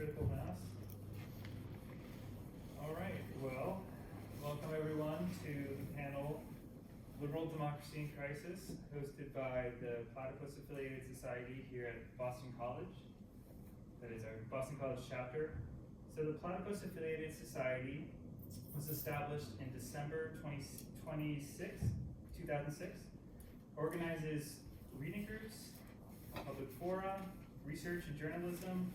critical mass. All right, well, welcome everyone to the panel Liberal Democracy in Crisis, hosted by the Platypus Affiliated Society here at Boston College. That is our Boston College chapter. So the Platypus Affiliated Society was established in December 2006, organizes reading groups, public fora, research and journalism,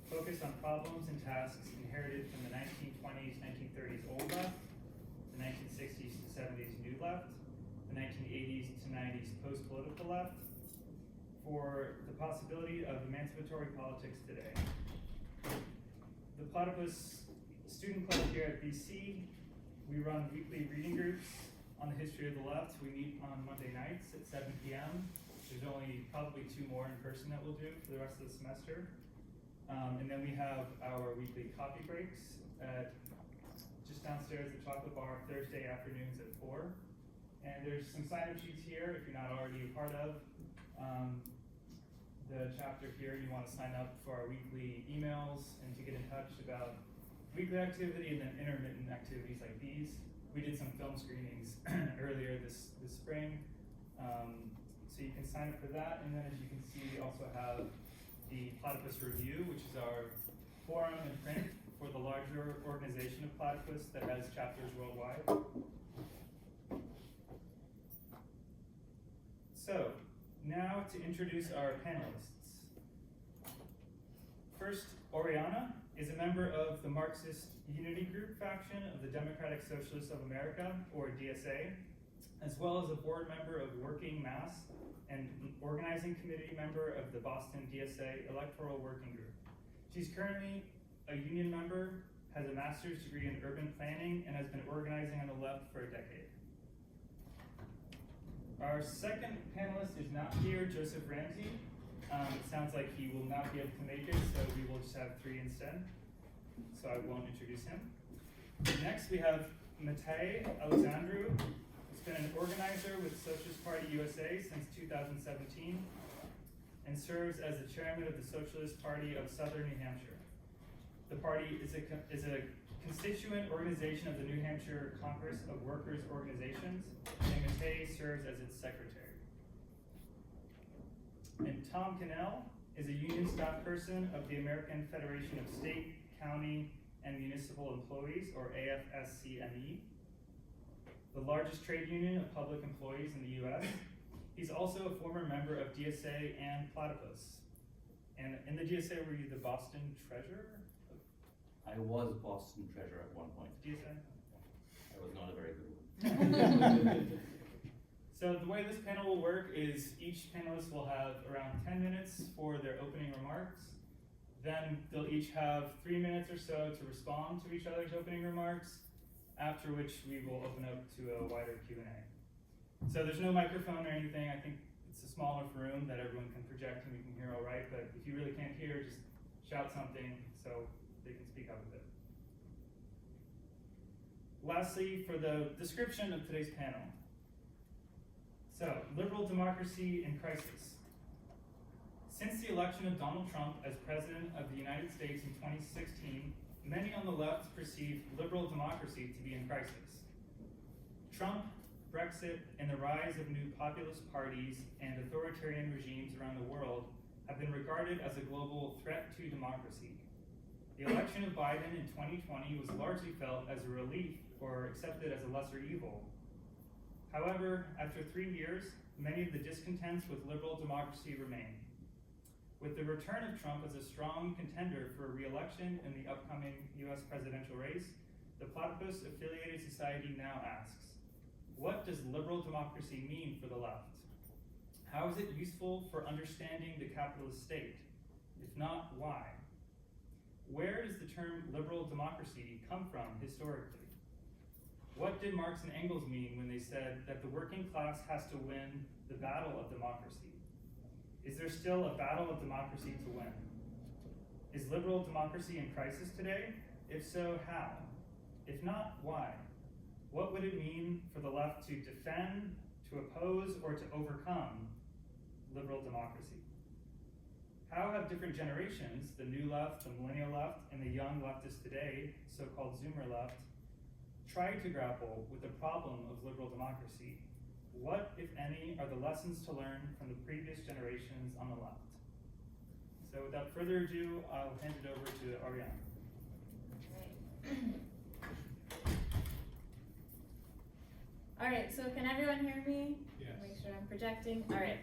focused on problems and tasks inherited from the 1920s, 1930s old left, the 1960s to 70s new left, the 1980s to 90s post-political left, for the possibility of emancipatory politics today. The Platypus Student Club here at BC, we run weekly reading groups on the history of the left. We meet on Monday nights at 7 p.m. There's only probably 2 more in person that we'll do for the rest of the semester. And then we have our weekly coffee breaks at just downstairs at Chocolate Bar Thursday afternoons at 4. And there's some sign-up sheets here if you're not already a part of the chapter here. You want to sign up for our weekly emails and to get in touch about weekly activity and then intermittent activities like these. We did some film screenings earlier this spring. So you can sign up for that, and then as you can see, we also have the Platypus Review, which is our forum and print for the larger organization of Platypus that has chapters worldwide. So, now to introduce our panelists. First, Oriana is a member of the Marxist Unity Group faction of the Democratic Socialists of America, or DSA, as well as a board member of Working Mass and organizing committee member of the Boston DSA Electoral Working Group. She's currently a union member, has a master's degree in urban planning, and has been organizing on the left for a decade. Our second panelist is not here, Joseph Ramsey. It sounds like he will not be able to make it, so we will just have 3 instead. So I won't introduce him. Next, we have Matei Alexandru. Been an organizer with Socialist Party USA since 2017 and serves as the chairman of the Socialist Party of Southern New Hampshire. The party is a constituent organization of the New Hampshire Congress of Workers Organizations, and Matei serves as its secretary. And Tom Cannell is a union staff person of the American Federation of State, County, and Municipal Employees, or AFSCME, the largest trade union of public employees in the US. He's also a former member of DSA and Platypus. And in the DSA, were you the Boston Treasurer? I was Boston Treasurer at one point. DSA? I was not a very good one. So the way this panel will work is each panelist will have around 10 minutes for their opening remarks. Then they'll each have 3 minutes or so to respond to each other's opening remarks, after which we will open up to a wider Q&A. So there's no microphone or anything. I think it's a small enough room that everyone can project and we can hear all right, but if you really can't hear, just shout something so they can speak up a bit. Lastly, for the description of today's panel. So, liberal democracy in crisis. Since the election of Donald Trump as President of the United States in 2016, many on the left perceive liberal democracy to be in crisis. Trump, Brexit, and the rise of new populist parties and authoritarian regimes around the world have been regarded as a global threat to democracy. The election of Biden in 2020 was largely felt as a relief or accepted as a lesser evil. However, after 3 years, many of the discontents with liberal democracy remain. With the return of Trump as a strong contender for re-election in the upcoming US presidential race, the Platypus Affiliated Society now asks, what does liberal democracy mean for the left? How is it useful for understanding the capitalist state? If not, why? Where does the term liberal democracy come from historically? What did Marx and Engels mean when they said that the working class has to win the battle of democracy? Is there still a battle of democracy to win? Is liberal democracy in crisis today? If so, how? If not, why? What would it mean for the left to defend, to oppose, or to overcome liberal democracy? How have different generations, the new left, the millennial left, and the young leftists today, so-called Zoomer left, tried to grapple with the problem of liberal democracy? What, if any, are the lessons to learn from the previous generations on the left? So without further ado, I'll hand it over to Oriana. All right, so can everyone hear me? Yes. Make sure I'm projecting. All right.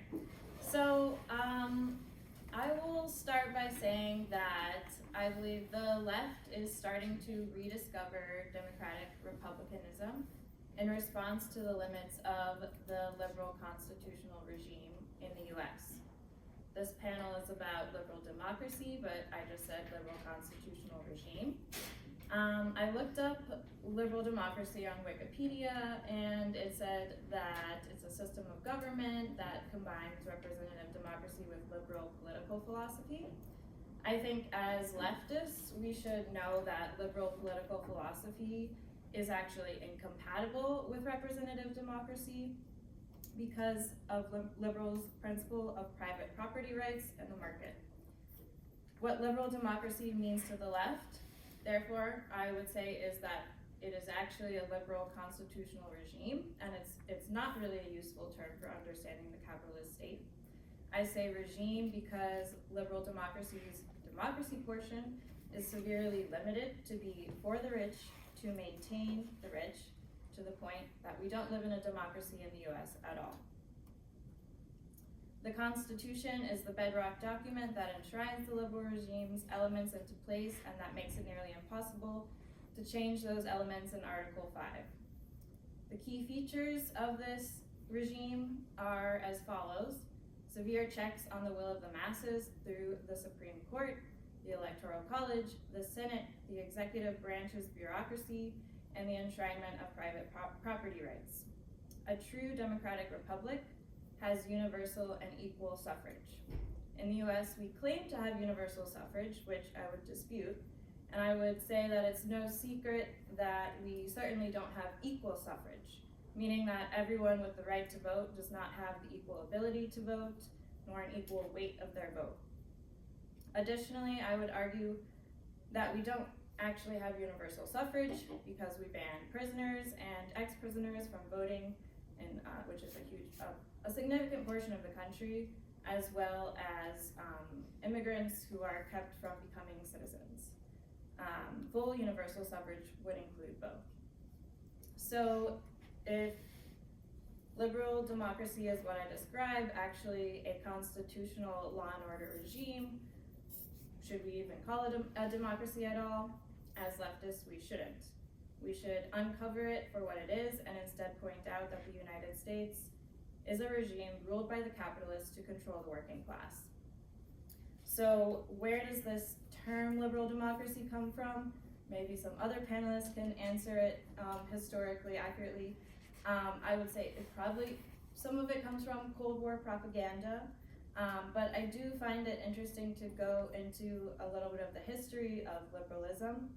So I will start by saying that I believe the left is starting to rediscover democratic republicanism in response to the limits of the liberal constitutional regime in the US. This panel is about liberal democracy, but I just said liberal constitutional regime. I looked up liberal democracy on Wikipedia, and it said that it's a system of government that combines representative democracy with liberal political philosophy. I think as leftists, we should know that liberal political philosophy is actually incompatible with representative democracy because of liberals' principle of private property rights and the market. What liberal democracy means to the left, therefore, I would say is that it is actually a liberal constitutional regime, and it's not really a useful term for understanding the capitalist state. I say regime because liberal democracy's democracy portion is severely limited to be for the rich, to maintain the rich, to the point that we don't live in a democracy in the US at all. The Constitution is the bedrock document that enshrines the liberal regime's elements into place, and that makes it nearly impossible to change those elements in Article 5. The key features of this regime are as follows: severe checks on the will of the masses through the Supreme Court, the Electoral College, the Senate, the executive branch's bureaucracy, and the enshrinement of private property rights. A true democratic republic has universal and equal suffrage. In the US, we claim to have universal suffrage, which I would dispute, and I would say that it's no secret that we certainly don't have equal suffrage, meaning that everyone with the right to vote does not have the equal ability to vote, nor an equal weight of their vote. Additionally, I would argue that we don't actually have universal suffrage because we ban prisoners and ex-prisoners from voting, and which is a significant portion of the country, as well as immigrants who are kept from becoming citizens. Full universal suffrage would include both. So if liberal democracy is what I describe, actually a constitutional law and order regime, should we even call it a democracy at all? As leftists, we shouldn't. We should uncover it for what it is and instead point out that the United States is a regime ruled by the capitalists to control the working class. So where does this term liberal democracy come from? Maybe some other panelists can answer it historically accurately. I would say some of it comes from Cold War propaganda, but I do find it interesting to go into a little bit of the history of liberalism.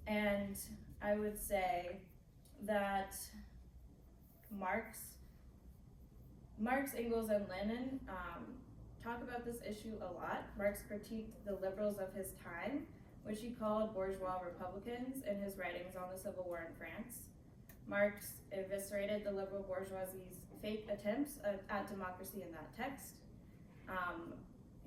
And I would say that Marx, Engels, and Lenin talk about this issue a lot. Marx critiqued the liberals of his time, which he called bourgeois republicans, in his writings on the Civil War in France. Marx eviscerated the liberal bourgeoisie's fake attempts at democracy in that text.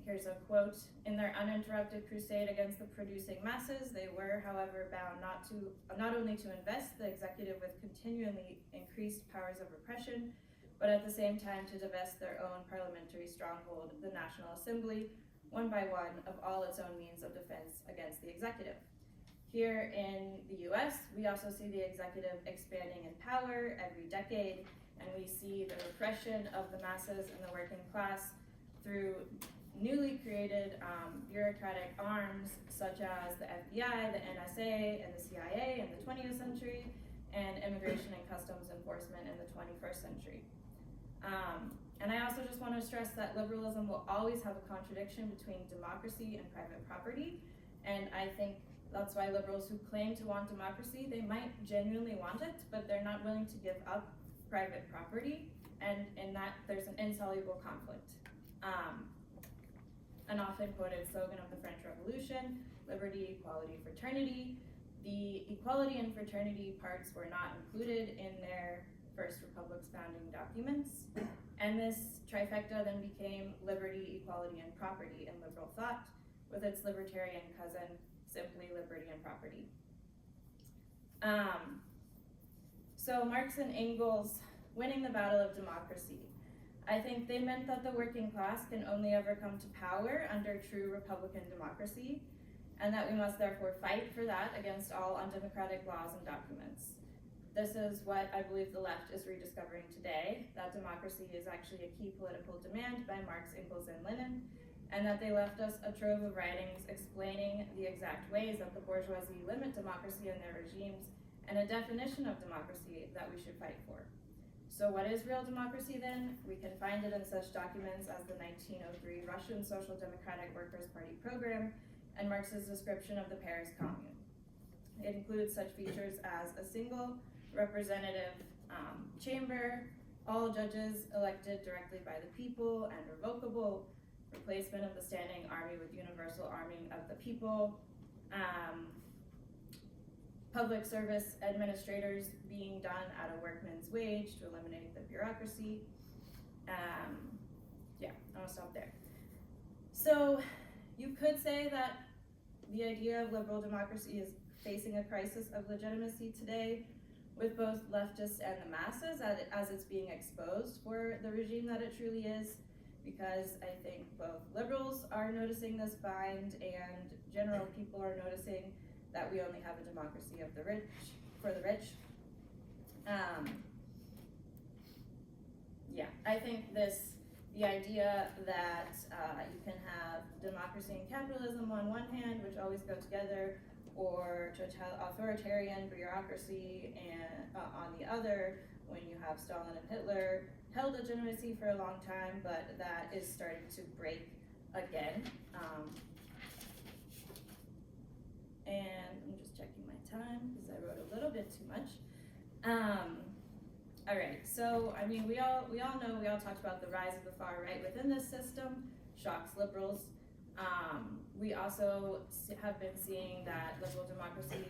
Here's a quote: "In their uninterrupted crusade against the producing masses, they were, however, bound not only to invest the executive with continually increased powers of repression, but at the same time to divest their own parliamentary stronghold, the National Assembly, one by one, of all its own means of defense against the executive." Here in the US, we also see the executive expanding in power every decade, and we see the repression of the masses and the working class through newly created bureaucratic arms such as the FBI, the NSA, and the CIA in the 20th century, and immigration and customs enforcement in the 21st century. And I also just want to stress that liberalism will always have a contradiction between democracy and private property, and I think that's why liberals who claim to want democracy, they might genuinely want it, but they're not willing to give up private property, and in that there's an insoluble conflict. an often quoted slogan of the French Revolution, liberty, equality, fraternity. The equality and fraternity parts were not included in their First Republic's founding documents, and this trifecta then became liberty, equality, and property in liberal thought, with its libertarian cousin, simply liberty and property. So Marx and Engels winning the battle of democracy. I think they meant that the working class can only ever come to power under true Republican democracy, and that we must therefore fight for that against all undemocratic laws and documents. This is what I believe the left is rediscovering today, that democracy is actually a key political demand by Marx, Engels, and Lenin, and that they left us a trove of writings explaining the exact ways that the bourgeoisie limit democracy and their regimes, and a definition of democracy that we should fight for. So what is real democracy then? We can find it in such documents as the 1903 Russian Social Democratic Workers' Party program and Marx's description of the Paris Commune. It includes such features as a single representative chamber, all judges elected directly by the people and revocable, replacement of the standing army with universal arming of the people, public service administrators being done at a workman's wage to eliminate the bureaucracy. Yeah, I'm gonna stop there. So you could say that the idea of liberal democracy is facing a crisis of legitimacy today with both leftists and the masses as it's being exposed for the regime that it truly is, because I think both liberals are noticing this bind and general people are noticing that we only have a democracy of the rich, for the rich. Yeah, I think the idea that you can have democracy and capitalism on one hand, which always go together, or authoritarian bureaucracy and on the other, when you have Stalin and Hitler, held legitimacy for a long time, but that is starting to break again. And I'm just checking my time because I wrote a little bit too much. All right, so I mean, we all talked about the rise of the far right within this system, shocks liberals. We also have been seeing that liberal democracy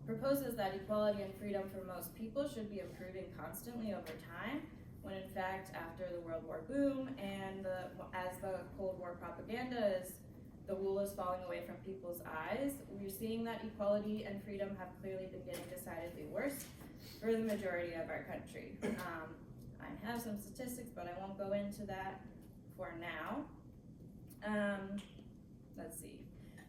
proposes that equality and freedom for most people should be improving constantly over time, when in fact, after the World War boom and as the Cold War propaganda the wool is falling away from people's eyes, we're seeing that equality and freedom have clearly been getting decidedly worse for the majority of our country. I have some statistics, but I won't go into that for now. Let's see.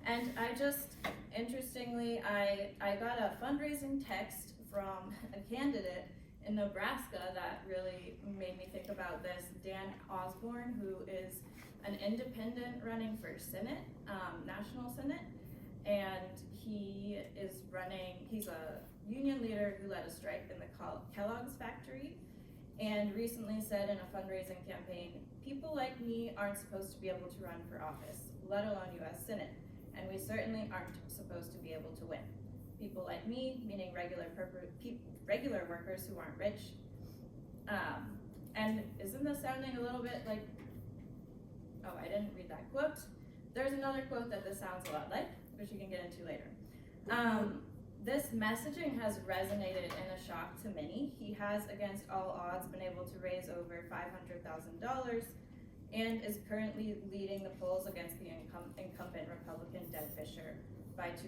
And I just, interestingly, I got a fundraising text from a candidate in Nebraska that really made me think about this, Dan Osborne, who is an independent running for Senate, National Senate, and he is he's a union leader who led a strike in the Kellogg's factory, and recently said in a fundraising campaign, people like me aren't supposed to be able to run for office, let alone US Senate, and we certainly aren't supposed to be able to win. People like me, meaning regular workers who aren't rich. And isn't this sounding a little bit like, oh, I didn't read that quote. There's another quote that this sounds a lot like, which you can get into later. This messaging has resonated in a shock to many. He has, against all odds, been able to raise over $500,000 and is currently leading the polls against the incumbent Republican Deb Fischer by 2%.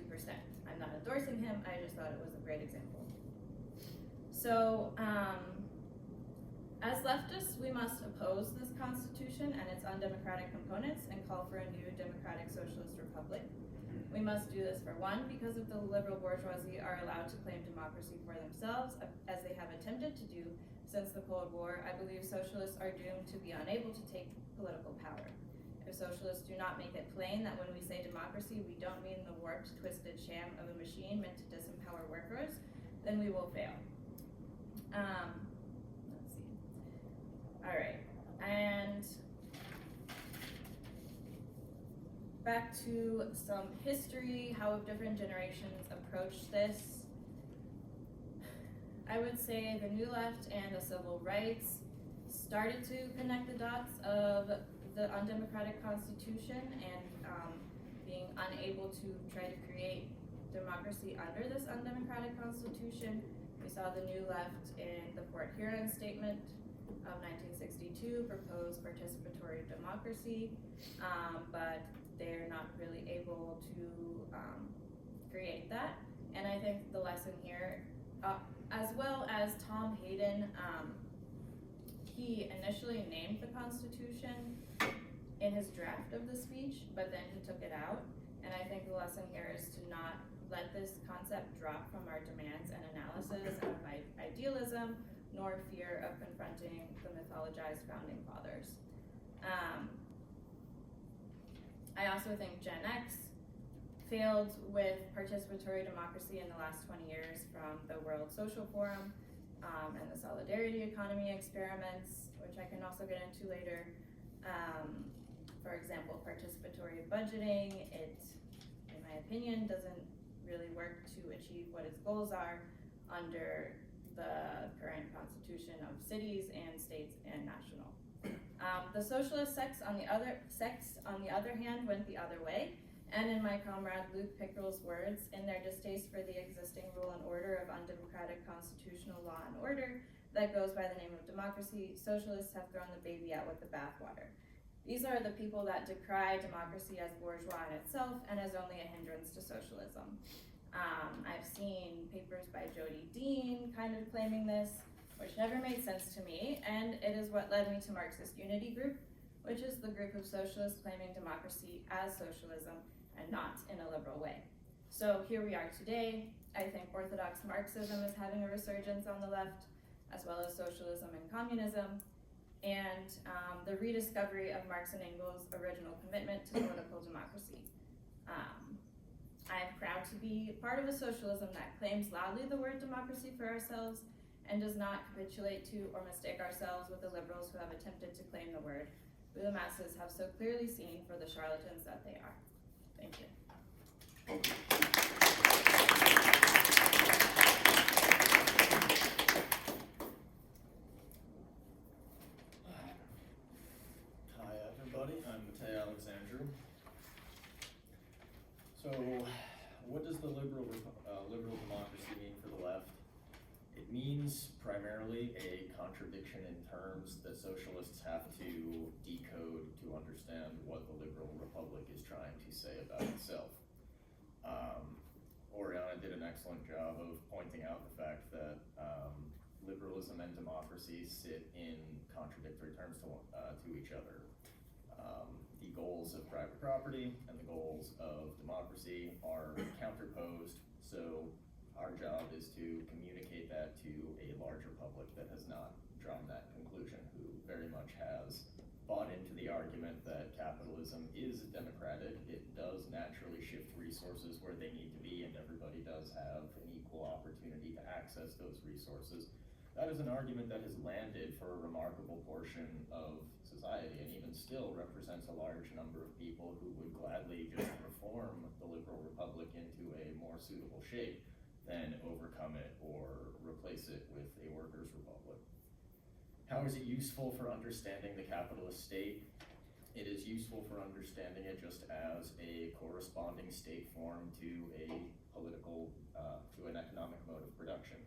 I'm not endorsing him, I just thought it was a great example. So, as leftists, we must oppose this Constitution and its undemocratic components and call for a new democratic socialist republic. We must do this for one, because if the liberal bourgeoisie are allowed to claim democracy for themselves, as they have attempted to do since the Cold War, I believe socialists are doomed to be unable to take political power. If socialists do not make it plain that when we say democracy, we don't mean the warped, twisted sham of a machine meant to disempower workers, then we will fail. Let's see. All right, and back to some history, how have different generations approached this. I would say the New Left and the civil rights started to connect the dots of the undemocratic constitution and being unable to try to create democracy under this undemocratic constitution. We saw the New Left in the Port Huron Statement of 1962 propose participatory democracy, but they're not really able to create that. And I think the lesson here, as well as Tom Hayden, he initially named the Constitution in his draft of the speech, but then he took it out. And I think the lesson here is to not let this concept drop from our demands and analysis of idealism, nor fear of confronting the mythologized founding fathers. I also think Gen X failed with participatory democracy in the last 20 years, from the World Social Forum and the solidarity economy experiments, which I can also get into later. For example, participatory budgeting, it, in my opinion, doesn't really work to achieve what its goals are under the current constitution of cities and states and national. The socialist sects, on the other hand, went the other way. And in my comrade Luke Pickrell's words, in their distaste for the existing rule and order of undemocratic constitutional law and order that goes by the name of democracy, socialists have thrown the baby out with the bathwater. These are the people that decry democracy as bourgeois in itself and as only a hindrance to socialism. I've seen papers by Jody Dean kind of claiming this, which never made sense to me, and it is what led me to Marxist Unity Group, which is the group of socialists claiming democracy as socialism and not in a liberal way. So here we are today. I think orthodox Marxism is having a resurgence on the left, as well as socialism and communism, and the rediscovery of Marx and Engels' original commitment to political democracy. I am proud to be part of a socialism that claims loudly the word democracy for ourselves and does not capitulate to or mistake ourselves with the liberals who have attempted to claim the word, who the masses have so clearly seen for the charlatans that they are. Thank you. Hi everybody, I'm Matei Alexandru. So, what does the liberal democracy mean for the left? It means primarily a contradiction in terms that socialists have to decode to understand what the liberal republic is trying to say about itself. Oriana did an excellent job of pointing out the fact that liberalism and democracy sit in contradictory terms to each other. The goals of private property and the goals of democracy are counterposed, so our job is to communicate that to a larger public that has not drawn that conclusion, who very much has bought into the argument that capitalism is democratic. It does naturally shift resources where they need to be, and everybody does have an equal opportunity to access those resources. That is an argument that has landed for a remarkable portion of society, and even still represents a large number of people who would gladly just reform the liberal republic into a more suitable shape than overcome it or replace it with a workers' republic. How is it useful for understanding the capitalist state? It is useful for understanding it just as a corresponding state form to a political, to an economic mode of production.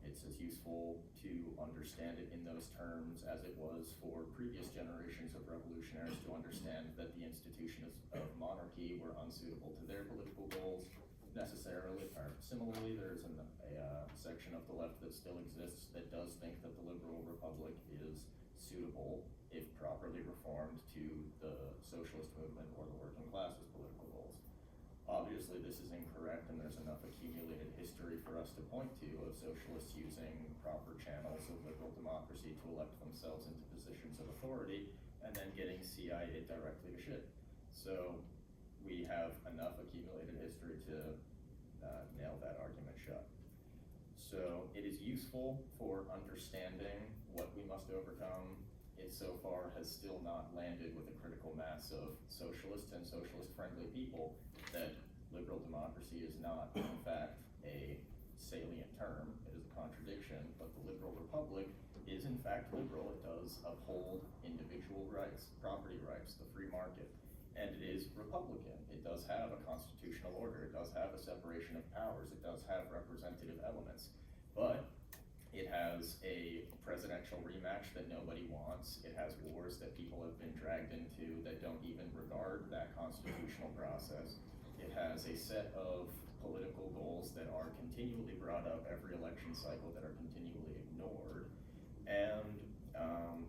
It's as useful to understand it in those terms as it was for previous generations of revolutionaries to understand that the institutions of monarchy were unsuitable to their political goals. Necessarily, or similarly, there's a section of the left that still exists that does think that the liberal republic is suitable, if properly reformed, to the socialist movement or the working class's political goals. Obviously, this is incorrect, and there's enough accumulated history for us to point to of socialists using proper channels of liberal democracy to elect themselves into positions of authority, and then getting CIA'd directly to shit. So we have enough accumulated history to nail that argument shut. So it is useful for understanding what we must overcome. It so far has still not landed with a critical mass of socialists and socialist-friendly people that liberal democracy is not, in fact, a salient term. It is a contradiction, but the liberal republic is in fact liberal. It does uphold individual rights, property rights, the free market, and it is Republican. It does have a constitutional order. It does have a separation of powers. It does have representative elements, but it has a presidential rematch that nobody wants. It has wars that people have been dragged into that don't even regard that constitutional process. It has a set of political goals that are continually brought up every election cycle that are continually ignored. And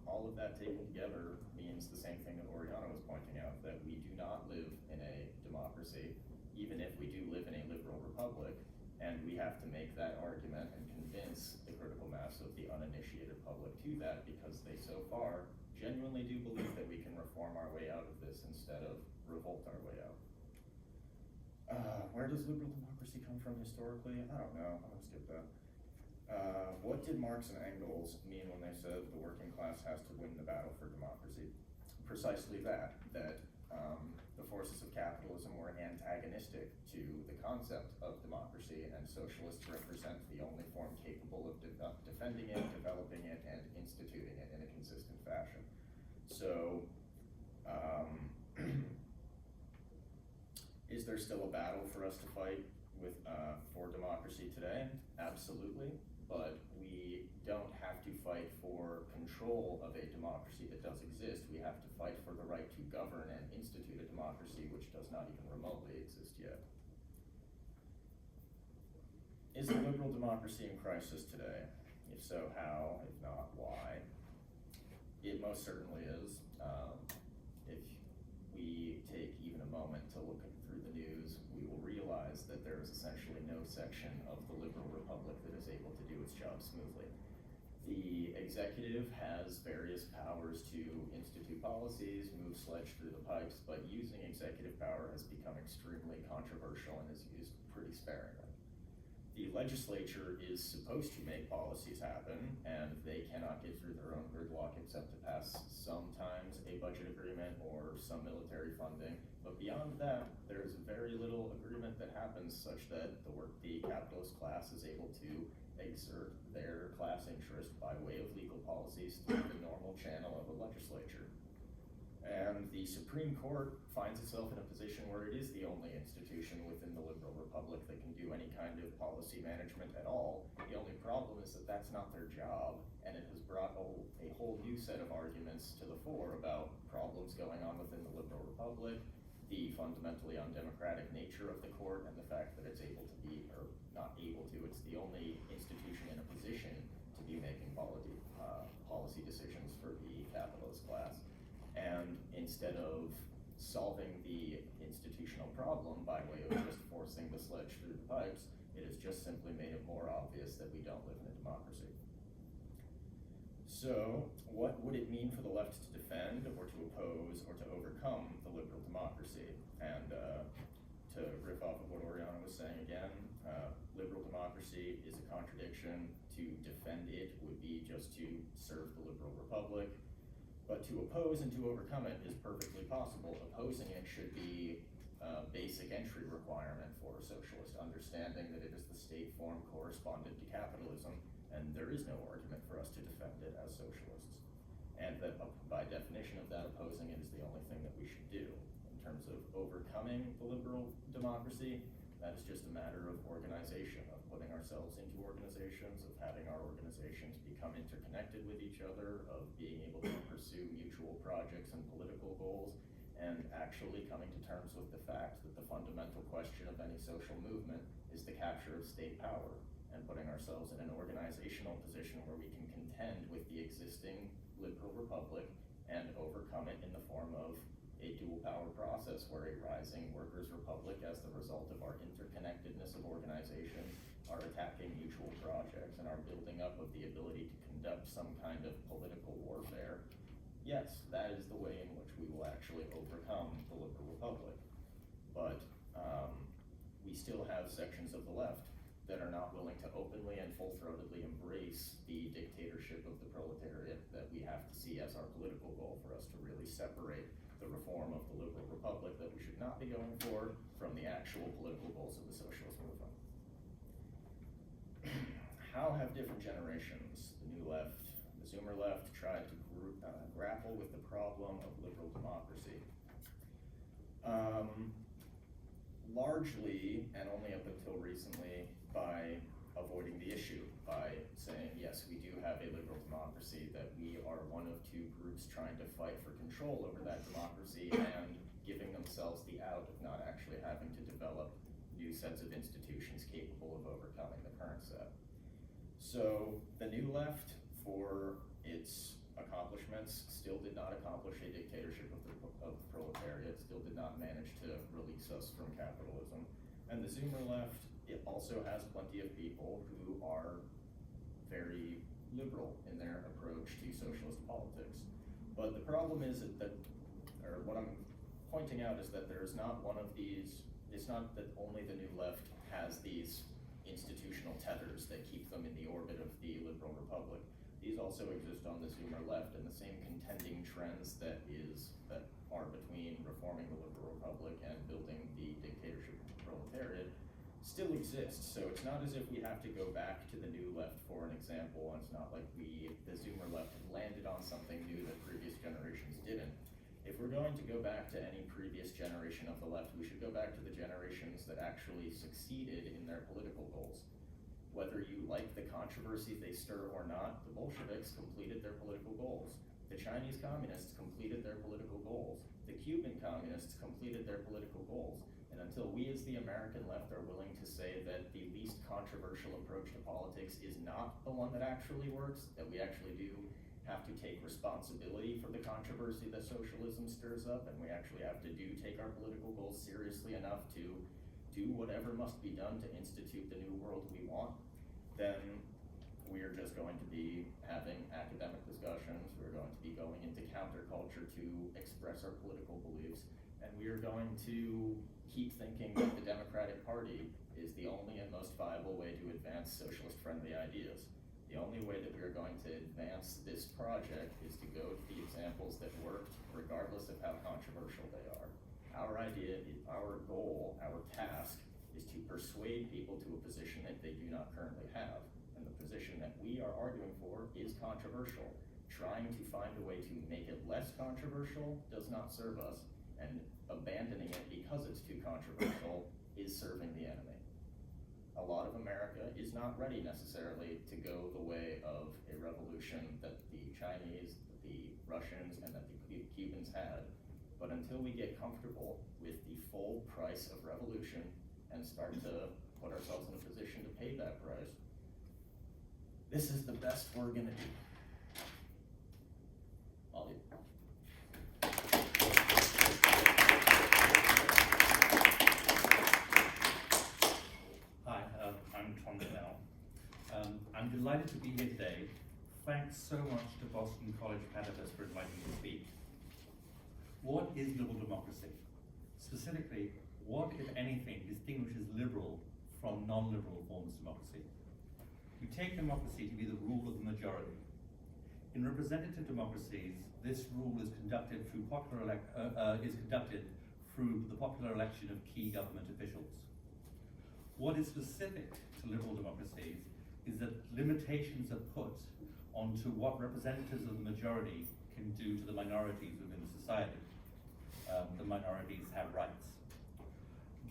all of that taken together means the same thing that Oriana was pointing out, that we do not live in a democracy, even if we do live in a liberal republic, and we have to make that argument and convince the critical mass of the uninitiated public to that, because they so far genuinely do believe that we can reform our way out of this instead of revolt our way out. Where does liberal democracy come from historically? I don't know, I'm gonna skip that. What did Marx and Engels mean when they said the working class has to win the battle for democracy? Precisely that the forces of capitalism were antagonistic to the concept of democracy, and socialists represent the only form capable of defending it, developing it, and instituting it in a consistent fashion. So, is there still a battle for us to fight with for democracy today? Absolutely, but we don't have to fight for control of a democracy that does exist. We have to fight for the right to govern and institute a democracy which does not even remotely exist yet. Is the liberal democracy in crisis today? If so, how? If not, why? It most certainly is. If we take even a moment to look through the news, we will realize that there is essentially no section of the liberal republic that is able to do its job smoothly. The executive has various powers to institute policies, move sledge through the pipes, but using executive power has become extremely controversial and is used pretty sparingly. The legislature is supposed to make policies happen, and they cannot get through their own gridlock except to pass sometimes a budget agreement or some military funding. But beyond that, there's very little agreement that happens such that the capitalist class is able to exert their class interest by way of legal policies through the normal channel of a legislature. And the Supreme Court finds itself in a position where it is the only institution within the liberal republic that can do any kind of policy management at all. The only problem is that that's not their job, and it has brought a whole new set of arguments to the fore about problems going on within the liberal republic, the fundamentally undemocratic nature of the court, and the fact that it's able to be, or not able to, it's the only institution in a position to be making policy decisions for the capitalist class. And instead of solving the institutional problem by way of just forcing the sledge through the pipes, it has just simply made it more obvious that we don't live in a democracy. So, what would it mean for the left to defend, or to oppose, or to overcome the liberal democracy? And to riff off of what Oriana was saying again, liberal democracy is a contradiction. To defend it would be just to serve the liberal republic. But to oppose and to overcome it is perfectly possible. Opposing it should be a basic entry requirement for a socialist, understanding that it is the state form correspondent to capitalism, and there is no argument for us to defend it as socialists. And that by definition of that, opposing it is the only thing that we should do. In terms of overcoming the liberal democracy, that is just a matter of organization, of putting ourselves into organizations, of having our organizations become interconnected with each other, of being able to pursue mutual projects and political goals, and actually coming to terms with the fact that the fundamental question of any social movement is the capture of state power, and putting ourselves in an organizational position where we can contend with the existing liberal republic and overcome it in the form of a dual power process where a rising workers' republic, as the result of our interconnectedness of organizations, are attacking mutual projects and are building up of the ability to conduct some kind of political warfare. Yes, that is the way in which we will actually overcome the liberal republic. But we still have sections of the left that are not willing to openly and full-throatedly embrace the dictatorship of the proletariat that we have to see as our political goal for us to really separate the reform of the liberal republic that we should not be going for from the actual political goals of the socialist movement. How have different generations, the new left, The Zoomer Left tried to grapple with the problem of liberal democracy. Largely, and only up until recently, by avoiding the issue, by saying, yes, we do have a liberal democracy, that we are one of two groups trying to fight for control over that democracy, and giving themselves the out of not actually having to develop new sets of institutions capable of overcoming the current set. So the New Left, for its accomplishments, still did not accomplish a dictatorship of the proletariat, still did not manage to release us from capitalism. And the Zoomer Left, it also has plenty of people who are very liberal in their approach to socialist politics. But the problem is that, or what I'm pointing out is that there is not one of these, it's not that only the New Left has these institutional tethers that keep them in the orbit of the liberal republic. These also exist on the Zoomer Left, and the same contending trends that are between reforming the liberal republic and building the dictatorship of the proletariat still exist. So it's not as if we have to go back to the New Left for an example, and it's not like the Zoomer Left landed on something new that previous generations didn't. If we're going to go back to any previous generation of the left, we should go back to the generations that actually succeeded in their political goals. Whether you like the controversy they stir or not, the Bolsheviks completed their political goals. The Chinese communists completed their political goals. The Cuban communists completed their political goals. And until we as the American left are willing to say that the least controversial approach to politics is not the one that actually works, that we actually do have to take responsibility for the controversy that socialism stirs up, and we actually have to take our political goals seriously enough to do whatever must be done to institute the new world we want, then we're just going to be having academic discussions, we're going to be going into counterculture to express our political beliefs, and we are going to keep thinking that the Democratic Party is the only and most viable way to advance socialist-friendly ideas. The only way that we are going to advance this project is to go to the examples that worked, regardless of how controversial they are. Our idea, our goal, our task is to persuade people to a position that they do not currently have. And the position that we are arguing for is controversial. Trying to find a way to make it less controversial does not serve us, and abandoning it because it's too controversial is serving the enemy. A lot of America is not ready necessarily to go the way of a revolution that the Chinese, the Russians, and that the Cubans had. But until we get comfortable with the full price of revolution and start to put ourselves in a position to pay that price, this is the best we're gonna do. I'll leave. I'm delighted to be here today. Thanks so much to Boston College Platypus for inviting me to speak. What is liberal democracy? Specifically, what, if anything, distinguishes liberal from non-liberal forms of democracy? We take democracy to be the rule of the majority. In representative democracies, this rule is conducted through the popular election of key government officials. What is specific to liberal democracies is that limitations are put onto what representatives of the majority can do to the minorities within society. The minorities have rights.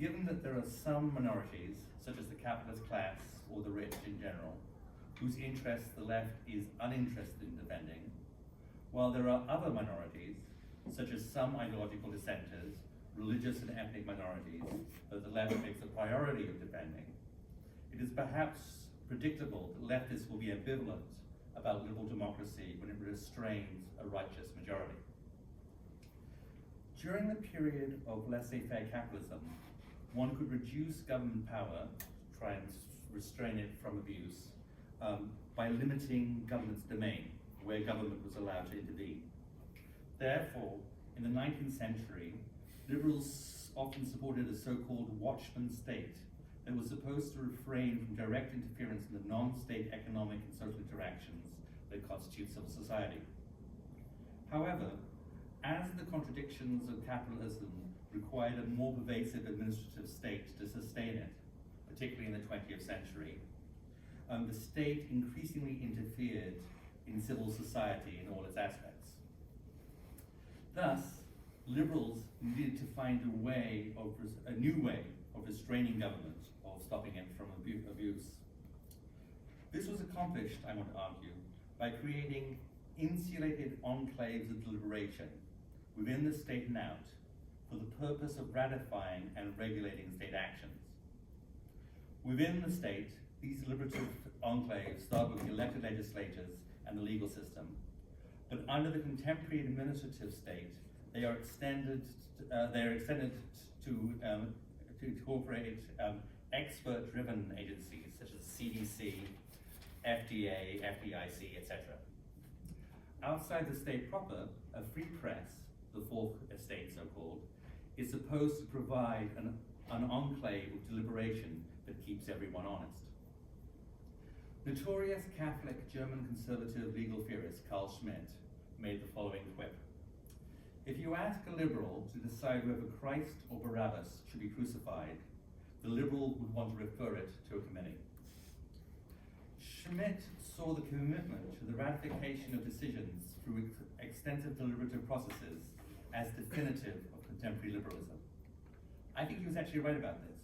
Given that there are some minorities, such as the capitalist class or the rich in general, whose interests the left is uninterested in defending, while there are other minorities, such as some ideological dissenters, religious and ethnic minorities, that the left makes a priority of defending, it is perhaps predictable that leftists will be ambivalent about liberal democracy when it restrains a righteous majority. During the period of laissez-faire capitalism, one could reduce government power, try and restrain it from abuse, by limiting government's domain, where government was allowed to intervene. Therefore, in the 19th century, liberals often supported a so-called watchman state that was supposed to refrain from direct interference in the non-state economic and social interactions that constitute civil society. However, as the contradictions of capitalism required a more pervasive administrative state to sustain it, particularly in the 20th century, the state increasingly interfered in civil society in all its aspects. Thus, liberals needed to find a new way of restraining government, of stopping it from abuse. This was accomplished, I want to argue, by creating insulated enclaves of deliberation within the state and out for the purpose of ratifying and regulating state actions. Within the state, these deliberative enclaves start with the elected legislatures and the legal system, but under the contemporary administrative state, they are extended to incorporate expert-driven agencies such as CDC, FDA, FDIC, etc. Outside the state proper, a free press, the fourth estate so-called, is supposed to provide an enclave of deliberation that keeps everyone honest. Notorious Catholic German conservative legal theorist Carl Schmitt made the following quip. If you ask a liberal to decide whether Christ or Barabbas should be crucified, the liberal would want to refer it to a committee. Schmitt saw the commitment to the ratification of decisions through extensive deliberative processes as definitive of contemporary liberalism. I think he was actually right about this.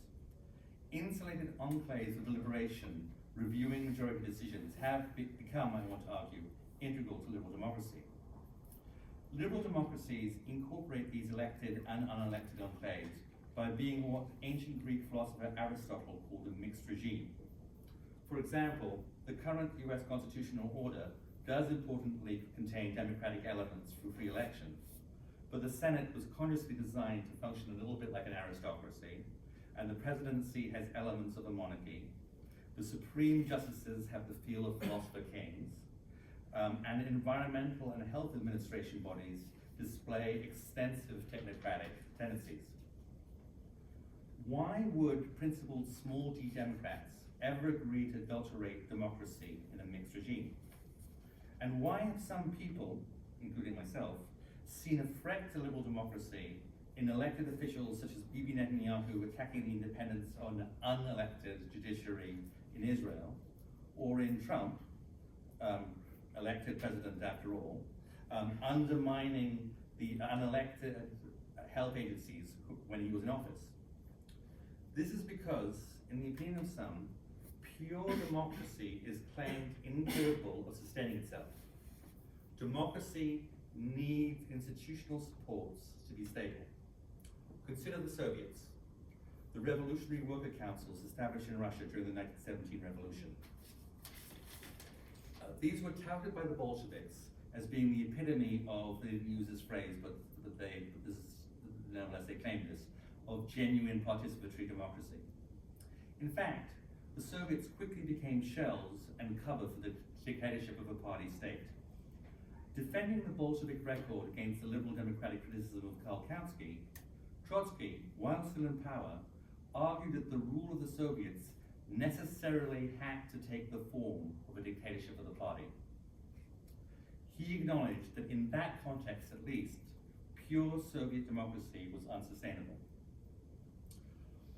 Insulated enclaves of deliberation reviewing majority decisions have become, I want to argue, integral to liberal democracy. Liberal democracies incorporate these elected and unelected enclaves by being what ancient Greek philosopher Aristotle called a mixed regime. For example, the current US constitutional order does importantly contain democratic elements for free elections, but the Senate was consciously designed to function a little bit like an aristocracy, and the presidency has elements of a monarchy. The supreme justices have the feel of philosopher kings, and environmental and health administration bodies display extensive technocratic tendencies. Why would principled small d Democrats ever agree to adulterate democracy in a mixed regime? And why have some people, including myself, seen a threat to liberal democracy in elected officials such as Bibi Netanyahu attacking the independence of an unelected judiciary in Israel, or in Trump, elected president after all, undermining the unelected health agencies when he was in office? This is because, in the opinion of some, pure democracy is claimed incapable of sustaining itself. Democracy needs institutional supports to be stable. Consider the Soviets, the revolutionary worker councils established in Russia during the 1917 revolution. These were touted by the Bolsheviks as being the epitome of, they didn't use this phrase, but nevertheless they claimed this, of genuine participatory democracy. In fact, the Soviets quickly became shells and cover for the dictatorship of a party state. Defending the Bolshevik record against the liberal democratic criticism of Karl Kautsky, Trotsky, while still in power, argued that the rule of the Soviets necessarily had to take the form of a dictatorship of the party. He acknowledged that in that context at least, pure Soviet democracy was unsustainable.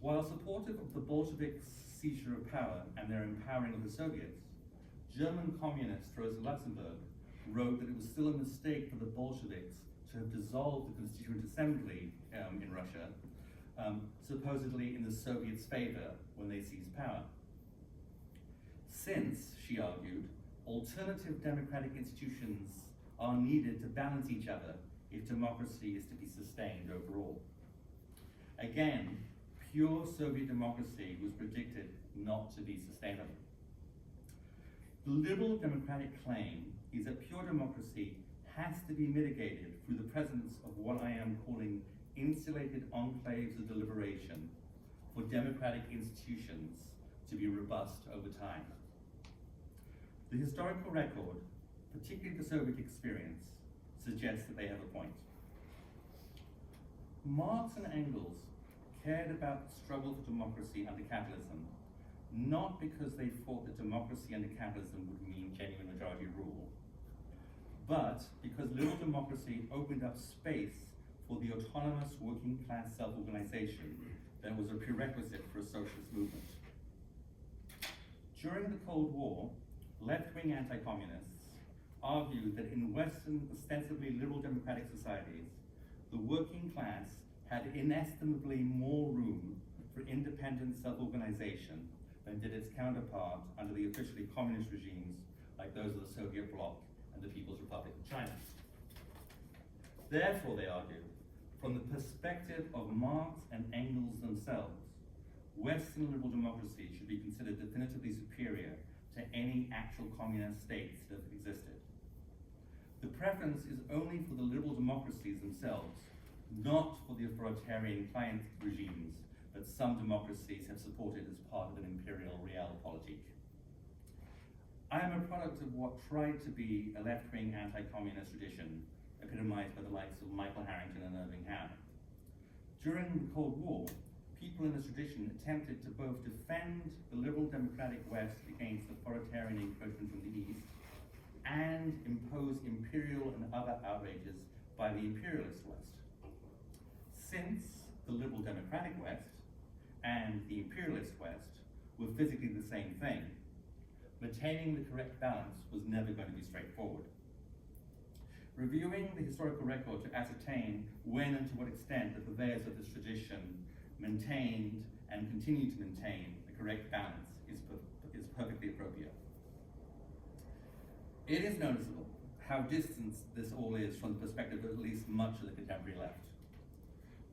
While supportive of the Bolsheviks' seizure of power and their empowering of the Soviets, German communist Rosa Luxemburg wrote that it was still a mistake for the Bolsheviks to have dissolved the Constituent Assembly in Russia, supposedly in the Soviets' favor when they seized power. Since, she argued, alternative democratic institutions are needed to balance each other if democracy is to be sustained overall. Again, pure Soviet democracy was predicted not to be sustainable. The liberal democratic claim is that pure democracy has to be mitigated through the presence of what I am calling insulated enclaves of deliberation for democratic institutions to be robust over time. The historical record, particularly the Soviet experience, suggests that they have a point. Marx and Engels cared about the struggle for democracy under capitalism, not because they thought that democracy under capitalism would mean genuine majority rule, but because liberal democracy opened up space for the autonomous working class self-organization that was a prerequisite for a socialist movement. During the Cold War, left-wing anti-communists argued that in Western, ostensibly liberal democratic societies, the working class had inestimably more room for independent self-organization than did its counterpart under the officially communist regimes like those of the Soviet bloc and the People's Republic of China. Therefore, they argued, from the perspective of Marx and Engels themselves, Western liberal democracy should be considered definitively superior to any actual communist states that have existed. The preference is only for the liberal democracies themselves, not for the authoritarian client regimes that some democracies have supported as part of an imperial realpolitik. I am a product of what tried to be a left-wing anti-communist tradition, epitomized by the likes of Michael Harrington and Irving Howe. During the Cold War, people in this tradition attempted to both defend the liberal democratic West against authoritarian encroachment from the East and impose imperial and other outrages by the imperialist West. Since the liberal democratic West and the imperialist West were physically the same thing, maintaining the correct balance was never going to be straightforward. Reviewing the historical record to ascertain when and to what extent the purveyors of this tradition maintained and continue to maintain the correct balance is perfectly appropriate. It is noticeable how distant this all is from the perspective of at least much of the contemporary left.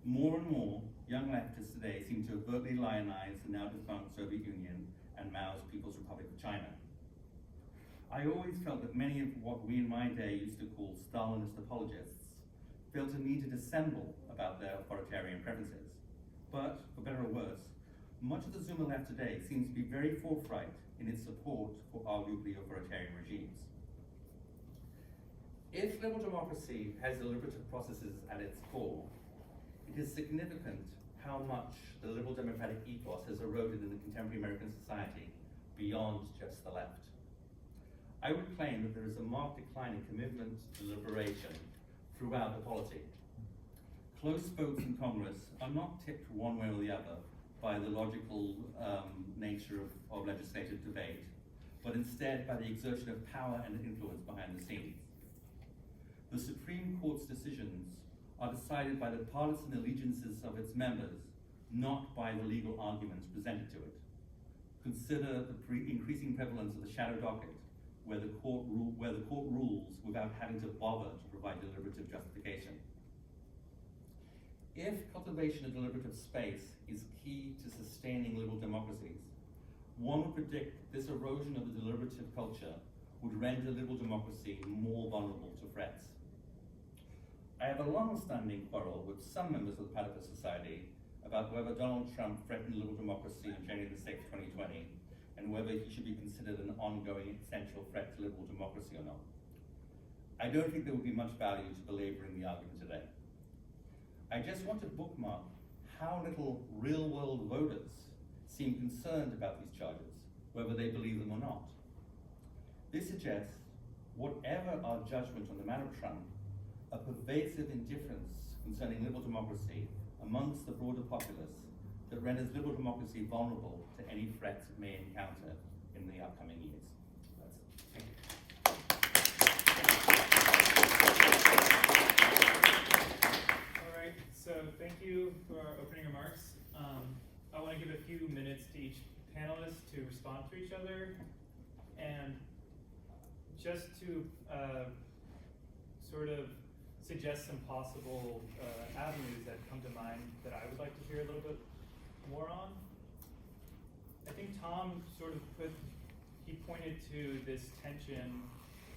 More and more young leftists today seem to overtly lionize the now defunct Soviet Union and Mao's People's Republic of China. I always felt that many of what we in my day used to call Stalinist apologists felt a need to dissemble about their authoritarian preferences. But, for better or worse, much of the Zoomer left today seems to be very forthright in its support for arguably authoritarian regimes. If liberal democracy has deliberative processes at its core, it is significant how much the liberal democratic ethos has eroded in the contemporary American society beyond just the left. I would claim that there is a marked decline in commitment to liberation throughout the polity. Close votes in Congress are not tipped one way or the other by the logical nature of legislative debate, but instead by the exertion of power and influence behind the scenes. The Supreme Court's decisions are decided by the partisan allegiances of its members, not by the legal arguments presented to it. Consider the increasing prevalence of the shadow docket, where the court rules without having to bother to provide deliberative justification. If cultivation of deliberative space is key to sustaining liberal democracies, one would predict this erosion of the deliberative culture would render liberal democracy more vulnerable to threats. I have a long-standing quarrel with some members of the Platypus Society about whether Donald Trump threatened liberal democracy on January the 6th, 2020, and whether he should be considered an ongoing essential threat to liberal democracy or not. I don't think there would be much value to belaboring the argument today. I just want to bookmark how little real-world voters seem concerned about these charges, whether they believe them or not. This suggests, whatever our judgment on the matter of Trump, a pervasive indifference concerning liberal democracy amongst the broader populace that renders liberal democracy vulnerable to any threats it may encounter in the upcoming years. That's it. Thank you. All right, so thank you for our opening remarks. I want to give a few minutes to each panelist to respond to each other, and just to sort of suggest some possible avenues that come to mind that I would like to hear a little bit more on. I think Tom sort of pointed to this tension,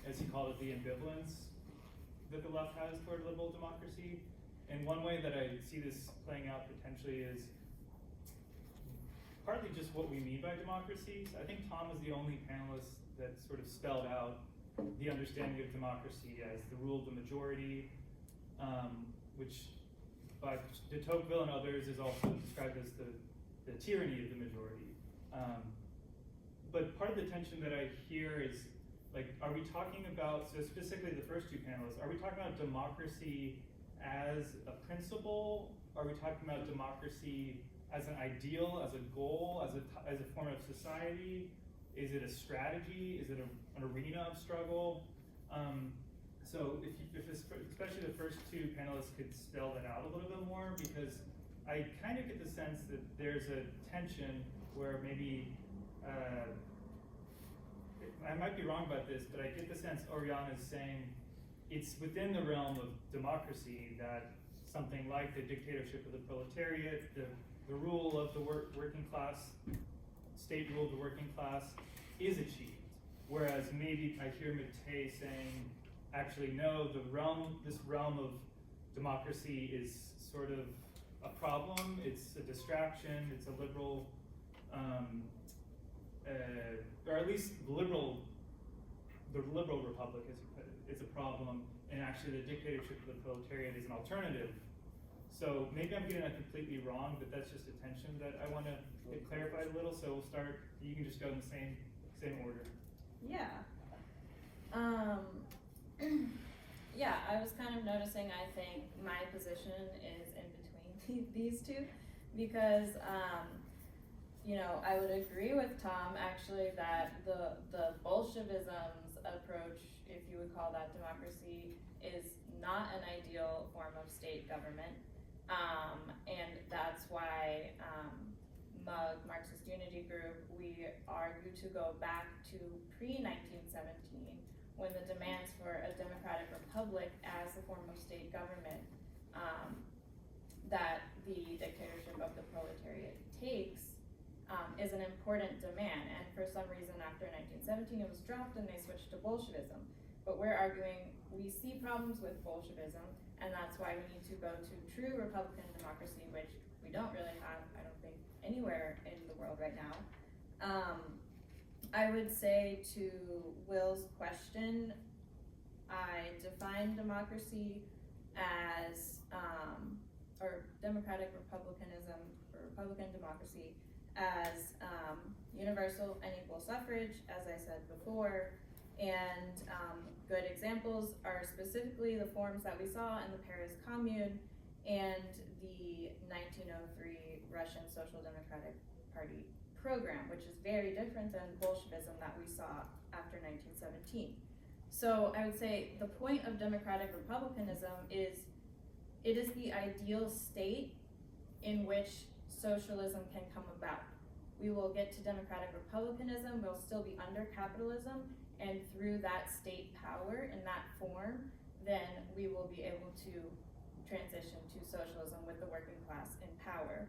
as he called it, the ambivalence that the left has toward liberal democracy. And one way that I see this playing out potentially is partly just what we mean by democracy. I think Tom is the only panelist that sort of spelled out the understanding of democracy as the rule of the majority, which by de Tocqueville and others is also described as the tyranny of the majority. But part of the tension that I hear is, like, are we talking about, so specifically the first two panelists, are we talking about democracy as a principle? Are we talking about democracy as an ideal, as a goal, as a form of society? Is it a strategy? Is it an arena of struggle? So especially the first two panelists could spell that out a little bit more, because I kind of get the sense that there's a tension where maybe, I might be wrong about this, but I get the sense Oriana is saying it's within the realm of democracy that something like the dictatorship of the proletariat, the rule of the working class, state rule of the working class is achieved. Whereas maybe I hear Mattei saying, actually no, this realm of democracy is sort of a problem, it's a distraction, it's a liberal, or at least the liberal republic, as you put it, is a problem, and actually the dictatorship of the proletariat is an alternative. So maybe I'm getting that completely wrong, but that's just a tension that I want to get clarified a little. So we'll start. You can just go in the same order. Yeah. Yeah, I was kind of noticing, I think my position is in between these two, because you know, I would agree with Tom actually that the Bolshevism's approach, if you would call that democracy, is not an ideal form of state government. And that's why MUG, Marxist Unity Group, we argue to go back to pre-1917, when the demands for a democratic republic as a form of state government that the dictatorship of the proletariat takes is an important demand. And for some reason after 1917 it was dropped and they switched to Bolshevism. But we're arguing we see problems with Bolshevism, and that's why we need to go to true Republican democracy, which we don't really have, I don't think, anywhere in the world right now. I would say to Will's question, I define democracy as, or democratic republicanism, or Republican democracy, as universal and equal suffrage, as I said before. And good examples are specifically the forms that we saw in the Paris Commune and the 1903 Russian Social Democratic Party program, which is very different than Bolshevism that we saw after 1917. So I would say the point of democratic republicanism is it is the ideal state in which socialism can come about. We will get to democratic republicanism, we'll still be under capitalism, and through that state power in that form, then we will be able to transition to socialism with the working class in power.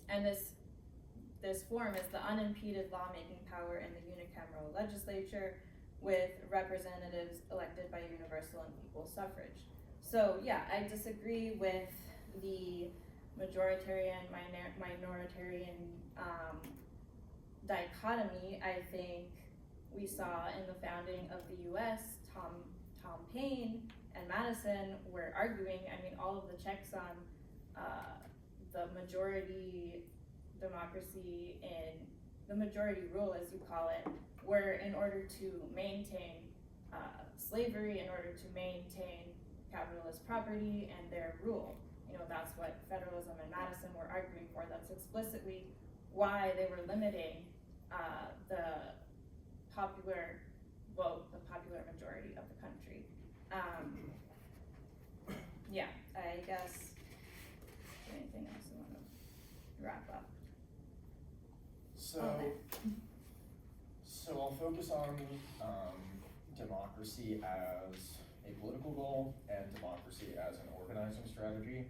And this form is the unimpeded lawmaking power in the unicameral legislature with representatives elected by universal and equal suffrage. So yeah, I disagree with the majoritarian, minoritarian dichotomy. I think we saw in the founding of the US, Tom Paine and Madison were arguing, I mean, all of the checks on the majority democracy and the majority rule, as you call it, were in order to maintain slavery, in order to maintain capitalist property and their rule. You know, that's what federalism and Madison were arguing for. That's explicitly why they were limiting the popular vote, the popular majority of the country. Yeah, I guess, anything else you want to wrap up? So, Okay. so I'll focus on democracy as a political goal and democracy as an organizing strategy.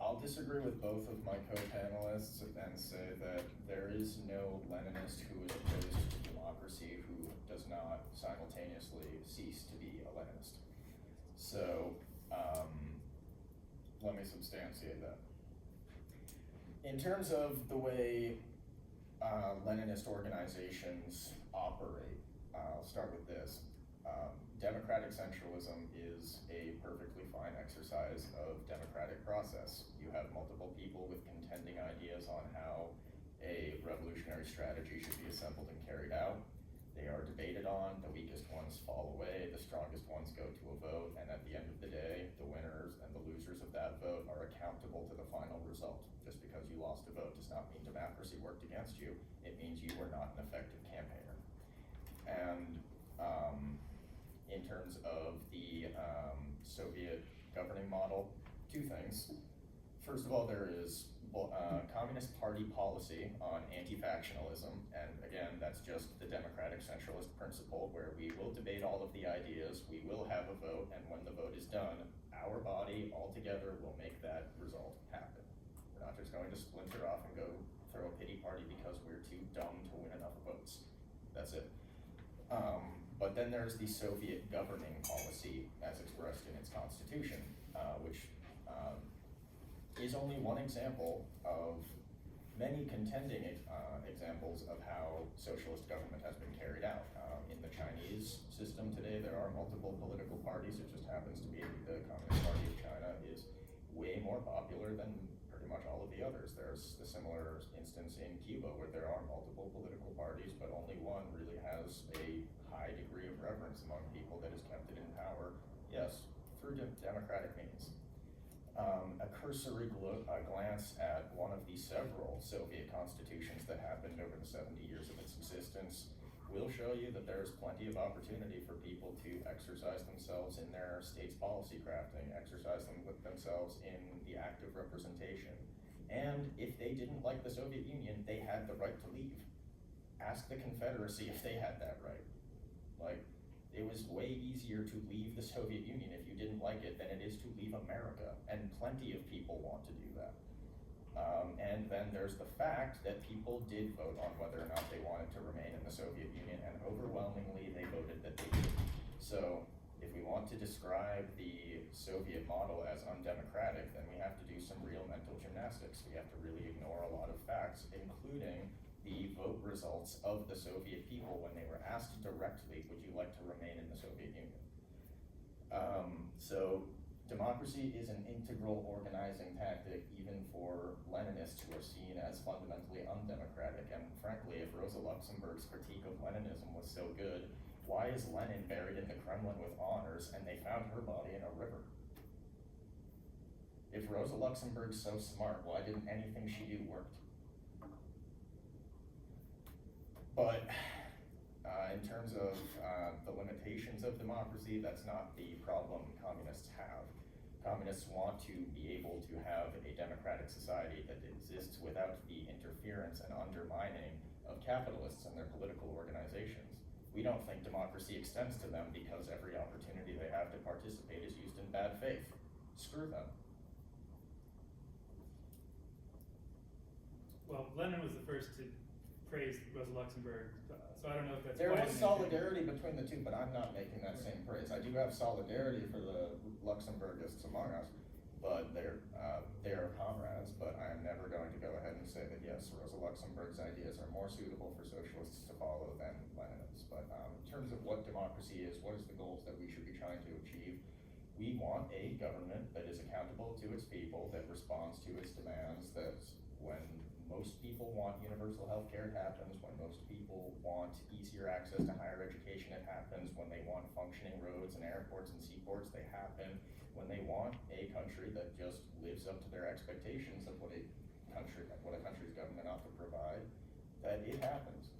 I'll disagree with both of my co-panelists and say that there is no Leninist who is opposed to democracy who does not simultaneously cease to be a Leninist. So let me substantiate that. In terms of the way Leninist organizations operate, I'll start with this. Democratic centralism is a perfectly fine exercise of democratic process. You have multiple people with contending ideas on how a revolutionary strategy should be assembled and carried out. They are debated on, the weakest ones fall away, the strongest ones go to a vote, and at the end of the day, the winners and the losers of that vote are accountable to the final result. Just because you lost a vote does not mean democracy worked against you. It means you were not an effective campaigner. And in terms of the Soviet governing model, two things. First of all, there is Communist Party policy on anti-factionalism, and again, that's just the democratic centralist principle where we will debate all of the ideas, we will have a vote, and when the vote is done, our body all together will make that result happen. We're not just going to splinter off and go throw a pity party because we're too dumb to win enough votes. That's it. But then there's the Soviet governing policy as expressed in its constitution, which is only one example of many contending examples of how socialist government has been carried out. In the Chinese system today, there are multiple political parties. It just happens to be the Communist Party of China is way more popular than pretty much all of the others. There's the similar instance in Cuba where there are multiple political parties, but only one really has a high degree of reverence among people that has kept it in power, yes, through democratic means. A cursory glance at one of the several Soviet constitutions that happened over the 70 years of its existence will show you that there is plenty of opportunity for people to exercise themselves in their state's policy crafting, exercise themselves in the active representation. And if they didn't like the Soviet Union, they had the right to leave. Ask the Confederacy if they had that right. Like, it was way easier to leave the Soviet Union if you didn't like it than it is to leave America, and plenty of people want to do that. And then there's the fact that people did vote on whether or not they wanted to remain in the Soviet Union, and overwhelmingly they voted that they did. So if we want to describe the Soviet model as undemocratic, then we have to do some real mental gymnastics. We have to really ignore a lot of facts, including the vote results of the Soviet people when they were asked directly, would you like to remain in the Soviet Union? So democracy is an integral organizing tactic even for Leninists who are seen as fundamentally undemocratic. And frankly, if Rosa Luxemburg's critique of Leninism was so good, why is Lenin buried in the Kremlin with honors and they found her body in a river? If Rosa Luxemburg's so smart, why didn't anything she did work? But in terms of the limitations of democracy, that's not the problem communists have. Communists want to be able to have a democratic society that exists without the interference and undermining of capitalists and their political organizations. We don't think democracy extends to them because every opportunity they have to participate is used in bad faith. Screw them. Well, Lenin was the first to praise Rosa Luxemburg, so I don't know if that's There quite was an solidarity between the two, but I'm not making that same praise. I do have solidarity for the Luxemburgists among us, but they're comrades, but I am never going to go ahead and say that yes, Rosa Luxemburg's ideas are more suitable for socialists to follow than Lenin's. But in terms of what democracy is, what is the goals that we should be trying to achieve? We want a government that is accountable to its people, that responds to its demands, that when most people want universal health care, it happens. When most people want easier access to higher education, it happens. When they want functioning roads and airports and seaports, they happen. When they want a country that just lives up to their expectations of what a country's government ought to provide, that it happens.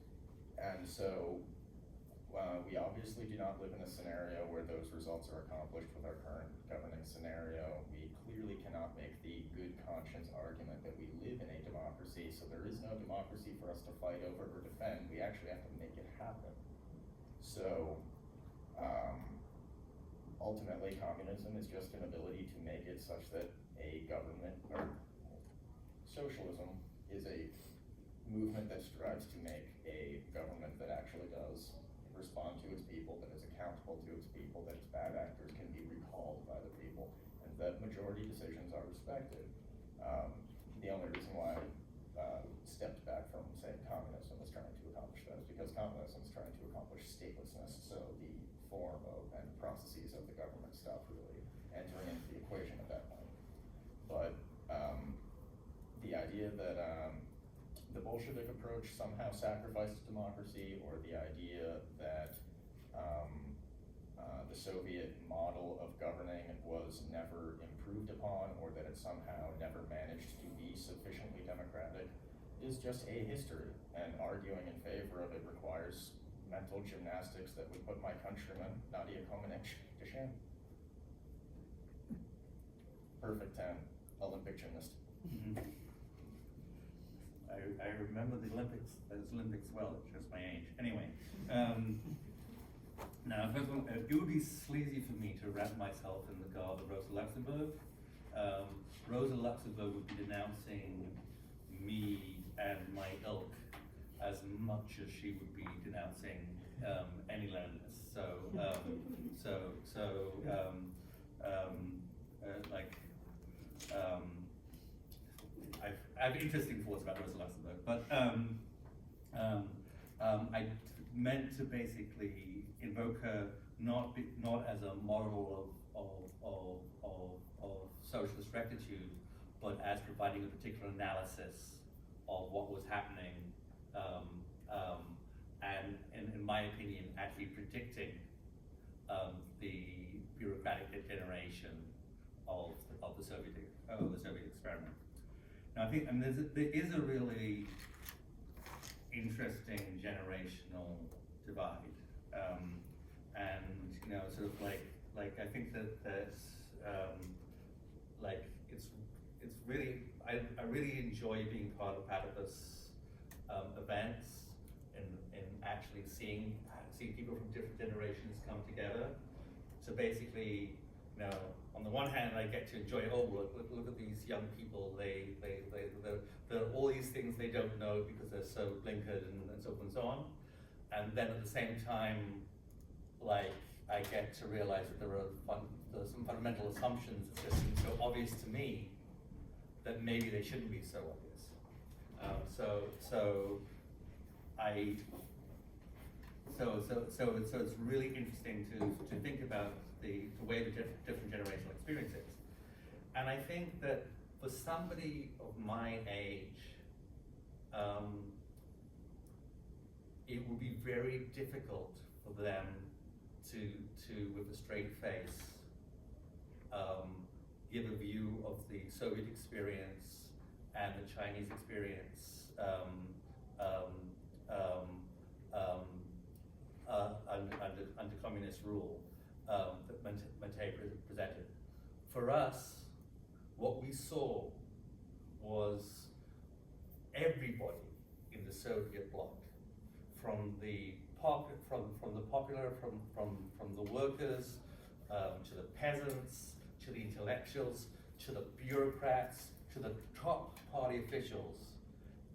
And so we obviously do not live in a scenario where those results are accomplished with our current governing scenario. We clearly cannot make the good conscience argument that we live in a democracy, so there is no democracy for us to fight over or defend. We actually have to make it happen. So ultimately, communism is just an ability to make it such that a government, or socialism is a movement that strives to make a government that actually does respond to its people, that is accountable to its people, that its bad actors can be recalled by the people, and that majority decisions are respected. The only reason why I stepped back from, say, communism is trying to accomplish that is because communism is trying to accomplish statelessness, so the form of and processes of the government stop really entering into the equation at that point. But the idea that the Bolshevik approach somehow sacrifices democracy, or the idea that the Soviet model of governing was never improved upon, or that it somehow never managed to be sufficiently democratic, is just a history, and arguing in favor of it requires mental gymnastics that would put my countryman, Nadia Comaneci, to shame. Perfect 10, Olympic gymnast. I remember those Olympics well, it shows my age. Anyway, now first of all, it would be sleazy for me to wrap myself in the garb of Rosa Luxemburg. Rosa Luxemburg would be denouncing me and my ilk as much as she would be denouncing any Leninists. I have interesting thoughts about Rosa Luxemburg, but I meant to basically invoke her not as a model of socialist rectitude, but as providing a particular analysis of what was happening, and in my opinion, actually predicting the bureaucratic degeneration of the Soviet experiment. Now, I think there is a really interesting generational divide, and sort of like I think that it's really I really enjoy being part of this events and actually seeing people from different generations come together. So basically, on the one hand, I get to enjoy, look at these young people, there are all these things they don't know because they're so blinkered and so forth and so on. And then at the same time, I get to realize that there are some fundamental assumptions that just seem so obvious to me that maybe they shouldn't be so obvious. So it's really interesting to think about the way the different generational experiences. And I think that for somebody of my age, it would be very difficult for them to with a straight face, give a view of the Soviet experience and the Chinese experience under communist rule that Mate presented. For us, what we saw was everybody in the Soviet bloc, from the popular, from the workers, to the peasants, to the intellectuals, to the bureaucrats, to the top party officials,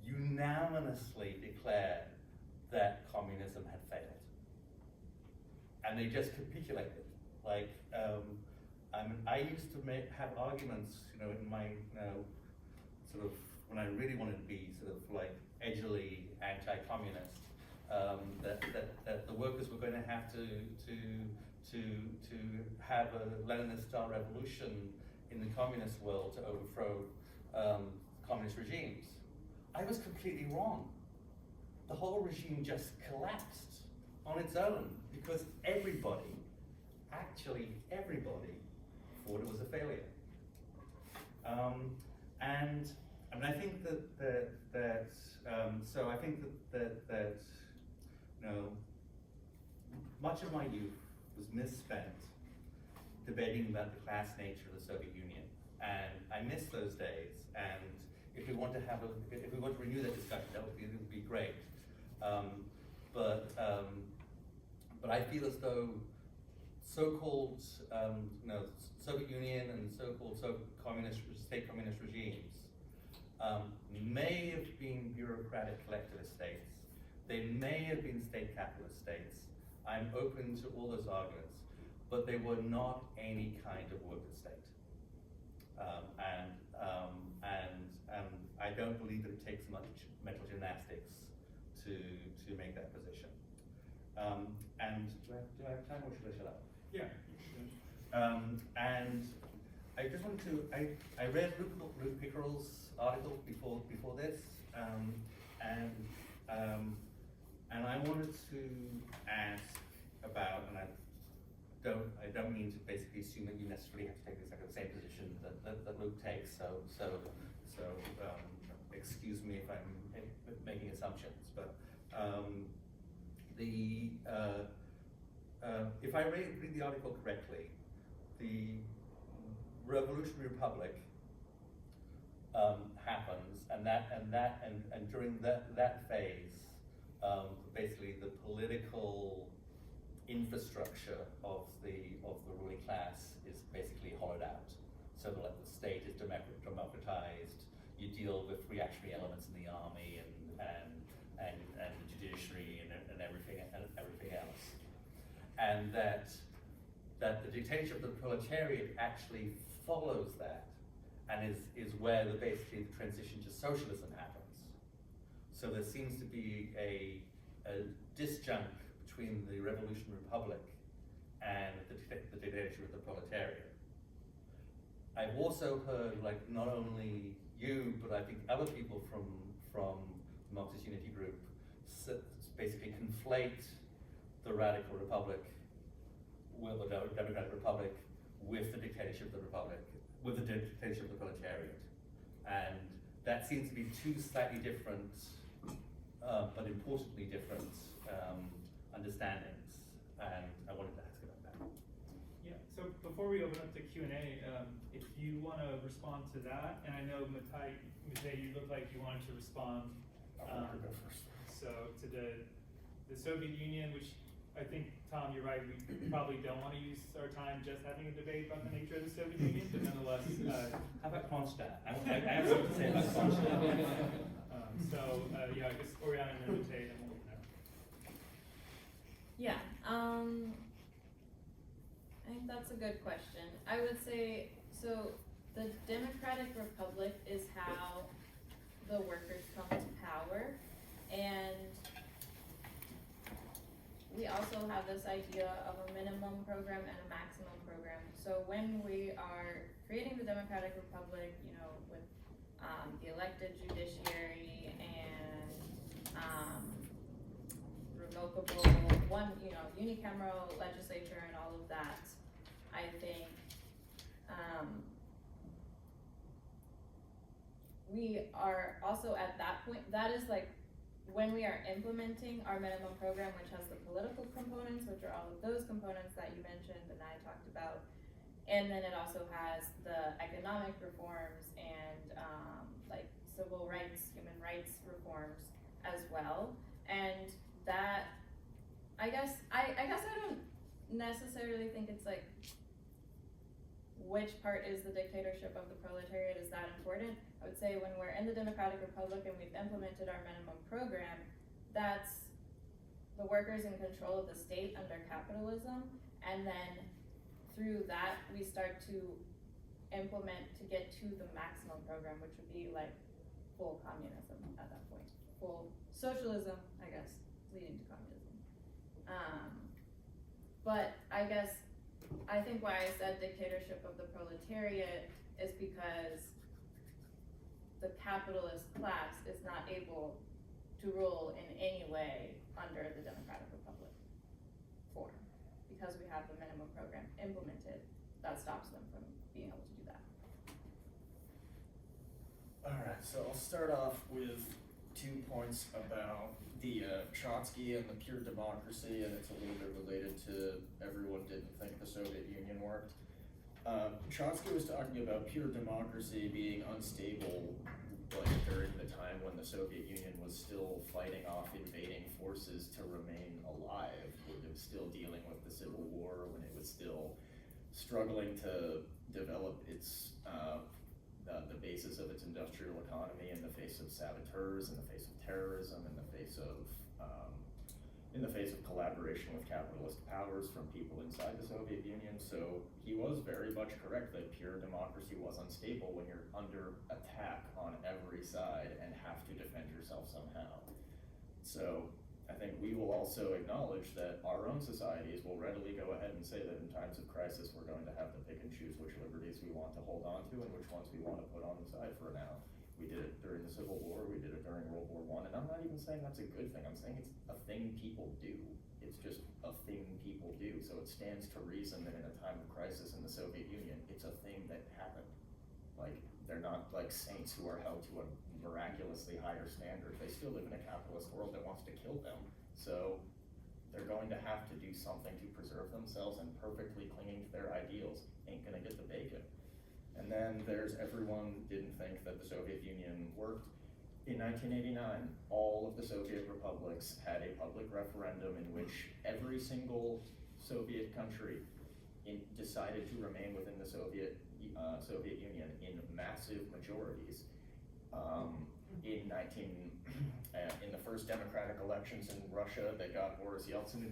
unanimously declared that communism had failed. And they just capitulated. I used to have arguments, in my, sort of, when I really wanted to be sort of edgily anti-communist, that the workers were going to have to have a Leninist-style revolution in the communist world to overthrow communist regimes. I was completely wrong. The whole regime just collapsed on its own because everybody, thought it was a failure. I think that much of my youth was misspent debating about the class nature of the Soviet Union, and I miss those days. And if we want to renew that discussion, it would be great. But I feel as though so-called Soviet Union and so-called state communist regimes may have been bureaucratic collectivist states. They may have been state capitalist states. I'm open to all those arguments, but they were not any kind of worker state. I don't believe that it takes much mental gymnastics to make that position. And do I have time, or should I shut up? Yeah. And I just wanted to, I read Luke Pickerell's article before this, and I wanted to ask about, and I don't mean to basically assume that you necessarily have to take exactly the same position that Luke takes. So excuse me if I'm making assumptions, but if I read the article correctly, the Revolutionary Republic happens, and during that phase, basically the political infrastructure of the ruling class is basically hollowed out. So the state is democratized. You deal with reactionary elements in the army and the judiciary and everything else, and that the dictatorship of the proletariat actually follows that, and is where basically the transition to socialism happens. So there seems to be a disjunct between the Revolutionary Republic and the dictatorship of the proletariat. I've also heard, like, not only you, but I think other people from the Marxist Unity Group basically conflate the radical republic with the democratic republic with the dictatorship of the republic, with the dictatorship of the proletariat. And that seems to be two slightly different, but importantly different understandings. And I wanted to ask about that. Yeah, so before we open up to Q&A, if you want to respond to that, and I know Matej, you look like you wanted to respond. I'll go first. So to the Soviet Union, which I think, Tom, you're right, we probably don't want to use our time just having a debate about the nature of the Soviet Union, but nonetheless. How about Kronstadt? I have something to say about Kronstadt. Yeah, I guess Oriana and then Matej, and we'll know. Yeah, I think that's a good question. I would say, so the Democratic Republic is how the workers come to power, and we also have this idea of a minimum program and a maximum program. So when we are creating the Democratic Republic, you know, with the elected judiciary and revocable unicameral legislature and all of that, I think we are also at that point, that is like when we are implementing our minimum program, which has the political components, which are all of those components that you mentioned and I talked about, and then it also has the economic reforms and like civil rights, human rights reforms as well. And that, I guess I don't necessarily think it's like which part is the dictatorship of the proletariat is that important. I would say when we're in the Democratic Republic and we've implemented our minimum program, that's the workers in control of the state under capitalism, and then through that we start to implement to get to the maximum program, which would be like full communism at that point. Full socialism, I guess, leading to communism. But I guess, I think why I said dictatorship of the proletariat is because the capitalist class is not able to rule in any way under the Democratic Republic form. Because we have the minimum program implemented, that stops them from being able to do that. Alright, so I'll start off with 2 points about the Trotsky and the pure democracy, and it's a little bit related to everyone didn't think the Soviet Union worked. Trotsky was talking about pure democracy being unstable, like during the time when the Soviet Union was still fighting off invading forces to remain alive, when it was still dealing with the Civil War, when it was still struggling to develop its the basis of its industrial economy in the face of saboteurs, in the face of terrorism, in the face of collaboration with capitalist powers from people inside the Soviet Union. So he was very much correct that pure democracy was unstable when you're under attack on every side and have to defend yourself somehow. So I think we will also acknowledge that our own societies will readily go ahead and say that in times of crisis we're going to have to pick and choose which liberties we want to hold on to and which ones we want to put on the side for now. We did it during the Civil War, we did it during World War I, and I'm not even saying that's a good thing, I'm saying it's a thing people do. It's just a thing people do, so it stands to reason that in a time of crisis in the Soviet Union, it's a thing that happened. Like, they're not like saints who are held to a miraculously higher standard. They still live in a capitalist world that wants to kill them. So They're going to have to do something to preserve themselves, and perfectly clinging to their ideals ain't gonna get the bacon. And then there's everyone who didn't think that the Soviet Union worked. In 1989, all of the Soviet republics had a public referendum in which every single Soviet country decided to remain within the Soviet Union in massive majorities. In the first democratic elections in Russia that got Boris Yeltsin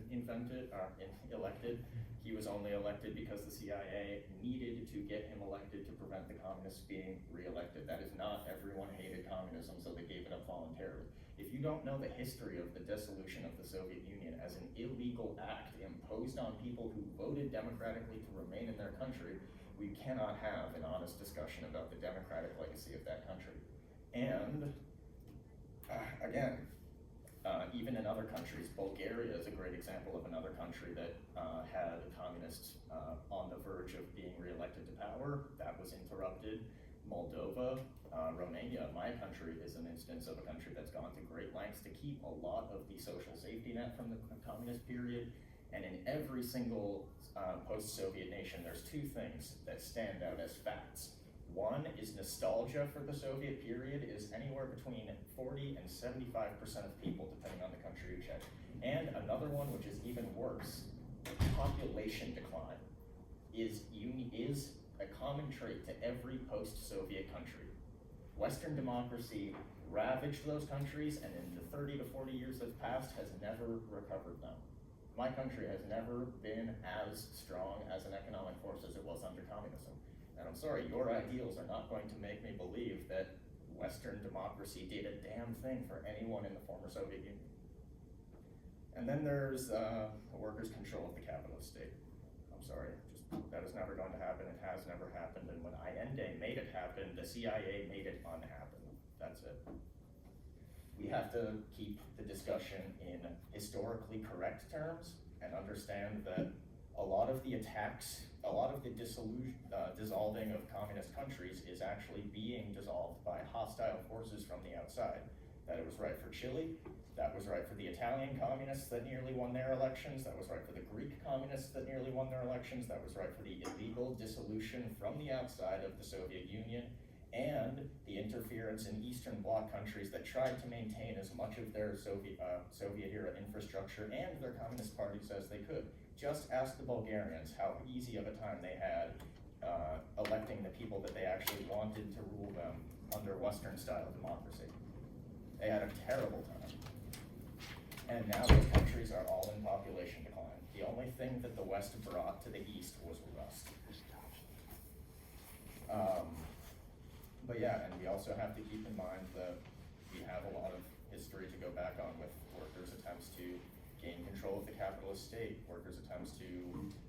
elected, he was only elected because the CIA needed to get him elected to prevent the communists being re-elected. That is not everyone hated communism, so they gave it up voluntarily. If you don't know the history of the dissolution of the Soviet Union as an illegal act imposed on people who voted democratically to remain in their country, we cannot have an honest discussion about the democratic legacy of that country. And again, even in other countries, Bulgaria is a great example of another country that had communists on the verge of being re-elected to power. That was interrupted. Moldova, Romania, my country, is an instance of a country that's gone to great lengths to keep a lot of the social safety net from the communist period. And in every single post-Soviet nation, there's two things that stand out as facts. One is nostalgia for the Soviet period is anywhere between 40 and 75% of people, depending on the country you check. And another one, which is even worse, population decline is a common trait to every post-Soviet country. Western democracy ravaged those countries, and in the 30 to 40 years that's passed, has never recovered them. My country has never been as strong as an economic force as it was under communism. And I'm sorry, your ideals are not going to make me believe that Western democracy did a damn thing for anyone in the former Soviet Union. And then there's the workers' control of the capitalist state. I'm sorry, that is never going to happen. It has never happened. And when Allende made it happen, the CIA made it unhappen. That's it. We have to keep the discussion in historically correct terms and understand that a lot of the attacks, a lot of the dissolving of communist countries is actually being dissolved by hostile forces from the outside. That it was right for Chile, that was right for the Italian communists that nearly won their elections, that was right for the Greek communists that nearly won their elections, that was right for the illegal dissolution from the outside of the Soviet Union, and the interference in Eastern Bloc countries that tried to maintain as much of their Soviet-era infrastructure and their communist parties as they could. Just ask the Bulgarians how easy of a time they had electing the people that they actually wanted to rule them under Western-style democracy. They had a terrible time. And now those countries are all in population decline. The only thing that the West brought to the East was rust. But yeah, and we also have to keep in mind that we have a lot of history to go back on with workers' attempts to gain control of the capitalist state, workers' attempts to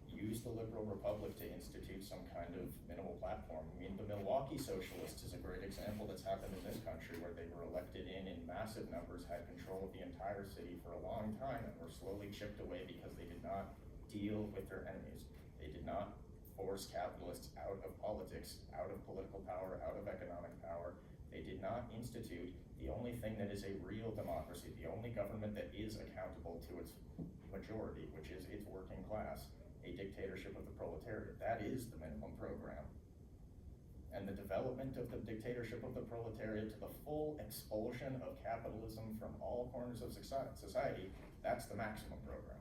use the liberal republic to institute some kind of minimal platform. I mean, the Milwaukee Socialists is a great example that's happened in this country, where they were elected in massive numbers, had control of the entire city for a long time, and were slowly chipped away because they did not deal with their enemies. They did not force capitalists out of politics, out of political power, out of economic power. They did not institute the only thing that is a real democracy, the only government that is accountable to its majority, which is its working class, a dictatorship of the proletariat. That is the minimum program. And the development of the dictatorship of the proletariat to the full expulsion of capitalism from all corners of society, that's the maximum program.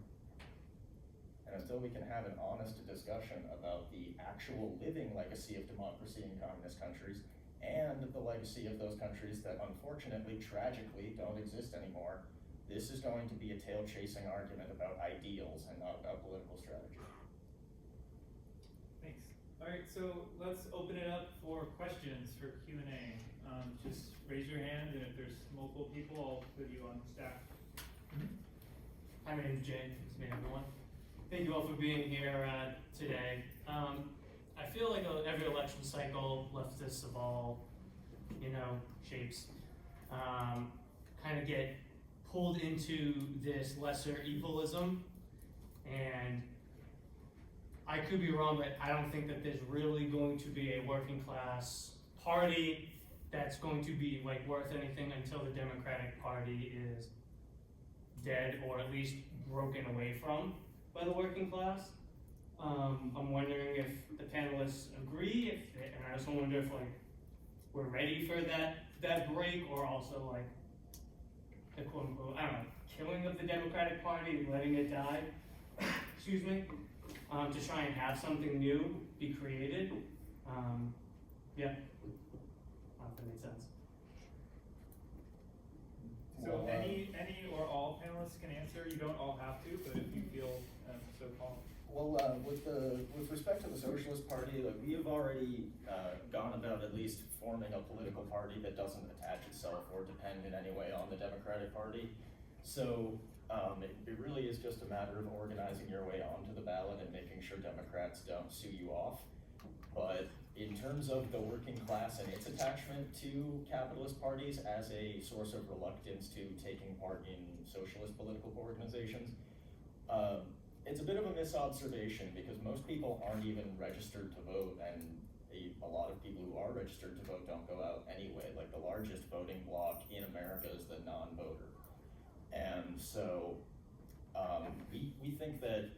And until we can have an honest discussion about the actual living legacy of democracy in communist countries and the legacy of those countries that unfortunately, tragically, don't exist anymore, this is going to be a tail-chasing argument about ideals and not about political strategy. Thanks. All right, so let's open it up for questions for Q&A. Just raise your hand, and if there's multiple people, I'll put you on staff. Hi, my name is Jay. It's me, everyone. Thank you all for being here today. I feel like every election cycle, leftists of all, shapes, kind of get pulled into this lesser evilism, and I could be wrong, but I don't think that there's really going to be a working class party that's going to be worth anything until the Democratic Party is dead or at least broken away from by the working class. I'm wondering if the panelists agree, and I also wonder if like we're ready for that break, or also like the quote unquote, I don't know, killing of the Democratic Party, letting it die, excuse me, to try and have something new be created. Yeah, I don't know if that makes sense. So Well, any or all panelists can answer. You don't all have to, but if you feel so called. Well, with respect to the Socialist Party, like, we have already gone about at least forming a political party that doesn't attach itself or depend in any way on the Democratic Party. So it really is just a matter of organizing your way onto the ballot and making sure Democrats don't sue you off. But in terms of the working class and its attachment to capitalist parties as a source of reluctance to taking part in socialist political organizations, it's a bit of a misobservation because most people aren't even registered to vote, and a lot of people who are registered to vote don't go out anyway. Like, the largest voting bloc in America is the non-voter. And so we think that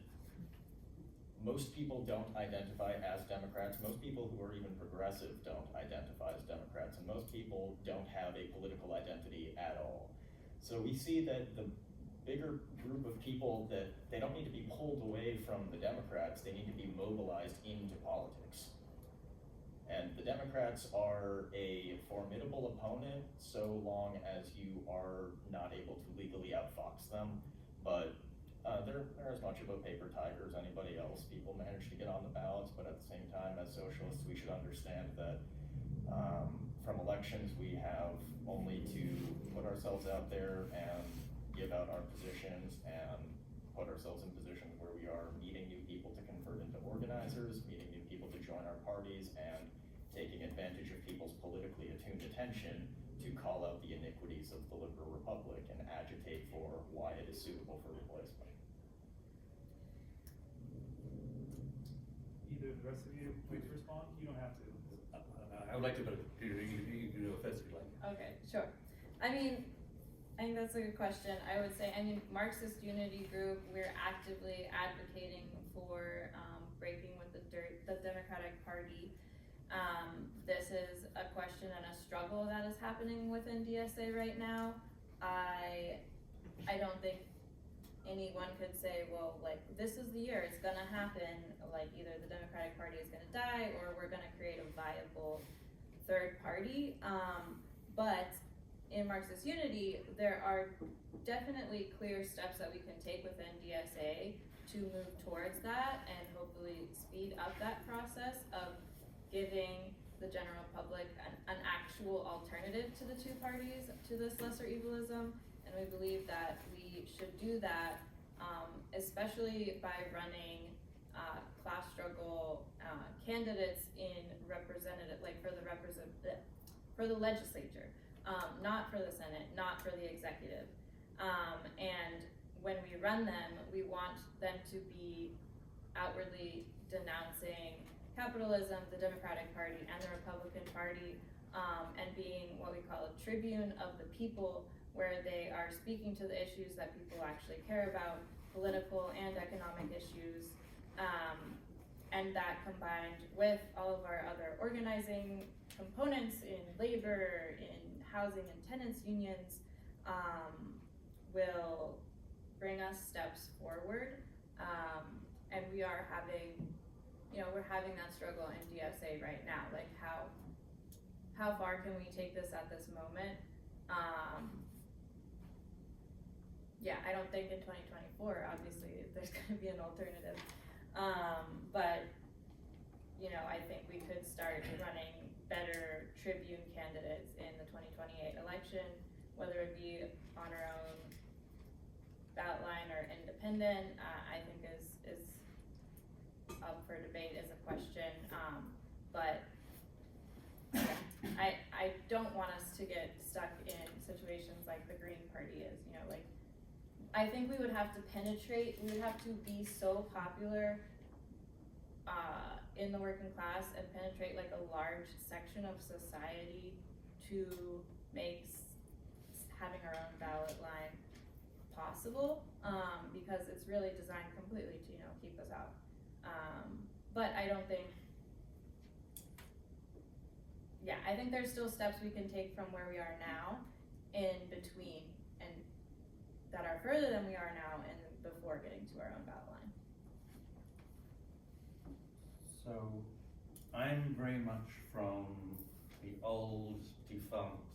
most people don't identify as Democrats. Most people who are even progressive don't identify as Democrats, and most people don't have a political identity at all. So we see that the bigger group of people, that they don't need to be pulled away from the Democrats, they need to be mobilized into politics. And the Democrats are a formidable opponent so long as you are not able to legally outfox them, but they're as much of a paper tiger as anybody else. People manage to get on the ballots, but at the same time, as socialists, we should understand that from elections, we have only to put ourselves out there and give out our positions and put ourselves in positions where we are meeting new people to convert into organizers, meeting new people to join our parties, and taking advantage of people's politically attuned attention to call out the iniquities of the liberal republic and agitate for why it is suitable for replacement. Either the rest of you please respond. You don't have to. I would like to, but you can go first if you like. Okay, sure. I mean, I think that's a good question. I would say, Marxist Unity Group, we're actively advocating for breaking with the Democratic Party. This is a question and a struggle that is happening within DSA right now. I don't think anyone could say, well, like, this is the year, it's gonna happen, like, either the Democratic Party is gonna die or we're gonna create a viable third party. But in Marxist Unity, there are definitely clear steps that we can take within DSA to move towards that and hopefully speed up that process of giving the general public an actual alternative to the two parties, to this lesser evilism. And we believe that we should do that, especially by running class struggle candidates in representative, like for the legislature. Not for the Senate, not for the executive. And when we run them, we want them to be outwardly denouncing capitalism, the Democratic Party, and the Republican Party, and being what we call a tribune of the people, where they are speaking to the issues that people actually care about, political and economic issues, and that combined with all of our other organizing components in labor, in housing and tenants unions, will bring us steps forward. And we are having, we're having that struggle in DSA right now. Like, how far can we take this at this moment? Yeah, I don't think in 2024, obviously, there's gonna be an alternative. But, I think we could start running better tribune candidates in the 2028 election, whether it be on our own ballot line or independent, I think is up for debate as a question. But I don't want us to get stuck in situations like the Green Party is, I think we would have to be so popular in the working class and penetrate like a large section of society to make having our own ballot line possible, because it's really designed completely to, keep us out. But I don't think, I think there's still steps we can take from where we are now in between, and that are further than we are now and before getting to our own battle line. So, I'm very much from the old defunct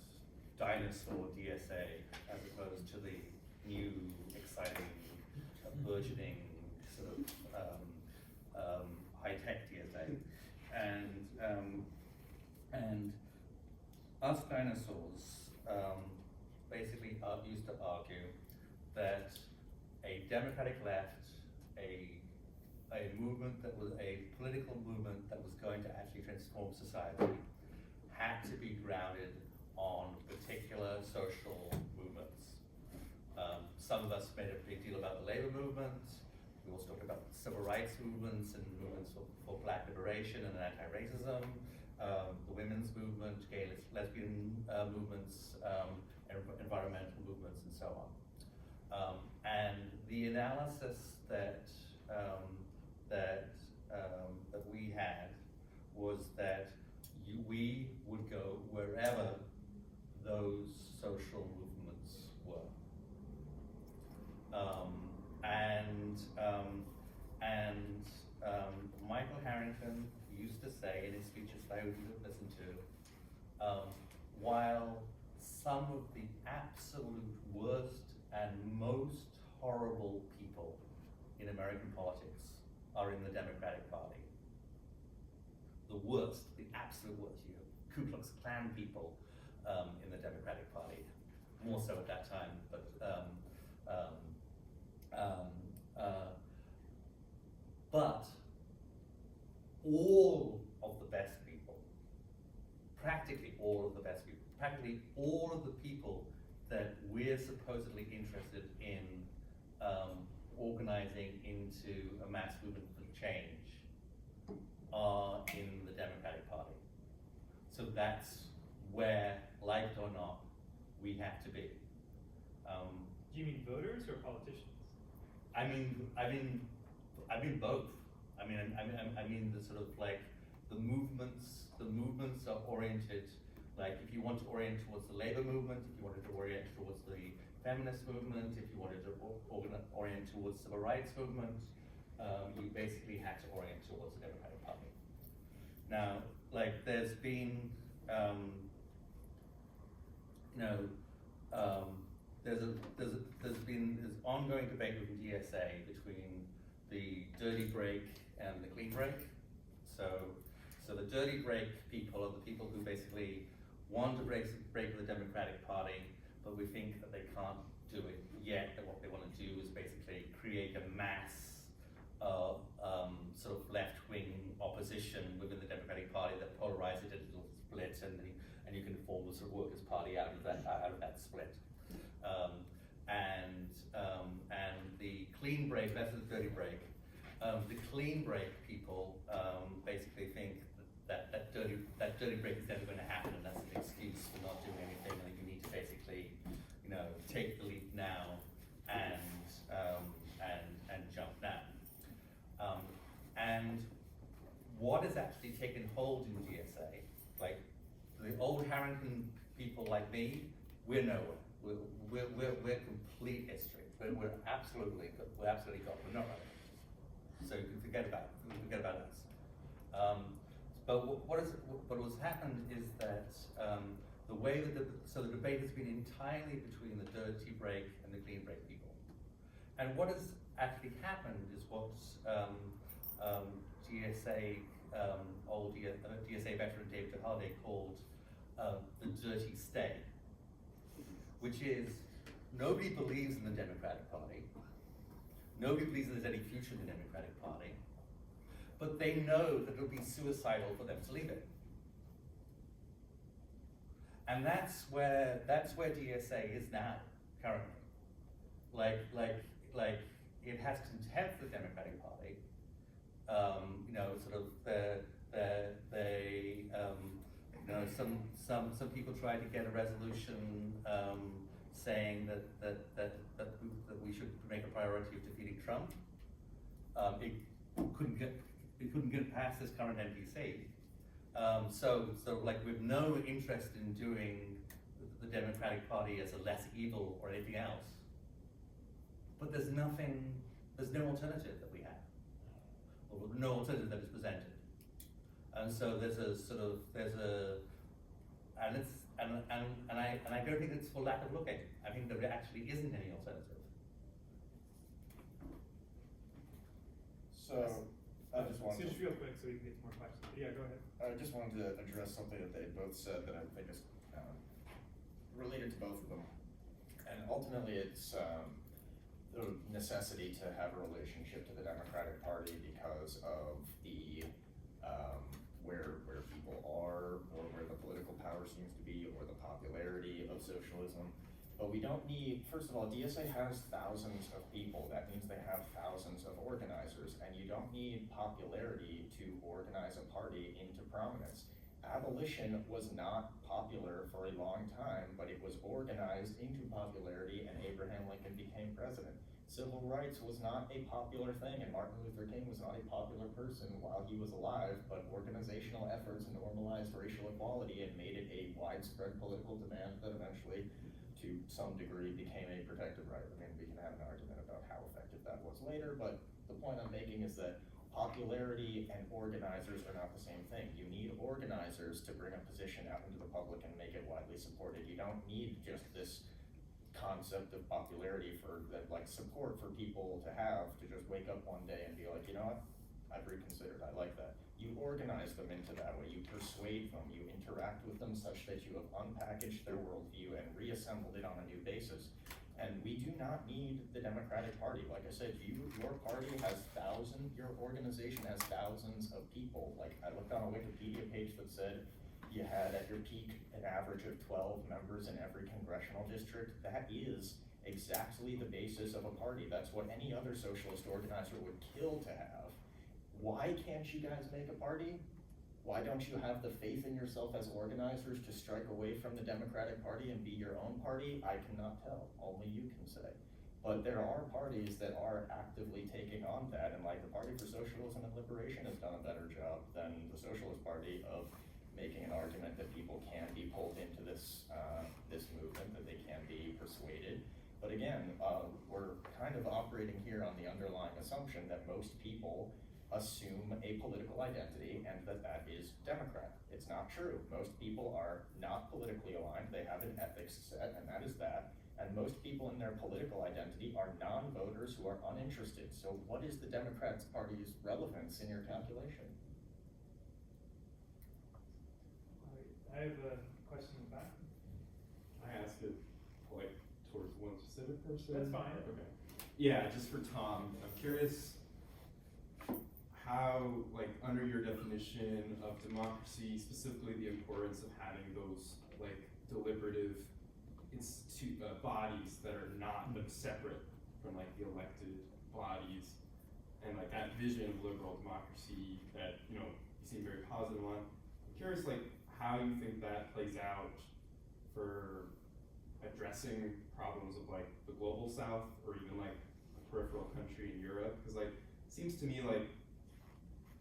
dinosaur DSA as opposed to the new, exciting, burgeoning sort of high-tech DSA. And us dinosaurs basically used to argue that a democratic left, a movement that was a political movement that was going to actually transform society, had to be grounded on particular social movements. Some of us made a big deal about the labor movement. We also talked about civil rights movements and movements for black liberation and anti-racism, the women's movement, gay, lesbian movements, environmental movements, and so on. And the analysis that we had was that we would go wherever those social movements were. Michael Harrington used to say in his speeches that I would listen to, while some of the absolute worst and most horrible people in American politics are in the Democratic Party. The worst, the absolute worst, Ku Klux Klan people in the Democratic Party, more so at that time, but all of the best people, practically all of the best people, practically all of the people that we're supposedly interested in organizing into a mass movement for change are in the Democratic Party. So that's where, like it or not, we have to be. Do you mean voters or politicians? I mean both. I mean the sort of like the movements are oriented, like if you want to orient towards the labor movement, if you wanted to orient towards the feminist movement, if you wanted to orient towards civil rights movement, you basically had to orient towards the Democratic Party. Now, like there's been, there's been this ongoing debate within DSA between the dirty break and the clean break. So the dirty break people are the people who basically want to break with the Democratic Party, but we think that they can't do it yet, that what they want to do is basically create a mass sort of left-wing opposition within the Democratic Party that polarizes it into a split, and you can form a sort of workers' party out of that split. And the clean break, that's the dirty break. The clean break people basically think that dirty break is never going to happen, and that's an excuse for not doing anything, and you need to basically, take the leap now and jump now. And what has actually taken hold in DSA, like the old Harrington people like me, we're nowhere. We're complete history. We're absolutely gone. We're not relevant. So you can forget about us. But what's happened is that the way that the debate has been entirely between the dirty break and the clean break people. And what has actually happened is what DSA veteran David Halliday called the dirty stay, which is nobody believes in the Democratic Party. Nobody believes there's any future in the Democratic Party, but they know that it'll be suicidal for them to leave it. And that's where DSA is now, currently. Like it has contempt for the Democratic Party. Some people try to get a resolution saying that we should make a priority of defeating Trump. It couldn't get past this current NPC. So like we've no interest in doing the Democratic Party as a less evil or anything else. But there's no alternative that we have, or no alternative that is presented. And so and I don't think it's for lack of looking. I think there actually isn't any alternative. So, I just wanted So just to, real quick so we can get to more questions. Yeah, go ahead. I just wanted to address something that they both said that I think is related to both of them. And ultimately it's the necessity to have a relationship to the Democratic Party because of the where people are, or where the political power seems to be, or the popularity of socialism. But we don't need, first of all, DSA has thousands of people. That means they have thousands of organizers, and you don't need popularity to organize a party into prominence. Abolition was not popular for a long time, but it was organized into popularity, and Abraham Lincoln became president. Civil rights was not a popular thing, and Martin Luther King was not a popular person while he was alive, but organizational efforts normalized racial equality and made it a widespread political demand that eventually, to some degree, became a protected right. I mean, we can have an argument about how effective that was later, but the point I'm making is that popularity and organizers are not the same thing. You need organizers to bring a position out into the public and make it widely supported. You don't need just this concept of popularity for that, like support for people to have to just wake up one day and be like, you know what, I've reconsidered, I like that. You organize them into that way, you persuade them, you interact with them such that you have unpackaged their worldview and reassembled it on a new basis. And we do not need the Democratic Party. Like I said, your party has your organization has thousands of people. Like I looked on a Wikipedia page that said you had at your peak an average of 12 members in every congressional district. That is exactly the basis of a party. That's what any other socialist organizer would kill to have. Why can't you guys make a party? Why don't you have the faith in yourself as organizers to strike away from the Democratic Party and be your own party? I cannot tell, only you can say. But there are parties that are actively taking on that, and like the Party for Socialism and Liberation has done a better job than the Socialist Party of making an argument that people can be pulled into this this movement, that they can be persuaded. But again, we're kind of operating here on the underlying assumption that most people assume a political identity and that is Democrat. It's not true. Most people are not politically aligned. They have an ethics set, and that is that. And most people in their political identity are non-voters who are uninterested. So what is the Democrats Party's relevance in your calculation? I have a question in the back. I ask it like towards one specific person? That's fine. Okay. Yeah, just for Tom, I'm curious how, like, under your definition of democracy, specifically the importance of having those, like, deliberative bodies that are not separate from, like, the elected bodies, and, like, that vision of liberal democracy that, you know, you seem very positive on. I'm curious, like, how you think that plays out for addressing problems of, like, the global south, or even, like, a peripheral country in Europe, because, like, it seems to me like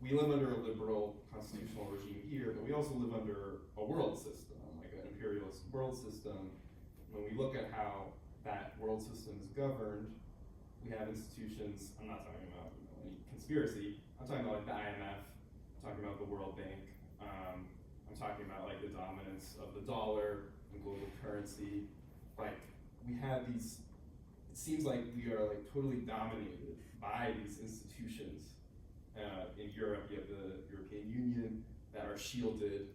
we live under a liberal constitutional regime here, but we also live under a world system, like an imperialist world system. When we look at how that world system is governed, we have institutions. I'm not talking about any conspiracy. I'm talking about like the IMF. I'm talking about the World Bank. I'm talking about like the dominance of the dollar and global currency. Like we have these. It seems like we are like totally dominated by these institutions. In Europe, you have the European Union that are shielded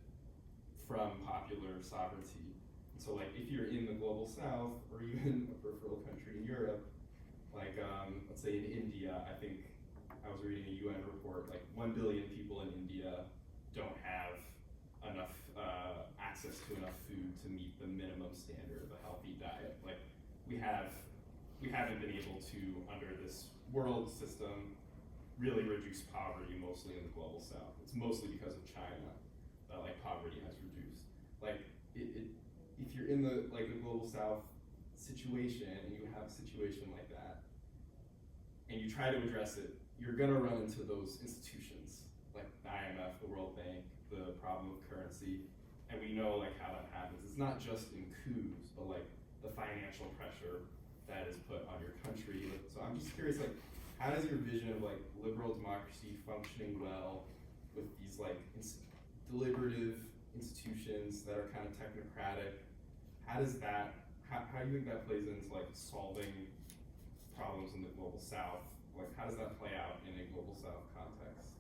from popular sovereignty. So like if you're in the global south or even a peripheral country in Europe, like let's say in India, I think I was reading a UN report, like 1 billion people in India don't have enough access to enough food to meet the minimum standard of a healthy diet. Like we haven't been able to, under this world system, really reduce poverty mostly in the global south. It's mostly because of China that like poverty has reduced. Like if you're in the like the global south, situation, and you have a situation like that, and you try to address it, you're gonna run into those institutions, like the IMF, the World Bank, the problem of currency, and we know like how that happens. It's not just in coups, but like the financial pressure that is put on your country. So I'm just curious, like, how does your vision of like liberal democracy functioning well with these like deliberative institutions that are kind of technocratic, how does that, how do you think that plays into like solving problems in the global south? Like, how does that play out in a global south context?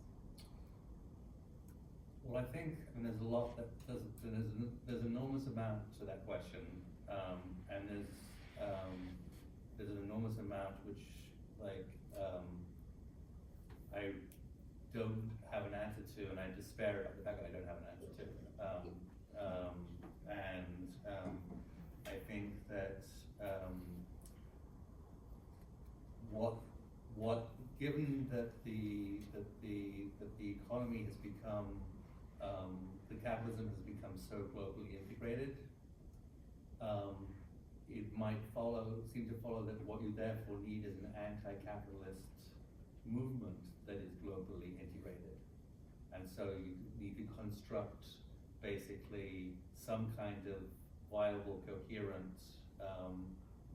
Well, I think, and there's a lot that there's enormous amount to that question, and there's an enormous amount which, like, I don't have an answer to, and I despair at the fact that I don't have an answer to. I think that given that the economy has become the capitalism has become so globally integrated, it might seem to follow that what you therefore need is an anti-capitalist movement that is globally integrated. And so you need to construct basically some kind of viable, coherent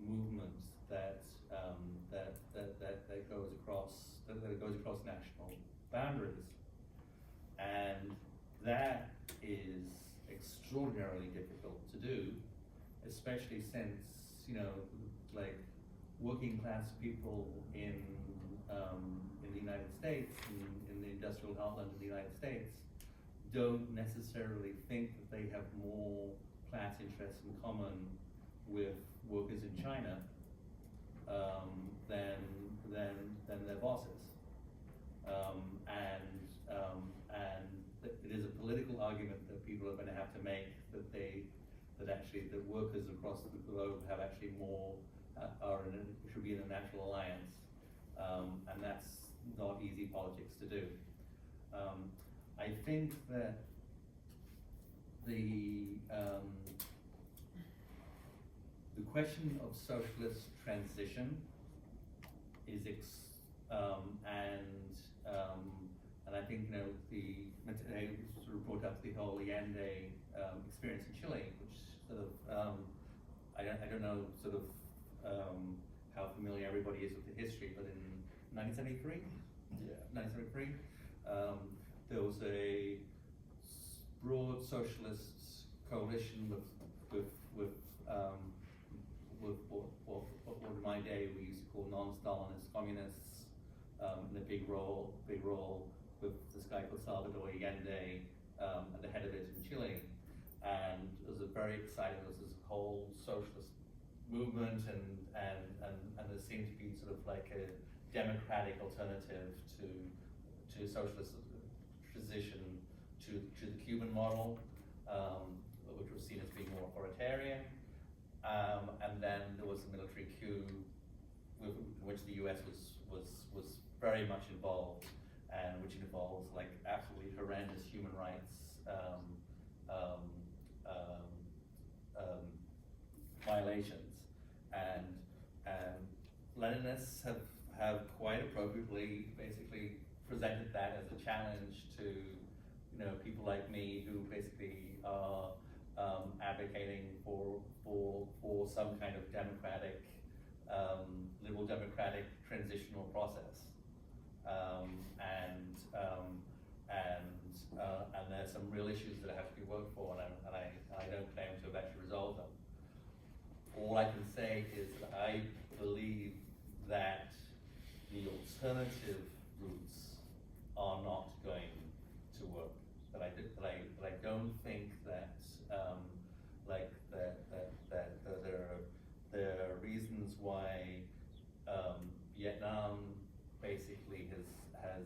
movement that goes across national boundaries. And that is extraordinarily difficult to do, especially since, like, working class people in the United States, in the industrial heartland of the United States, don't necessarily think that they have more class interests in common with workers in China than their bosses. And it is a political argument that people are going to have to make that workers across the globe have actually more should be in a natural alliance, and that's not easy politics to do. I think that the question of socialist transition is and I think I sort of brought up the whole Allende experience in Chile, which sort of I don't know sort of how familiar everybody is with the history, but in 1973, there was a broad socialist coalition with what in my day we used to call non-Stalinist communists, and a big role with this guy called Salvador Allende at the head of it in Chile. And it was a very exciting. There was this whole socialist movement, and there seemed to be sort of like a democratic alternative to socialist transition to the Cuban model, which was seen as being more authoritarian. And then there was a military coup, in which the U.S. was very much involved, and which involves like absolutely horrendous human rights violations, and Leninists have quite appropriately basically presented that as a challenge to people like me who basically are advocating for some kind of democratic, liberal democratic transitional process, and there's some real issues that have to be worked for, and I don't claim to have actually resolved them. All I can say is that I believe that the alternative routes are not going to work. That I don't think that there are reasons why Vietnam basically has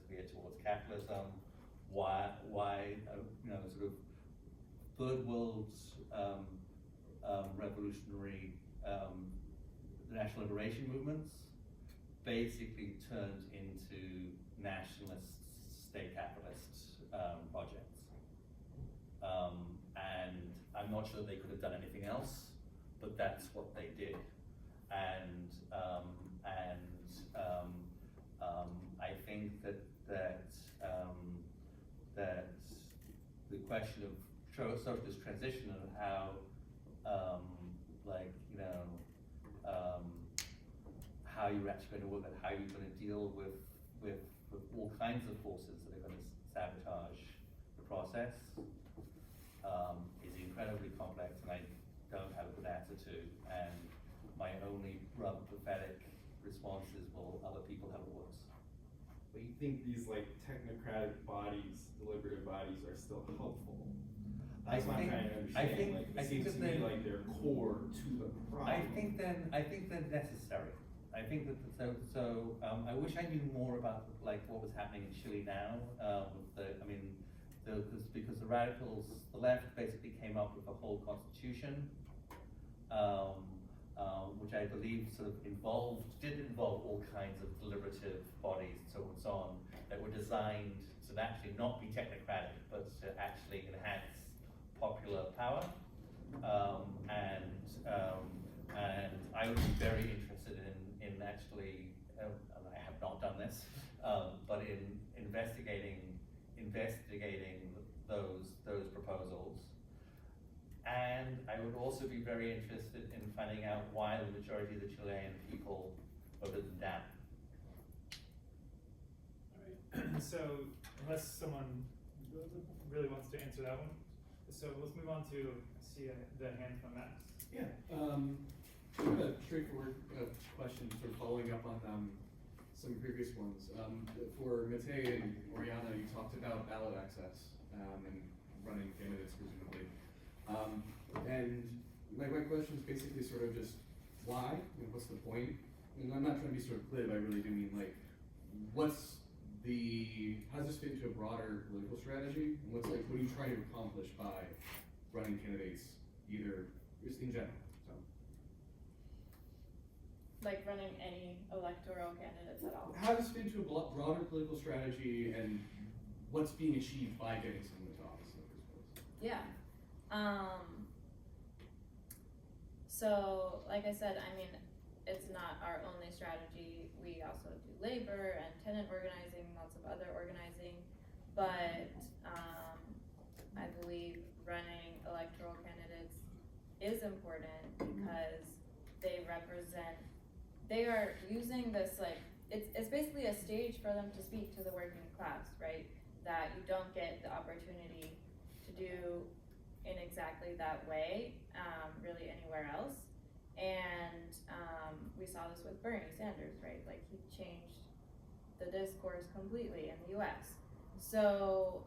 veered towards capitalism. Why sort of third world revolutionary national liberation movements basically turned into nationalist state capitalist projects. And I'm not sure they could have done anything else, but that's what they did. And I think that the question of socialist transition and how, how you're actually going to work and how you're going to deal with all kinds of forces that are going to sabotage the process is incredibly complex, and I don't have a good answer to. And my only rather pathetic response is, well, other people have it worse. But you think these like technocratic bodies, deliberative bodies, are still helpful? That's what I'm trying to understand. It seems to me like they're core to the problem. I think they're necessary. I think that I wish I knew more about what was happening in Chile now. Because the radicals, the left, basically came up with a whole constitution, which I believe did involve all kinds of deliberative bodies and so on, that were designed to actually not be technocratic, but to actually enhance popular power. And I would be very interested in actually, and I have not done this, but in investigating those proposals. And I would also be very interested in finding out why the majority of the Chilean people voted them down. All right. So unless someone really wants to answer that one, so let's move on to the hand from Max. Yeah, sort of a straightforward question, sort of following up on some previous ones. For Matei and Oriana, you talked about ballot access and running candidates, presumably. And my question is basically sort of just why? What's the point? And I'm not trying to be sort of glib, I really do mean how does this fit into a broader political strategy? And what are you trying to accomplish by running candidates, either just in general? So. Like running any electoral candidates at all. How does it fit into a broader political strategy, and what's being achieved by getting someone into office in the first place? Yeah. So, like I said, it's not our only strategy. We also do labor and tenant organizing, lots of other organizing, but I believe running electoral candidates is important because they are using this, it's basically a stage for them to speak to the working class, right? That you don't get the opportunity to do in exactly that way, really anywhere else. And we saw this with Bernie Sanders, right? He changed the discourse completely in the US. So,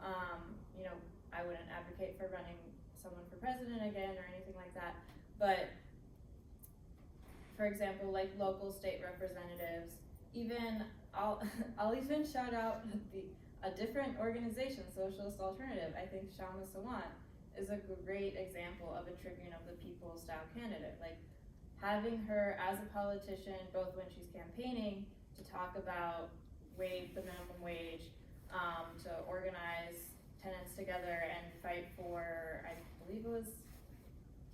I wouldn't advocate for running someone for president again or anything like that, but for example, local state representatives, I'll even shout out a different organization, Socialist Alternative. I think Shama Sawant is a great example of a Tribune of the People style candidate. Having her as a politician, both when she's campaigning, to talk about the minimum wage, to organize tenants together and fight for, I believe it was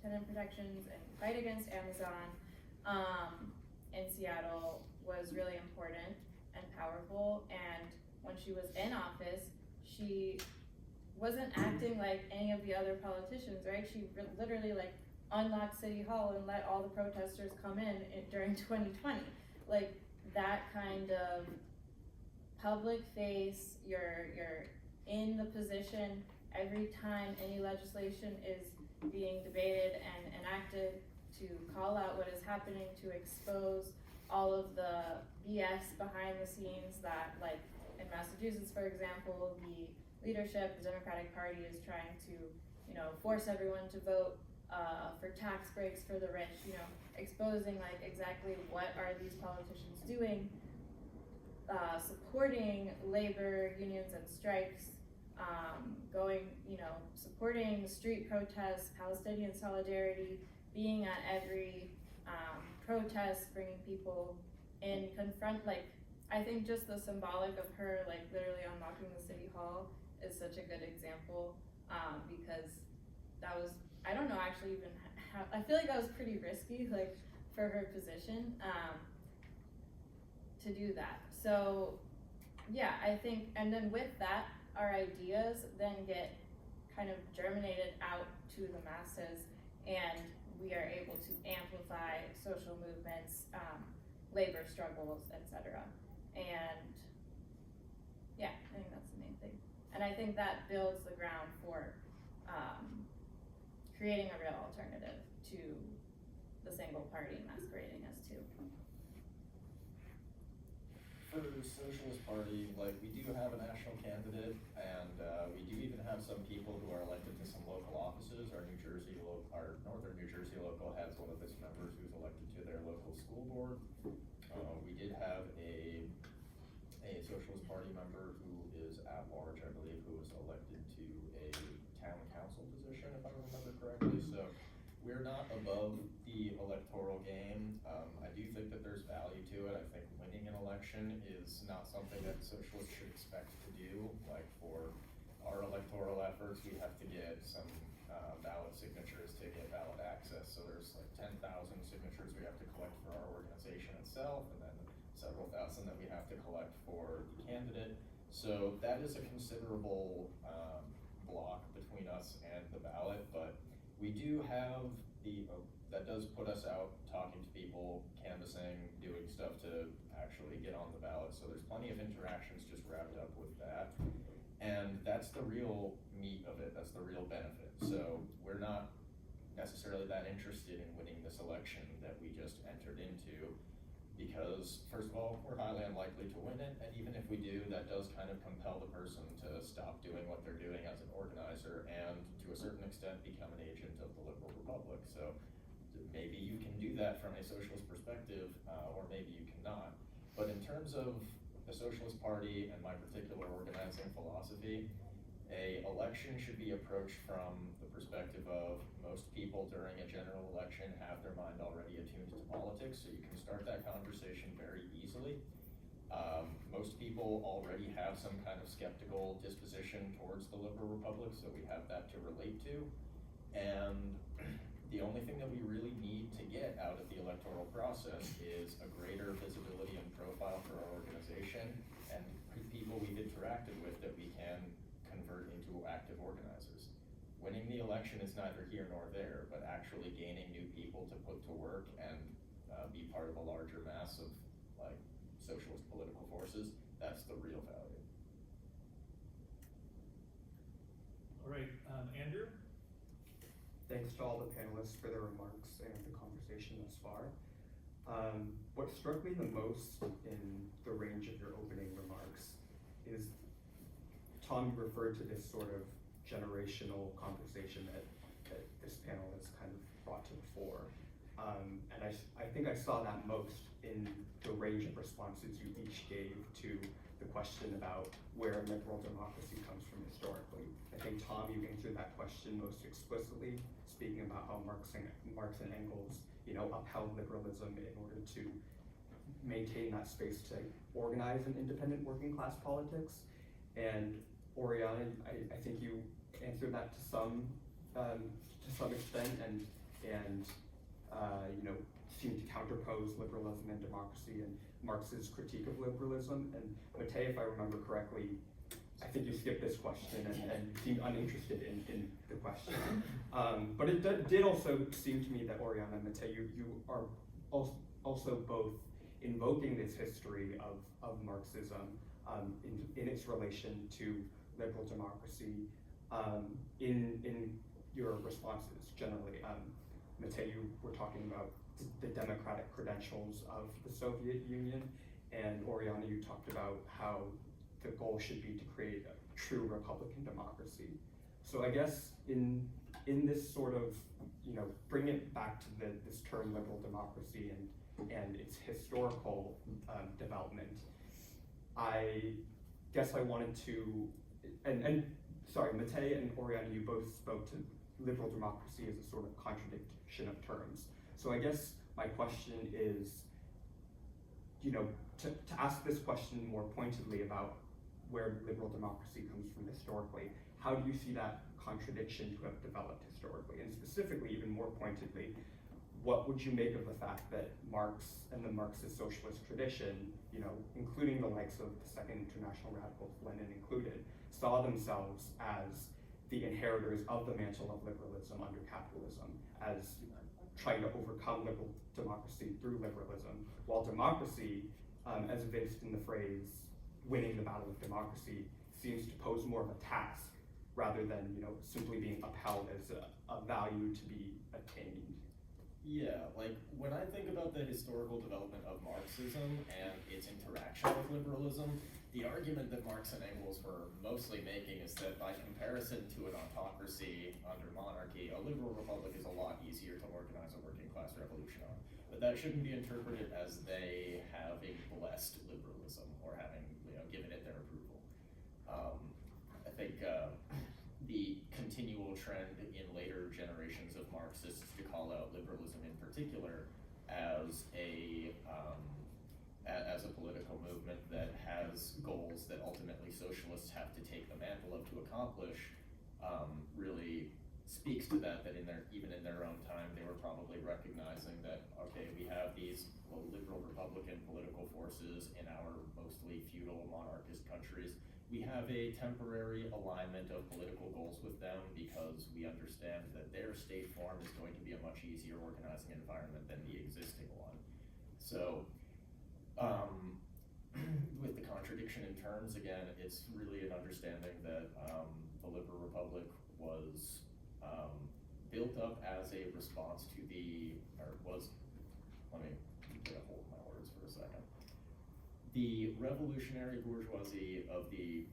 tenant protections and fight against Amazon in Seattle, was really important and powerful. And when she was in office, she wasn't acting like any of the other politicians, right? She literally unlocked City Hall and let all the protesters come in during 2020. That kind of public face, you're in the position every time any legislation is being debated and enacted, to call out what is happening, to expose all of the BS behind the scenes that, in Massachusetts, for example, the leadership, the Democratic Party, is trying to, force everyone to vote for tax breaks for the rich, exposing exactly what are these politicians doing, supporting labor unions and strikes, supporting street protests, Palestinian solidarity, being at every protest, bringing people in, I think just the symbolic of her literally unlocking the City Hall is such a good example, because that was, I don't know actually even I feel like that was pretty risky, like, for her position, to do that. So, yeah, I think, and then with that, our ideas then get kind of germinated out to the masses, and we are able to amplify social movements, labor struggles, etc. And yeah, I think that's the main thing. And I think that builds the ground for creating a real alternative to the single party masquerading as two. For the Socialist Party, like, we do have a national candidate, and we do even have some people who are elected to some local offices. Our northern New Jersey local has one of its members who's elected to their local school board. We did have a Socialist Party member who is at large, I believe, who was elected to a town council position, if I remember correctly. So we're not above the electoral game. I do think that there's value to it. I think winning an election is not something that socialists should expect to do. Like, for our electoral efforts, we have to get some ballot signatures to get ballot access. So there's like 10,000 signatures we have to collect for our organization itself, and then several thousand that we have to collect for the candidate. So that is a considerable block between us and the ballot, but we do have that does put us out talking to people, canvassing, doing stuff to actually get on the ballot. So there's plenty of interactions just wrapped up with that. And that's the real meat of it, that's the real benefit. So we're not necessarily that interested in winning this election that we just entered into, because first of all, we're highly unlikely to win it, and even if we do, that does kind of compel the person to stop doing what they're doing as an organizer and to a certain extent become an agent of the liberal republic. So maybe you can do that from a socialist perspective, or maybe you cannot. But in terms of the Socialist Party and my particular organizing philosophy, a election should be approached from the perspective of most people during a general election have their mind already attuned to politics, so you can start that conversation very easily. Most people already have some kind of skeptical disposition towards the liberal republic, so we have that to relate to. And the only thing that we really need to get out of the electoral process is a greater visibility and profile for our organization and people we've interacted with that we can convert into active organizers. Winning the election is neither here nor there, but actually gaining new people to put to work and be part of a larger mass of like socialist political forces, that's the real value. All right, Andrew? Thanks to all the panelists for their remarks and the conversation thus far. What struck me the most in the range of your opening remarks is Tom referred to this sort of generational conversation that this panel has kind of brought to the fore. And I think I saw that most in the range of responses you each gave to the question about where liberal democracy comes from historically. I think, Tom, you answered that question most explicitly, speaking about how Marx and Engels, upheld liberalism in order to maintain that space to organize an independent working class politics. And Oriana, I think you answered that to some extent, and seemed to counterpose liberalism and democracy and Marx's critique of liberalism. And Matei, if I remember correctly, I think you skipped this question and seemed uninterested in the question. But it did also seem to me that Oriana and Matei, you are also both invoking this history of Marxism in its relation to liberal democracy in your responses generally. Matei, you were talking about the democratic credentials of the Soviet Union, and Oriana, you talked about how the goal should be to create a true Republican democracy. So I guess in this sort of, bring it back to this term liberal democracy and its historical development, I guess I wanted to, and sorry, Matei and Oriana, you both spoke to liberal democracy as a sort of contradiction of terms. So I guess my question is, to ask this question more pointedly about where liberal democracy comes from historically, how do you see that contradiction to have developed historically? And specifically, even more pointedly, what would you make of the fact that Marx and the Marxist socialist tradition, you know, including the likes of the Second International Radicals, Lenin included, saw themselves as the inheritors of the mantle of liberalism under capitalism, as trying to overcome liberal democracy through liberalism, while democracy, as evinced in the phrase winning the battle of democracy, seems to pose more of a task rather than, you know, simply being upheld as a value to be attained. Yeah, like when I think about the historical development of Marxism and its interaction with liberalism, the argument that Marx and Engels were mostly making is that by comparison to an autocracy under monarchy, a liberal republic is a lot easier to organize a working class revolution on. But that shouldn't be interpreted as they having blessed liberalism or having, you know, given it their approval. I think the continual trend in later generations of Marxists to call out liberalism in particular as a political movement that has goals that ultimately socialists have to take the mantle of to accomplish really speaks to that even in their own time, they were probably recognizing that, okay, we have these liberal Republican political forces in our mostly feudal monarchist countries. We have a temporary alignment of political goals with them because we understand that their state form is going to be a much easier organizing environment than the existing one. So, with the contradiction in terms, again, it's really an understanding that the liberal republic was built up as a response to let me get a hold of my words for a second. The revolutionary bourgeoisie of the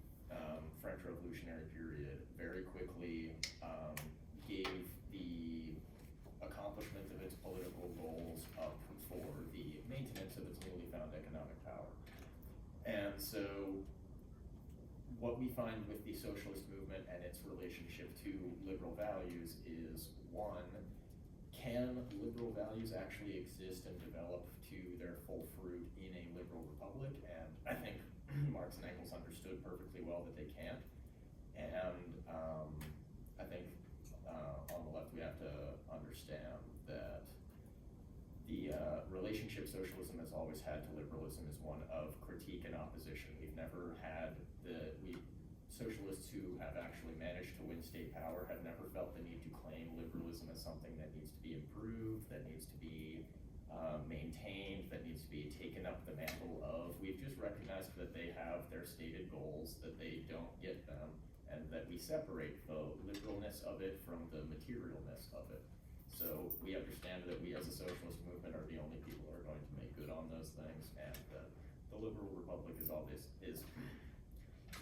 French Revolutionary period very quickly gave the accomplishment of its political goals up for the maintenance of its newly found economic power. And so what we find with the socialist movement and its relationship to liberal values is, one, can liberal values actually exist and develop to their full fruit in a liberal republic? And I think Marx and Engels understood perfectly well that they can't. And I think on the left we have to understand that the relationship socialism has always had to liberalism is one of critique and opposition. We've never had socialists who have actually managed to win state power have never felt the need to claim liberalism as something that needs to be improved, that needs to be maintained, that needs to be taken up the mantle of. We've just recognized that they have their stated goals, that they don't get them, and that we separate the liberalness of it from the materialness of it. So we understand that we as a socialist movement are the only people who are going to make good on those things, and that the liberal republic is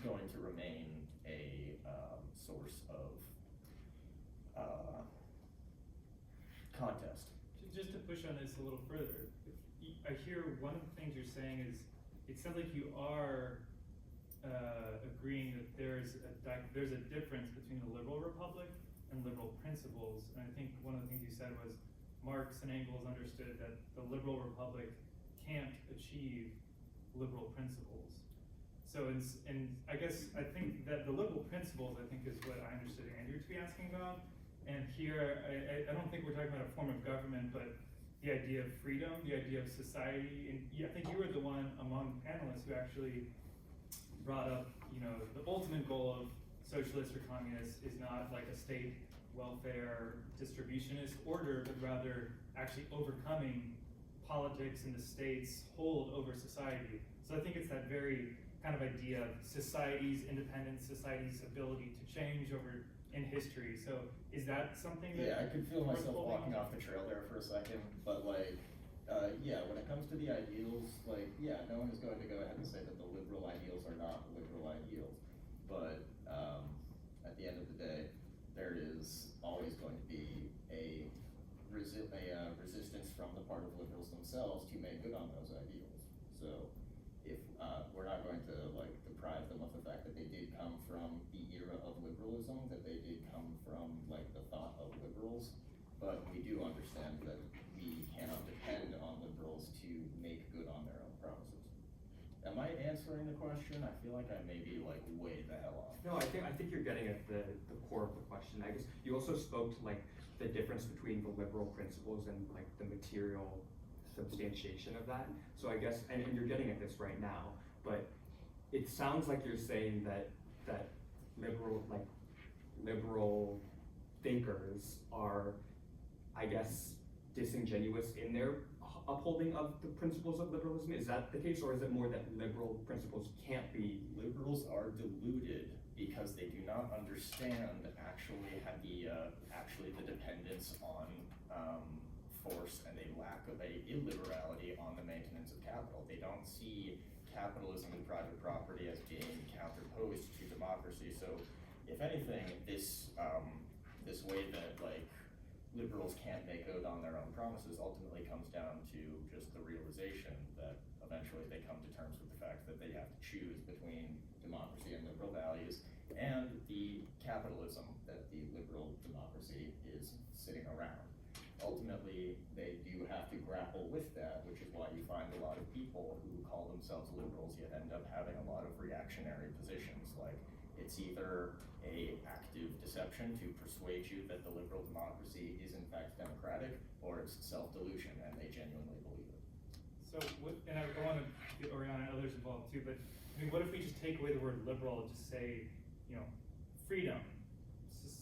going to remain a source of contest. Just to push on this a little further, I hear one of the things you're saying is, it sounds like you are agreeing that there's a difference between the liberal republic and liberal principles. And I think one of the things you said was Marx and Engels understood that the liberal republic can't achieve liberal principles. So, and I think that the liberal principles, I think, is what I understood Andrew to be asking about. And here, I don't think we're talking about a form of government, but the idea of freedom, the idea of society. And I think you were the one among panelists who actually brought up, the ultimate goal of socialists or communists is not like a state welfare distributionist order, but rather actually overcoming politics and the state's hold over society. So I think it's that very kind of idea of society's independence, society's ability to change over in history. So is that something that... Yeah, I could feel myself walking off the trail there for a second, but when it comes to the ideals, no one is going to go ahead and say that the liberal ideals are not liberal ideals. But at the end of the day, there is always going to be a resistance from the part of liberals themselves to make good on those ideals. So if we're not going to deprive them of the fact that they did come from the era of liberalism, that they did come from the thought of liberals, but we do understand that we cannot depend on liberals to make good on their own promises. Am I answering the question? I feel like I may be like way the hell off. No, I think you're getting at the core of the question. I guess you also spoke to like the difference between the liberal principles and like the material substantiation of that. So I guess, and you're getting at this right now, but it sounds like you're saying that liberal thinkers are, I guess, disingenuous in their upholding of the principles of liberalism. Is that the case, or is it more that liberal principles can't be? Liberals are deluded because they do not understand actually the dependence on force and a lack of a illiberality on the maintenance of capital. They don't see capitalism and private property as being counterposed to democracy. So, if anything, this way that like liberals can't make good on their own promises ultimately comes down to just the realization that eventually they come to terms with the fact that they have to choose between democracy and liberal values and the capitalism that the liberal democracy is sitting around. Ultimately, they do have to grapple with that, which is why you find a lot of people who call themselves liberals yet end up having a lot of reactionary positions. Like, it's either a active deception to persuade you that the liberal democracy is in fact democratic, or it's self-delusion and they genuinely believe it. So, and I want to get Oriana and others involved too, but I mean, what if we just take away the word liberal and just say, freedom,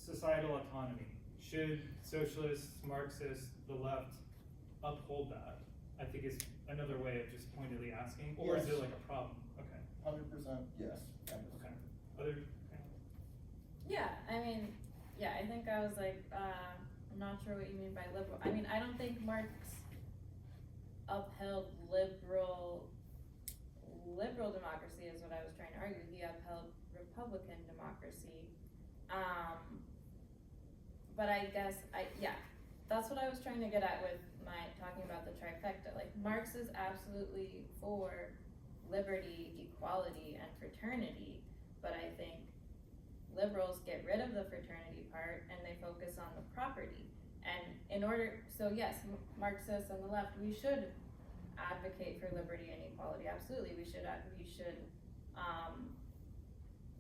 societal autonomy? Should socialists, Marxists, the left uphold that? I think is another way of just pointedly asking, or is it like a problem? Okay. 100% yes. Okay. Other. Yeah, I mean, I think I was like, I'm not sure what you mean by liberal. I mean, I don't think Marx upheld liberal democracy is what I was trying to argue. He upheld Republican democracy. But I guess, that's what I was trying to get at with my talking about the trifecta. Like, Marx is absolutely for liberty, equality, and fraternity, but I think liberals get rid of the fraternity part and they focus on the property. And so yes, Marxists and the left, we should advocate for liberty and equality. Absolutely,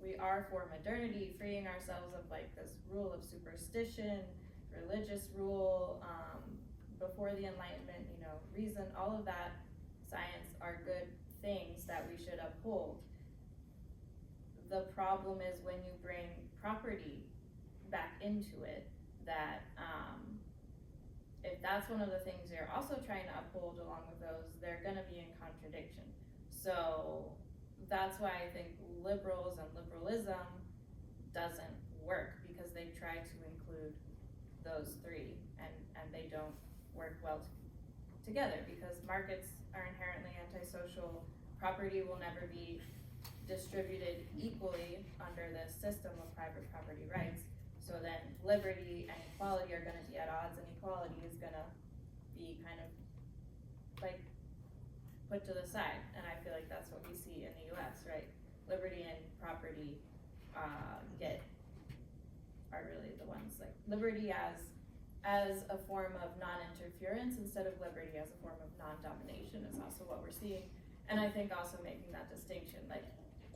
we are for modernity, freeing ourselves of like this rule of superstition, religious rule, before the Enlightenment, reason, all of that, science are good things that we should uphold. The problem is when you bring property back into it, that if that's one of the things you're also trying to uphold along with those, they're gonna be in contradiction. So that's why I think liberals and liberalism doesn't work, because they try to include those three and they don't work well together, because markets are inherently antisocial. Property will never be distributed equally under this system of private property rights. So then liberty and equality are gonna be at odds, and equality is gonna be kind of like put to the side. And I feel like that's what we see in the US, right? Liberty and property are really the ones, like liberty as a form of non-interference instead of liberty as a form of non-domination is also what we're seeing. And I think also making that distinction, like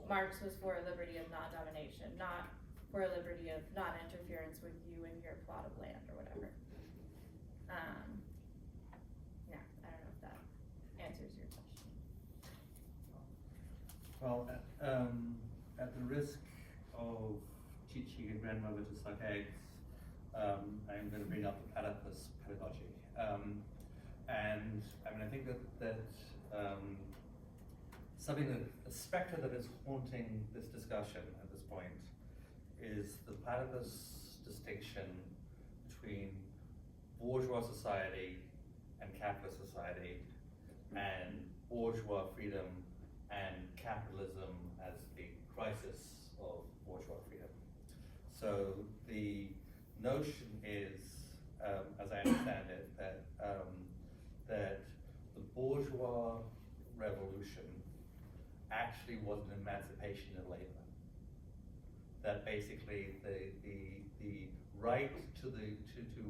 Marx was for a liberty of non-domination, not for a liberty of non-interference with you and your plot of land or whatever. I don't know if that answers your question. Well, at the risk of teaching a grandmother to suck eggs, I'm going to bring up the platypus pedagogy. And I mean, I think that something a specter that is haunting this discussion at this point is the platypus distinction between bourgeois society and capitalist society, and bourgeois freedom and capitalism as the crisis of bourgeois freedom. So the notion is, as I understand it, that the bourgeois revolution actually was an emancipation of labor. That basically the right to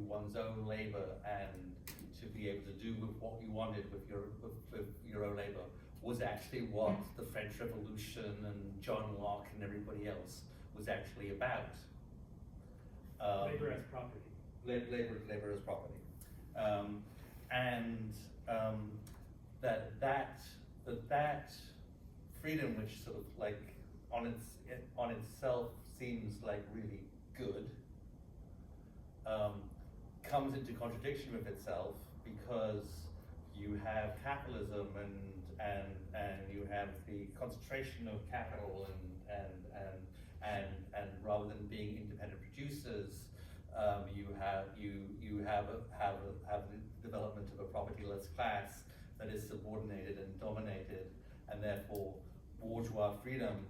one's own labor and to be able to do with what you wanted with your own labor was actually what the French Revolution and John Locke and everybody else was actually about. Labor as property. Labor as property. That freedom, which sort of like on itself seems like really good, comes into contradiction with itself because you have capitalism and you have the concentration of capital and rather than being independent producers, you have the development of a propertyless class that is subordinated and dominated, and therefore bourgeois freedom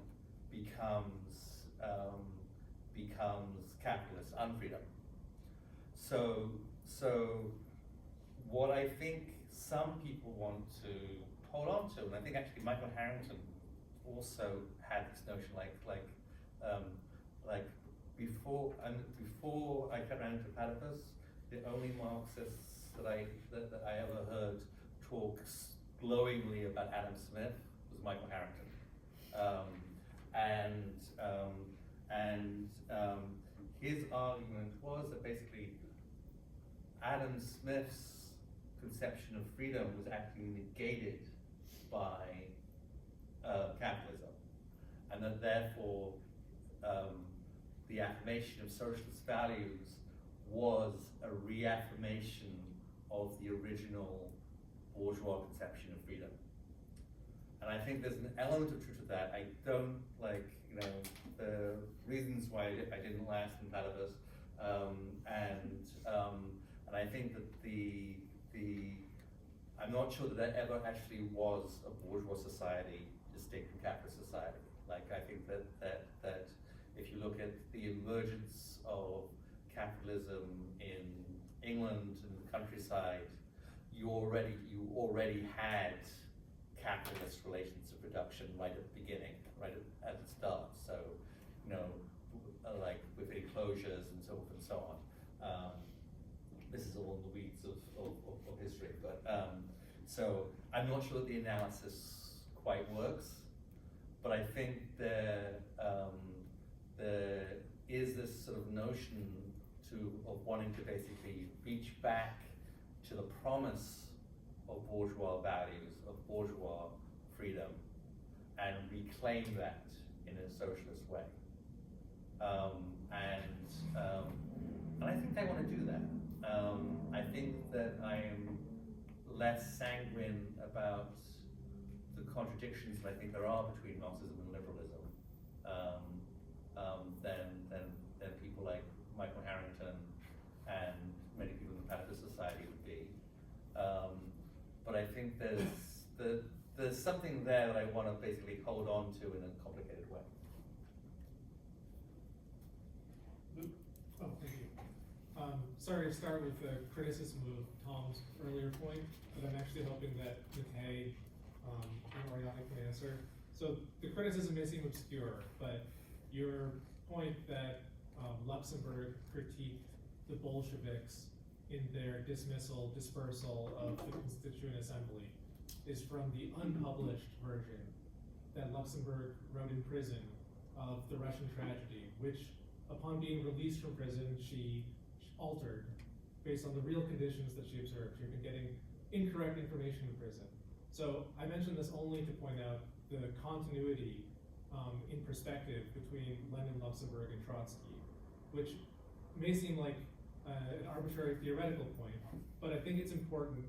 becomes capitalist unfreedom. So what I think some people want to hold on to, and I think actually Michael Harrington also had this notion, like before I got around to platypus, the only Marxists that I ever heard talk glowingly about Adam Smith was Michael Harrington, his argument was that basically Adam Smith's conception of freedom was actually negated by capitalism, and that therefore the affirmation of socialist values was a reaffirmation of the original bourgeois conception of freedom. And I think there's an element of truth to that. I don't like, the reasons why I didn't last in platypus, and I think that I'm not sure that there ever actually was a bourgeois society distinct from capitalist society. Like, I think that if you look at the emergence of capitalism in England and the countryside, you already had capitalist relations of production right at the beginning, right at the start. So, like with enclosures and so forth and so on. This is all in the weeds of history, but so I'm not sure that the analysis quite works, but I think there is this sort of notion of wanting to basically reach back to the promise of bourgeois values, of bourgeois freedom, and reclaim that in a socialist way. And I think they want to do that. I think that I am less sanguine about the contradictions that I think there are between Marxism and liberalism than people like Michael Harrington and many people in the Platypus Society would be. But I think there's something there that I want to basically hold on to in a complicated way. Oh, thank you. Sorry to start with a criticism of Tom's earlier point, but I'm actually hoping that Mattei and Oriana can answer. So the criticism may seem obscure, but your point that Luxemburg critiqued the Bolsheviks in their dispersal of the Constituent Assembly is from the unpublished version that Luxemburg wrote in prison of the Russian tragedy, which upon being released from prison, she altered based on the real conditions that she observed. She had been getting incorrect information in prison. So I mention this only to point out the continuity in perspective between Lenin, Luxemburg, and Trotsky, which may seem like an arbitrary theoretical point, but I think it's important.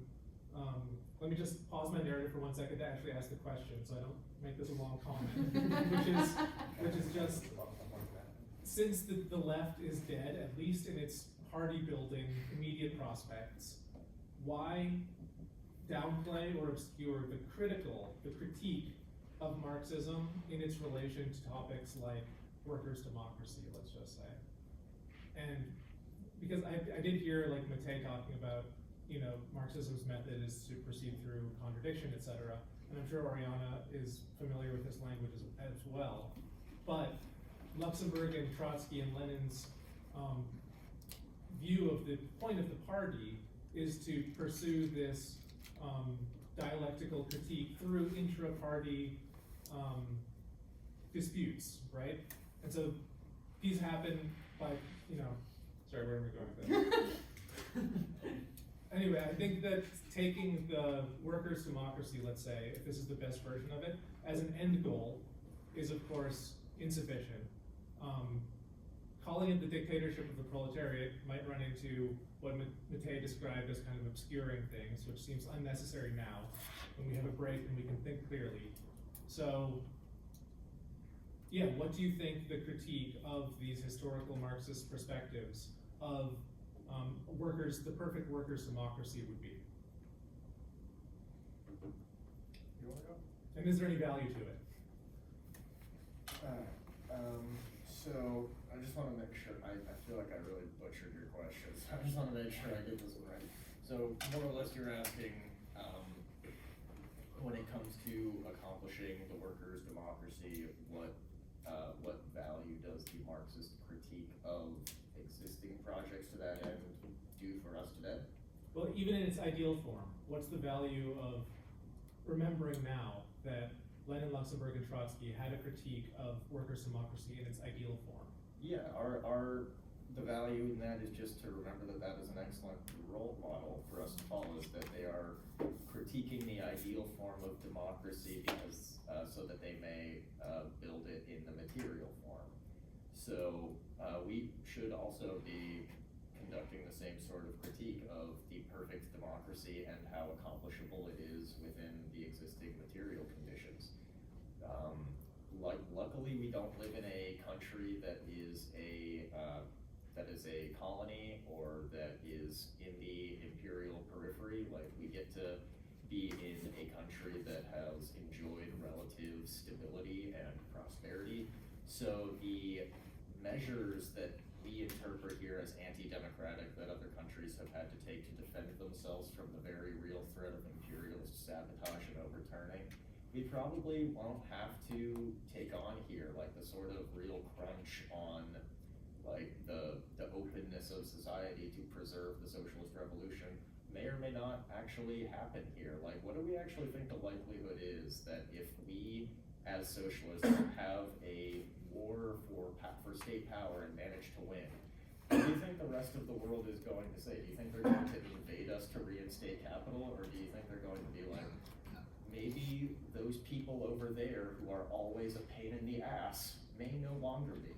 Let me just pause my narrative for 1 second to actually ask the question, so I don't make this a long comment, which is just, since the left is dead, at least in its party building immediate prospects, why downplay or obscure the critique of Marxism in its relation to topics like workers' democracy, let's just say? And because I did hear like Mattei talking about, Marxism's method is to proceed through contradiction, etc. And I'm sure Oriana is familiar with this language as well. But Luxemburg and Trotsky and Lenin's view of the point of the party is to pursue this dialectical critique through intra-party disputes, right? And so these happen by, sorry, where am I going with that? Anyway, I think that taking the workers' democracy, let's say, if this is the best version of it, as an end goal is of course insufficient. Calling it the dictatorship of the proletariat might run into what Mattei described as kind of obscuring things, which seems unnecessary now when we have a break and we can think clearly. So, yeah, what do you think the critique of these historical Marxist perspectives of the perfect workers' democracy would be? You wanna go? And is there any value to it? So I just want to make sure, I feel like I really butchered your question, so I just want to make sure I get this one right. So more or less you're asking, when it comes to accomplishing the workers' democracy, what value does the Marxist critique of existing projects to that end do for us today? Well, even in its ideal form, what's the value of remembering now that Lenin, Luxemburg, and Trotsky had a critique of workers' democracy in its ideal form? Yeah, the value in that is just to remember that is an excellent role model for us to follow, is that they are critiquing the ideal form of democracy because, so that they may build it in the material form. So we should also be conducting the same sort of critique of the perfect democracy and how accomplishable it is within the existing material conditions. Luckily, we don't live in a country that is a colony or that is in the imperial periphery. Like, we get to be in a country that has enjoyed relative stability and prosperity. So the measures that we interpret here as anti-democratic that other countries have had to take to defend themselves from the very real threat of imperialist sabotage and overturning, we probably won't have to take on here, like the sort of real crunch on like the openness of society to preserve the socialist revolution may or may not actually happen here. Like, what do we actually think the likelihood is that if we as socialists have a war for state power and manage to win, do you think the rest of the world is going to say, do you think they're going to invade us to reinstate capital, or do you think they're going to be like, maybe those people over there who are always a pain in the ass may no longer be?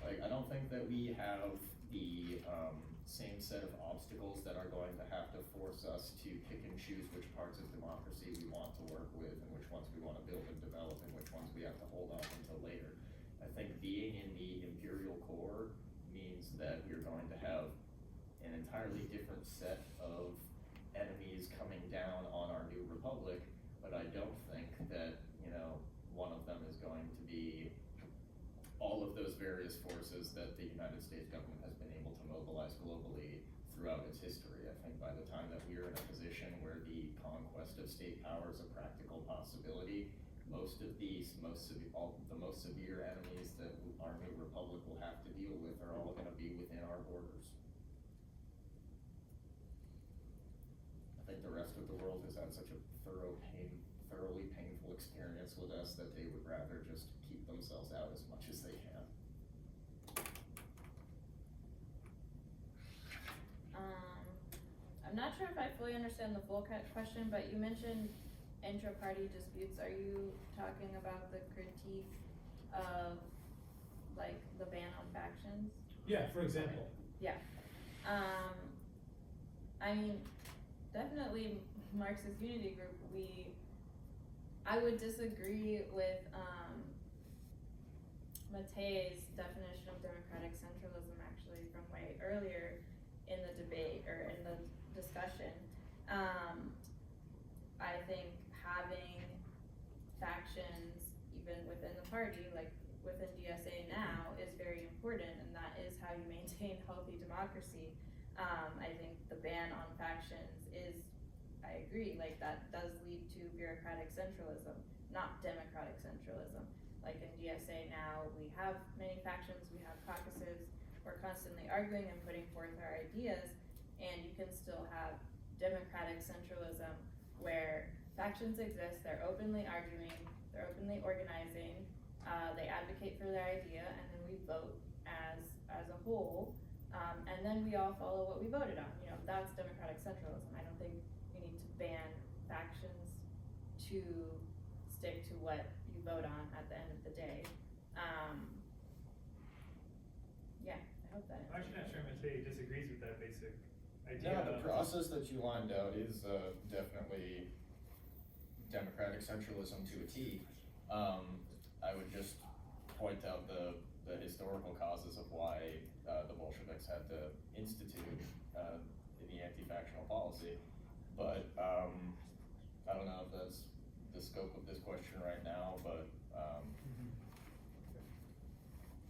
Like, I don't think that we have the same set of obstacles that are going to have to force us to pick and choose which parts of democracy we want to work with and which ones we want to build and develop and which ones we have to hold off until later. I think being in the imperial core means that we're going to have an entirely different set of enemies coming down on our new republic, but I don't think that, one of them is going to be all of those various forces that the United States government has been able to mobilize globally throughout its history. I think by the time that we are in a position where the conquest of state power is a practical possibility, most of the most severe enemies that our new republic will have to deal with are all going to be within our borders. I think the rest of the world has had such a thoroughly painful experience with us that they would rather just keep themselves out as much as they can. I'm not sure if I fully understand the full question, but you mentioned intra-party disputes. Are you talking about the critique of, like, the ban on factions? Yeah, for example. Yeah. I mean, definitely Marxist Unity Group, I would disagree with Mattei's definition of democratic centralism actually from way earlier in the debate or in the discussion. I think having factions even within the party, like within DSA now, is very important, and that is how you maintain healthy democracy. I think the ban on factions is, I agree, like that does lead to bureaucratic centralism, not democratic centralism. Like in DSA now, we have many factions, we have caucuses, we're constantly arguing and putting forth our ideas, and you can still have democratic centralism where factions exist, they're openly arguing, they're openly organizing, they advocate for their idea, and then we vote as a whole, and then we all follow what we voted on. You know, that's democratic centralism. I don't think we need to ban factions to stick to what you vote on at the end of the day. Yeah, I hope that I'm actually not sure Matei disagrees with that basic idea. Yeah, the of- process that you lined out is definitely democratic centralism to a T. I would just point out the historical causes of why the Bolsheviks had to institute the anti-factional policy, but I don't know if that's the scope of this question right now, but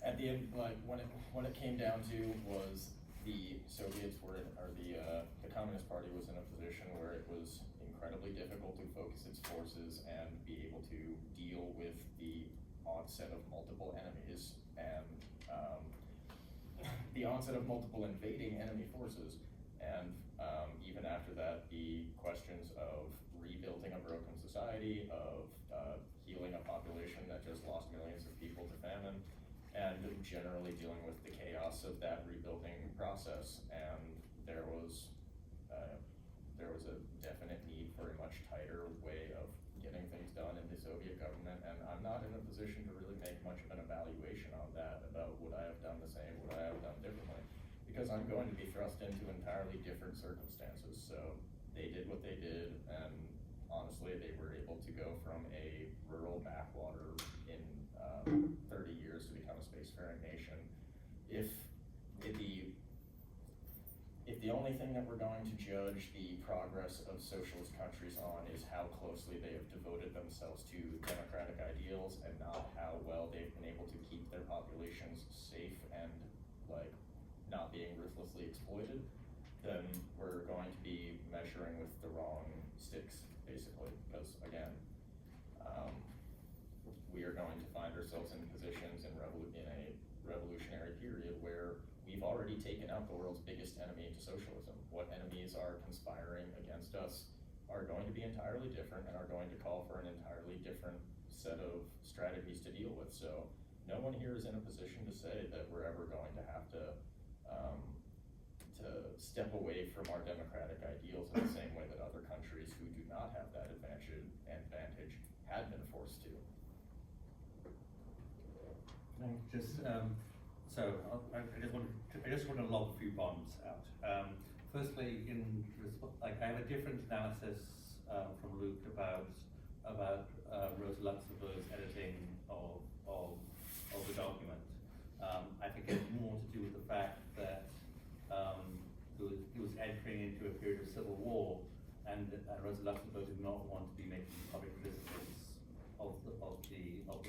at the end, like when it came down to was the Soviets were in, or the Communist Party was in a position where it was incredibly difficult to focus its forces and be able to deal with the onset of multiple enemies and the onset of multiple invading enemy forces, and even after that, the questions of rebuilding a broken society, of healing a population that just lost millions of people to famine, and generally dealing with the chaos of that rebuilding process. And there was a definite need for a much tighter way of getting things done in the Soviet government, and I'm not in a position to really make much of an evaluation on that, about would I have done the same, would I have done differently, because I'm going to be thrust into entirely different circumstances. So they did what they did, and honestly, they were able to go from a rural backwater in 30 years to become a spacefaring nation. If the only thing that we're going to judge the progress of socialist countries on is how closely they have devoted themselves to democratic ideals and not how well they've been able to keep their populations safe and like not being ruthlessly exploited, then we're going to be measuring with the wrong sticks, basically, because again, we are going to find ourselves in positions in a revolutionary period where we've already taken out the world's biggest enemy to socialism. What enemies are conspiring against us are going to be entirely different and are going to call for an entirely different set of strategies to deal with. So no one here is in a position to say that we're ever going to have to step away from our democratic ideals in the same way that other countries who do not have that advantage had been forced to. Can I just I just want to lob a few bombs out. Firstly, I have a different analysis from Luke about Rosa Luxemburg's editing of the document. I think it's more to do with the fact that he was entering into a period of civil war, and Rosa Luxemburg did not want to be making public criticisms of the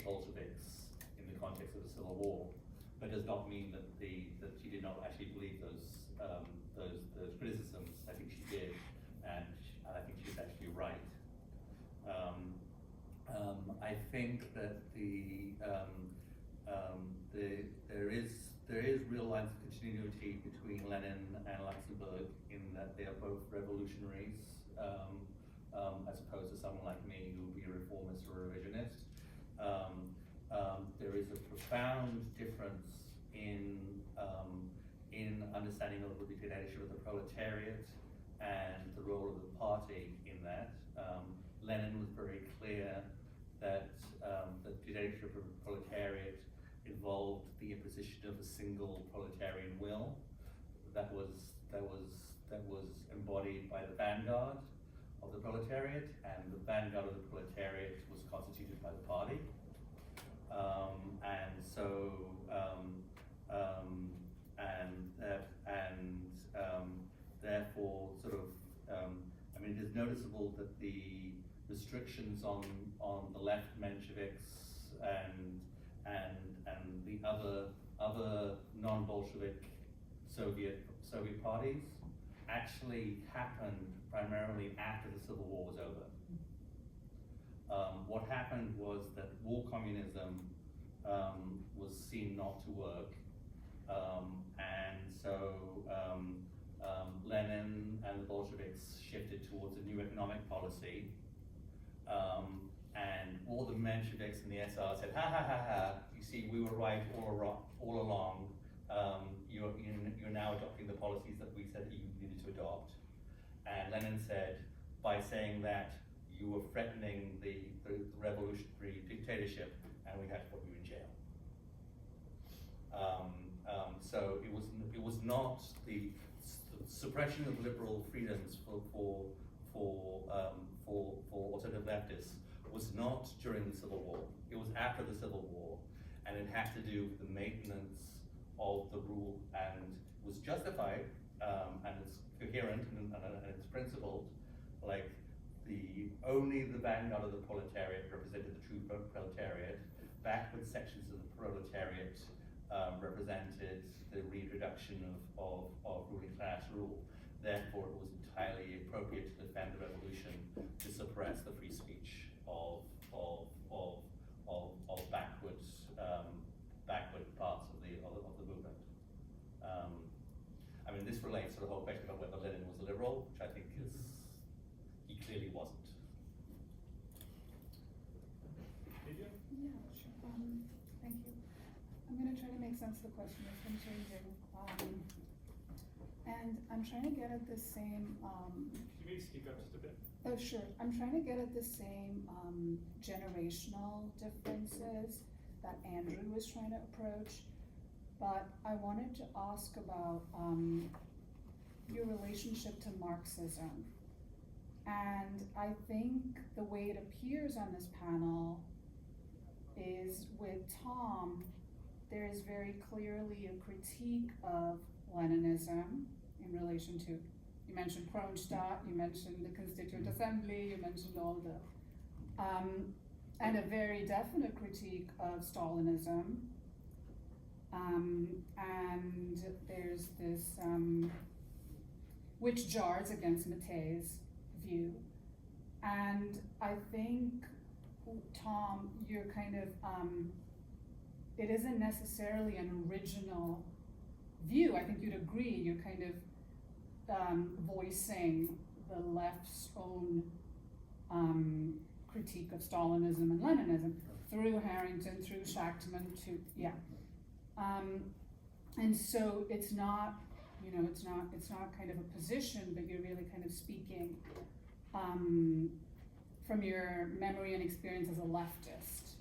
Bolsheviks in the context of the civil war. But does not mean that she did not actually believe those criticisms. I think she did, and I think she's actually right. I think that there is real lines of continuity between Lenin and Luxemburg in that they are both revolutionaries, as opposed to someone like me who would be a reformist or a revisionist. There is a profound difference in understanding of the dictatorship of the proletariat and the role of the party in that. Lenin was very clear that the dictatorship of the proletariat involved the imposition of a single proletarian will that was embodied by the vanguard of the proletariat, and the vanguard of the proletariat was constituted by the party. Therefore, it is noticeable that the restrictions on the left Mensheviks and the other non-Bolshevik Soviet parties actually happened primarily after the Civil War was over. What happened was that war communism was seen not to work, and so Lenin and the Bolsheviks shifted towards a new new economic policy, and all the Mensheviks and the SR said, ha ha ha ha, you see, we were right all along. You're now adopting the policies that we said you needed to adopt. And Lenin said, by saying that, you were threatening the revolutionary dictatorship, and we had to put you in jail. So it was not the suppression of liberal freedoms for alternative leftists was not during the Civil War. It was after the Civil War, and it had to do with the maintenance of the rule, and was justified, and it's coherent and it's principled. Like only the vanguard of the proletariat represented the true proletariat. Backward sections of the proletariat represented the reintroduction of ruling class rule. Therefore, it was entirely appropriate to defend the revolution to suppress the free speech of backward parts of the movement. I mean, this relates to the whole question about whether Lenin was a liberal, which I think he clearly wasn't. Lydia? Yeah, sure. Thank you. I'm going to try to make sense of the question. It's been changing. And I'm trying to get at the same. Could you maybe speak up just a bit? Oh, sure. I'm trying to get at the same generational differences that Andrew was trying to approach. But I wanted to ask about your relationship to Marxism. And I think the way it appears on this panel is with Tom, there is very clearly a critique of Leninism in relation to, you mentioned Kronstadt, you mentioned the Constituent Assembly, you mentioned all the, and a very definite critique of Stalinism. And there's this, which jars against Matei's view. And I think, Tom, you're kind of, it isn't necessarily an original view. I think you'd agree, you're kind of voicing the left's own critique of Stalinism and Leninism through Harrington, through Shachtman, yeah. And so it's not, it's not kind of a position, but you're really kind of speaking from your memory and experience as a leftist.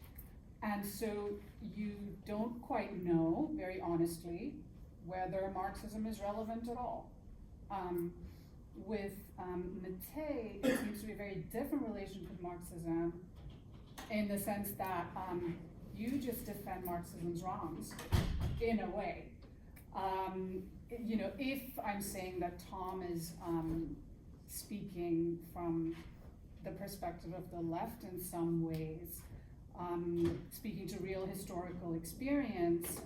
And so you don't quite know, very honestly, whether Marxism is relevant at all. With Matei, it seems to be a very different relationship with Marxism in the sense that you just defend Marxism's wrongs, in a way. If I'm saying that Tom is speaking from the perspective of the left in some ways, speaking to real historical experience,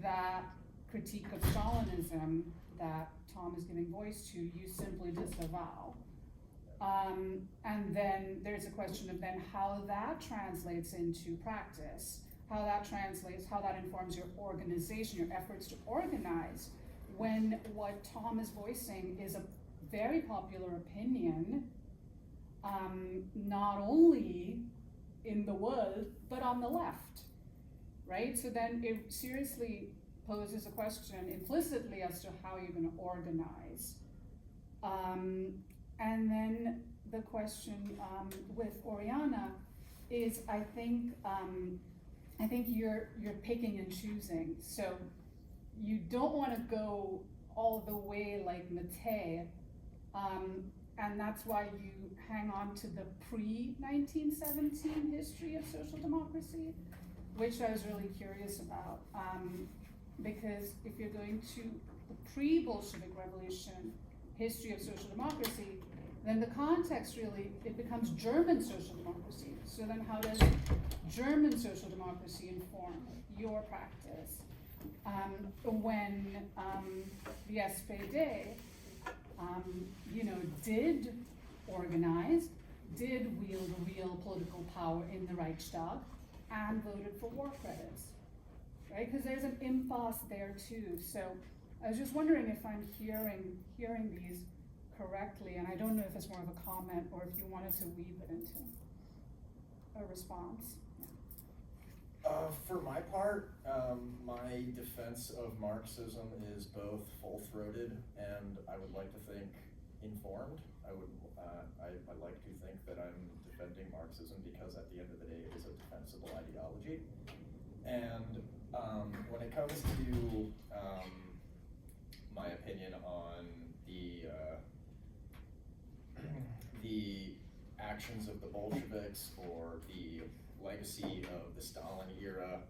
that critique of Stalinism that Tom is giving voice to, you simply disavow. And then there's a question of then how that translates into practice, how that informs your organization, your efforts to organize, when what Tom is voicing is a very popular opinion, not only in the world, but on the left, right? So then it seriously poses a question implicitly as to how you're going to organize. And then the question with Oriana is, I think you're picking and choosing. So you don't want to go all the way like Matei, and that's why you hang on to the pre-1917 history of social democracy, which I was really curious about. Because if you're going to the pre-Bolshevik Revolution history of social democracy, then the context really, it becomes German social democracy. So then how does German social democracy inform your practice? When the SPD, did organize, did wield real political power in the Reichstag, and voted for war credits, right? Because there's an impasse there too. So I was just wondering if I'm hearing these correctly, and I don't know if it's more of a comment or if you wanted to weave it into a response. For my part, my defense of Marxism is both full-throated and I would like to think informed. I like to think that I'm defending Marxism because at the end of the day it is a defensible ideology. And when it comes to my opinion on the actions of the Bolsheviks or the legacy of the Stalin era,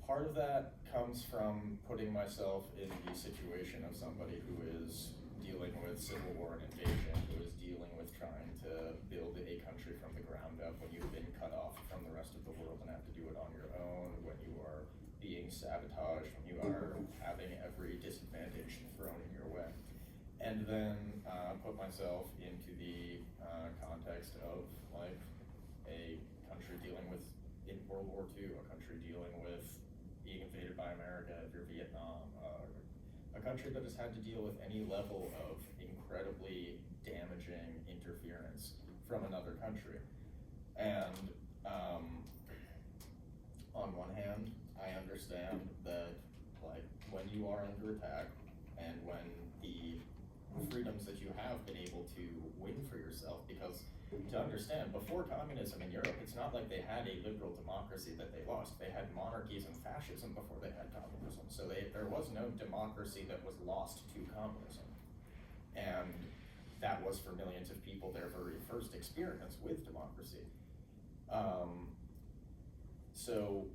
part of that comes from putting myself in the situation of somebody who is dealing with civil war and invasion, who is dealing with trying to build a country from the ground up when you've been cut off from the rest of the world and have to do it on your own, when you are being sabotaged, when you are having every disadvantage thrown in your way. And then put myself into the context of like a country dealing with, in World War II, a country dealing with being invaded by America, if you're Vietnam, a country that has had to deal with any level of incredibly damaging interference from another country. And on one hand, I understand that like when you are under attack and when the freedoms that you have been able to win for yourself, because to understand, before communism in Europe, it's not like they had a liberal democracy that they lost. They had monarchies and fascism before they had communism. So there was no democracy that was lost to communism. And that was for millions of people their very first experience with democracy. So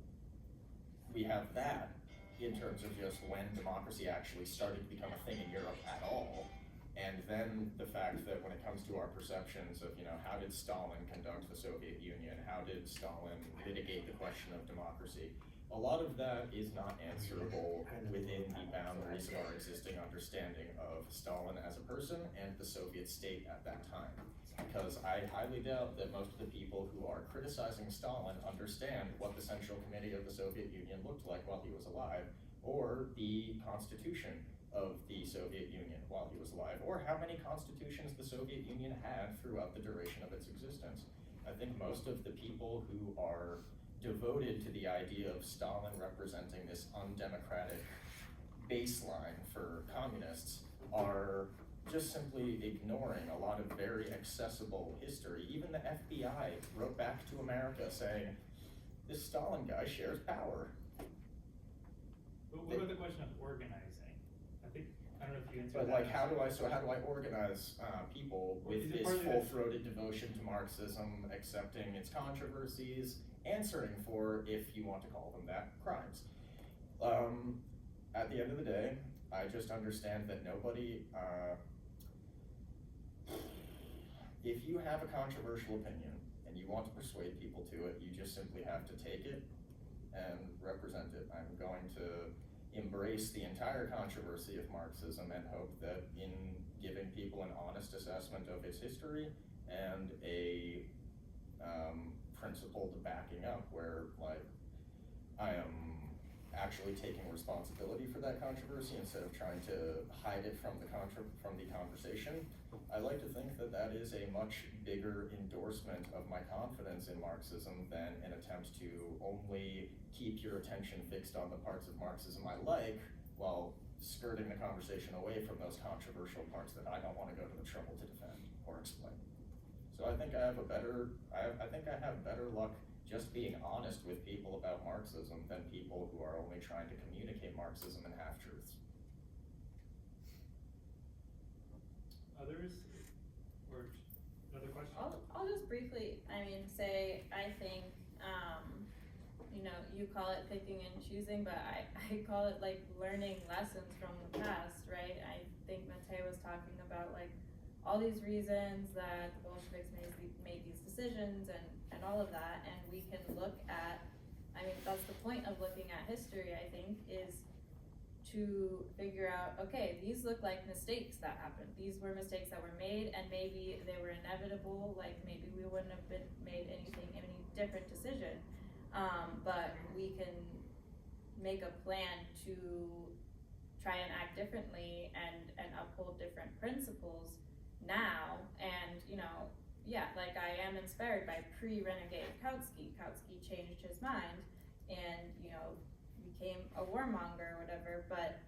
we have that in terms of just when democracy actually started to become a thing in Europe at all. And then the fact that when it comes to our perceptions of, how did Stalin conduct the Soviet Union? How did Stalin mitigate the question of democracy? A lot of that is not answerable within the boundaries of our existing understanding of Stalin as a person and the Soviet state at that time. Because I highly doubt that most of the people who are criticizing Stalin understand what the Central Committee of the Soviet Union looked like while he was alive, or the Constitution of the Soviet Union while he was alive, or how many constitutions the Soviet Union had throughout the duration of its existence. I think most of the people who are devoted to the idea of Stalin representing this undemocratic baseline for communists are just simply ignoring a lot of very accessible history. Even the FBI wrote back to America saying, this Stalin guy shares power. But what about the question of organizing? I don't know if you answered But that. like, how do I organize people with this full-throated devotion to Marxism, accepting its controversies, answering for, if you want to call them that, crimes? At the end of the day, I just understand that nobody, if you have a controversial opinion and you want to persuade people to it, you just simply have to take it and represent it. I'm going to embrace the entire controversy of Marxism and hope that in giving people an honest assessment of its history and a principled backing up where like I am actually taking responsibility for that controversy instead of trying to hide it from the conversation. I like to think that that is a much bigger endorsement of my confidence in Marxism than an attempt to only keep your attention fixed on the parts of Marxism I like while skirting the conversation away from those controversial parts that I don't want to go to the trouble to defend or explain. So I think I have better luck just being honest with people about Marxism than people who are only trying to communicate Marxism in half-truths. Others? Or another question? I'll just briefly, say, I think, you call it picking and choosing, but I call it like learning lessons from the past, right? I think Matei was talking about like all these reasons that the Bolsheviks made these decisions and all of that, and we can look at, that's the point of looking at history, I think, is to figure out, okay, these look like mistakes that happened. These were mistakes that were made, and maybe they were inevitable, like maybe we wouldn't have made any different decision. But we can make a plan to try and act differently and uphold different principles now. And, you know, yeah, like I am inspired by pre-renegade Kautsky. Kautsky changed his mind and, you know, became a warmonger or whatever, but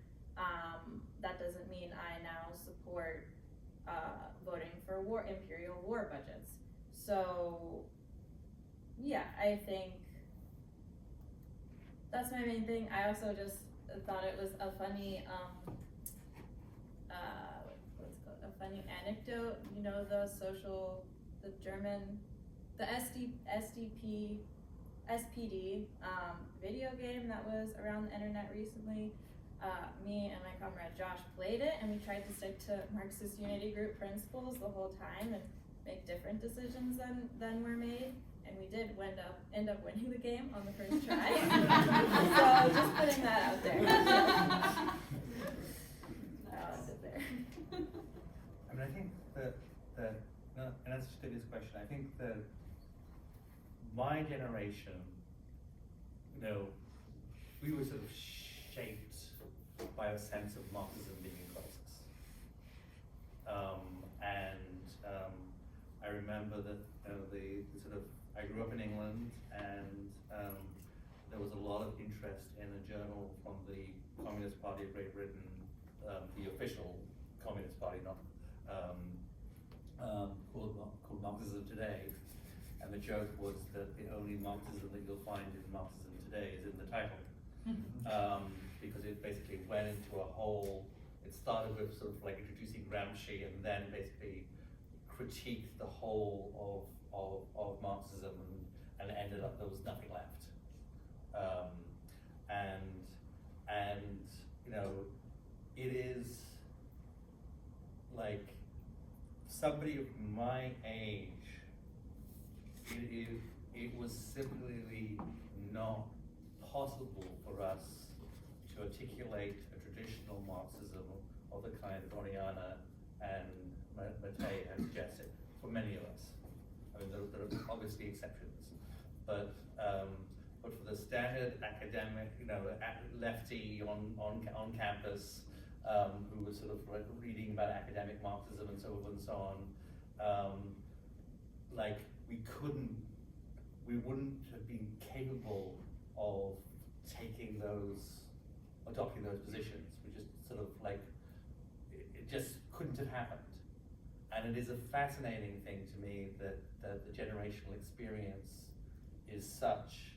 that doesn't mean I now support voting for imperial war budgets. So yeah, I think that's my main thing. I also just thought it was a funny what's it called? A funny anecdote. You know, the SPD video game that was around the internet recently. Me and my comrade Josh played it, and we tried to stick to Marxist Unity Group principles the whole time and make different decisions than were made. And we did end up winning the game on the first try. So just putting that out there. I'll sit there. I mean, I think that in answer to this question, I think that my generation, you know, we were sort of shaped by a sense of Marxism being in crisis. I remember that, you know, the sort of, I grew up in England, and there was a lot of interest in a journal from the Communist Party of Great Britain, the official Communist Party, not called Marxism Today. And the joke was that the only Marxism that you'll find in Marxism Today is in the title. Because it basically went into a whole, it started with sort of like introducing Gramsci, and then basically critiqued the whole of Marxism, and ended up there was nothing left. And you know, it is like somebody of my age, it was simply not possible for us to articulate a traditional Marxism of the kind that Oriana and Mattei have suggested, for many of us. I mean, there are obviously exceptions, but for the standard academic, you know, lefty on campus, who was sort of like reading about academic Marxism and so forth and so on, like we wouldn't have been capable of adopting those positions. We just sort of like, it just couldn't have happened. And it is a fascinating thing to me that the generational experience is such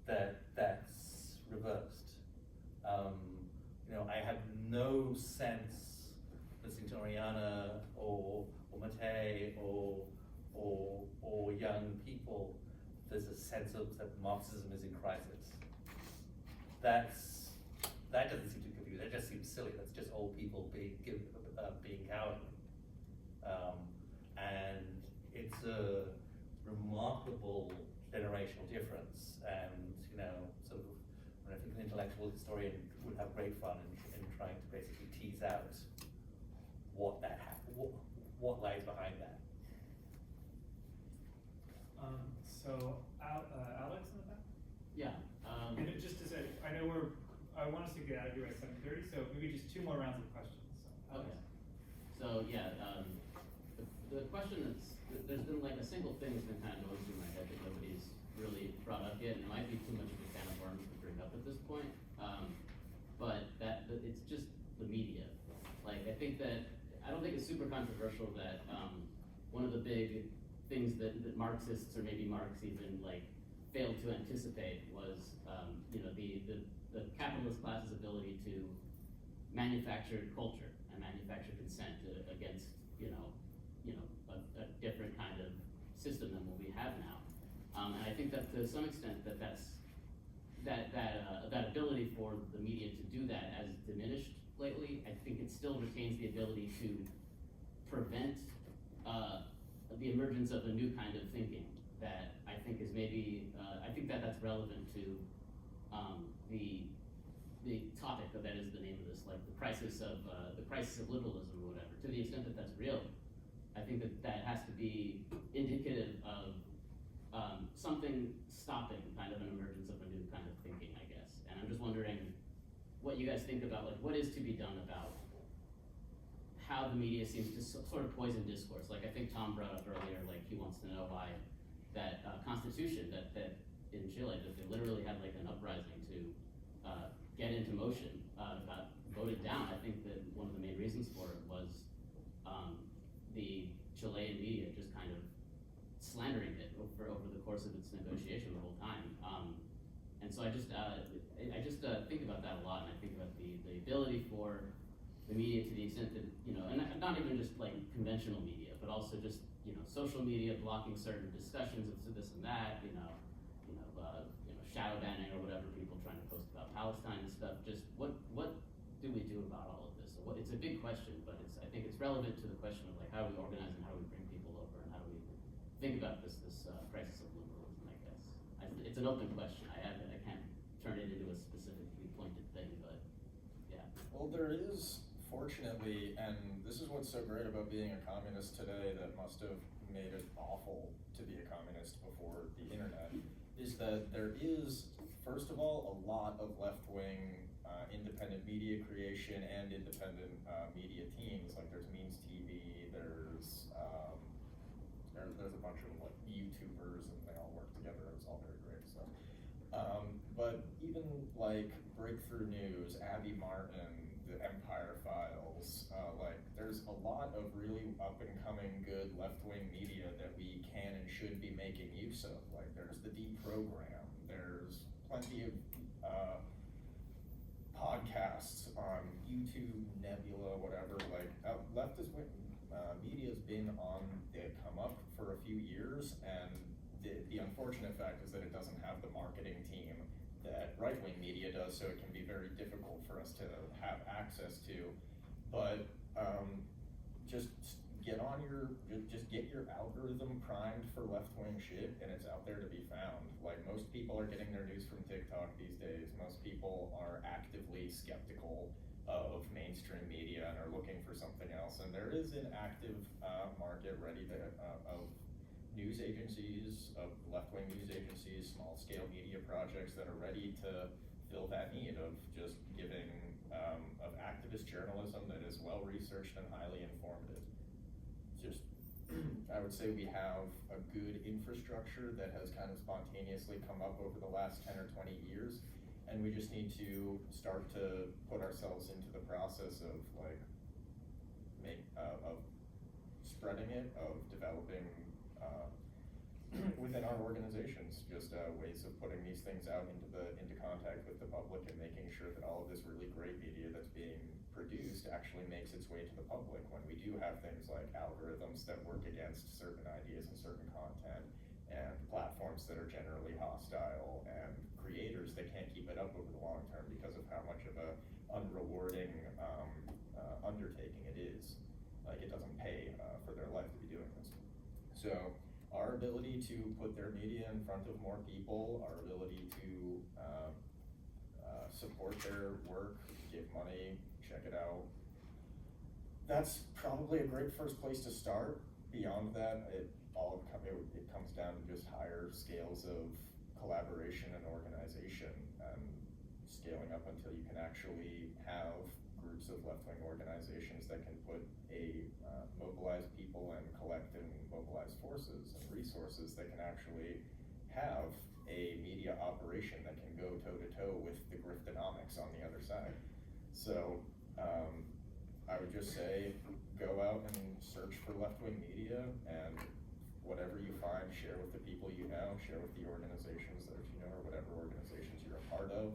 that that's reversed. You know, I have no sense listening to Oriana or Mattei or young people, there's a sense of that Marxism is in crisis. That doesn't seem to confuse. That just seems silly. That's just old people being cowardly. And it's a remarkable generational difference. And you know, sort of, I think an intellectual historian would have great fun in trying to basically tease out what lies behind that. So Alex in the back? Yeah. And just to say, I want us to get out of here by 7:30, so maybe just 2 more rounds of questions. So, Okay. So yeah, the question there's been like a single thing that's been kind of going through my head that nobody's really brought up yet, and it might be too much of a can of worms to bring up at this point. But it's just the media. Like I don't think it's super controversial that one of the big things that Marxists, or maybe Marx even, like failed to anticipate was you know, the capitalist class's ability to manufacture culture and manufacture consent against you know a different kind of system than what we have now. And I think that to some extent that ability for the media to do that has diminished lately. I think it still retains the ability to prevent the emergence of a new kind of thinking that I think is maybe, I think that's relevant to the topic that is the name of this, like the crisis of liberalism or whatever. To the extent that that's real, I think that has to be indicative of something stopping kind of an emergence of a new kind of thinking, I guess. And I'm just wondering, what you guys think about, like, what is to be done about how the media seems to sort of poison discourse. Like, I think Tom brought up earlier, like, he wants to know why that constitution that in Chile, that they literally had like an uprising to get into motion, got voted down. I think that one of the main reasons for it was the Chilean media just kind of slandering it over the course of its negotiation the whole time. And so I just think about that a lot, and I think about the ability for the media, to the extent that, you know, and not even just like conventional media, but also just, you know, social media blocking certain discussions of this and that, shadow banning or whatever, people trying to post about Palestine and stuff. Just what do we do about all of this? So it's a big question, but I think it's relevant to the question of like how we organize and how we bring people over and how do we think about this crisis of liberalism, I guess. It's an open question. I can't turn it into a specifically pointed thing, but yeah. Well, there is, fortunately, and this is what's so great about being a communist today that must have made it awful to be a communist before the internet, is that there is, first of all, a lot of left-wing independent media creation and independent media teams. Like there's Means TV, there's a bunch of like YouTubers, and they all work together. It's all very great stuff. But even like Breakthrough News, Abby Martin, the Empire Files, like there's a lot of really up-and-coming good left-wing media that we can and should be making use of. Like there's the Deprogram, there's plenty of podcasts on YouTube, Nebula, whatever. Like leftist media's been on the come up for a few years, and the unfortunate fact is that it doesn't have the marketing team that right-wing media does, so it can be very difficult for us to have access to. But just get your algorithm primed for left-wing shit, and it's out there to be found. Like most people are getting their news from TikTok these days. Most people are actively skeptical of mainstream media and are looking for something else. And there is an active market ready to of news agencies, of left-wing news agencies, small-scale media projects that are ready to fill that need of just giving of activist journalism that is well-researched and highly informative. Just, I would say we have a good infrastructure that has kind of spontaneously come up over the last 10 or 20 years, and we just need to start to put ourselves into the process of like of spreading it, of developing within our organizations, just ways of putting these things out into contact with the public and making sure that all of this really great media that's being produced actually makes its way to the public. When we do have things like algorithms that work against certain ideas and certain content, and platforms that are generally hostile, and creators that can't keep it up over the long term because of how much of a unrewarding undertaking it is. Like it doesn't pay for their life to be doing this. So our ability to put their media in front of more people, our ability to support their work, give money, check it out, that's probably a great first place to start. Beyond that, it comes down to just higher scales of collaboration and organization, and scaling up until you can actually have groups of left-wing organizations that can mobilize people and collect and mobilize forces and resources that can actually have a media operation that can go toe-to-toe with the griftonomics on the other side. So I would just say, go out and search for left-wing media, and whatever you find, share with the people you know, share with the organizations that you know, or whatever organizations you're a part of.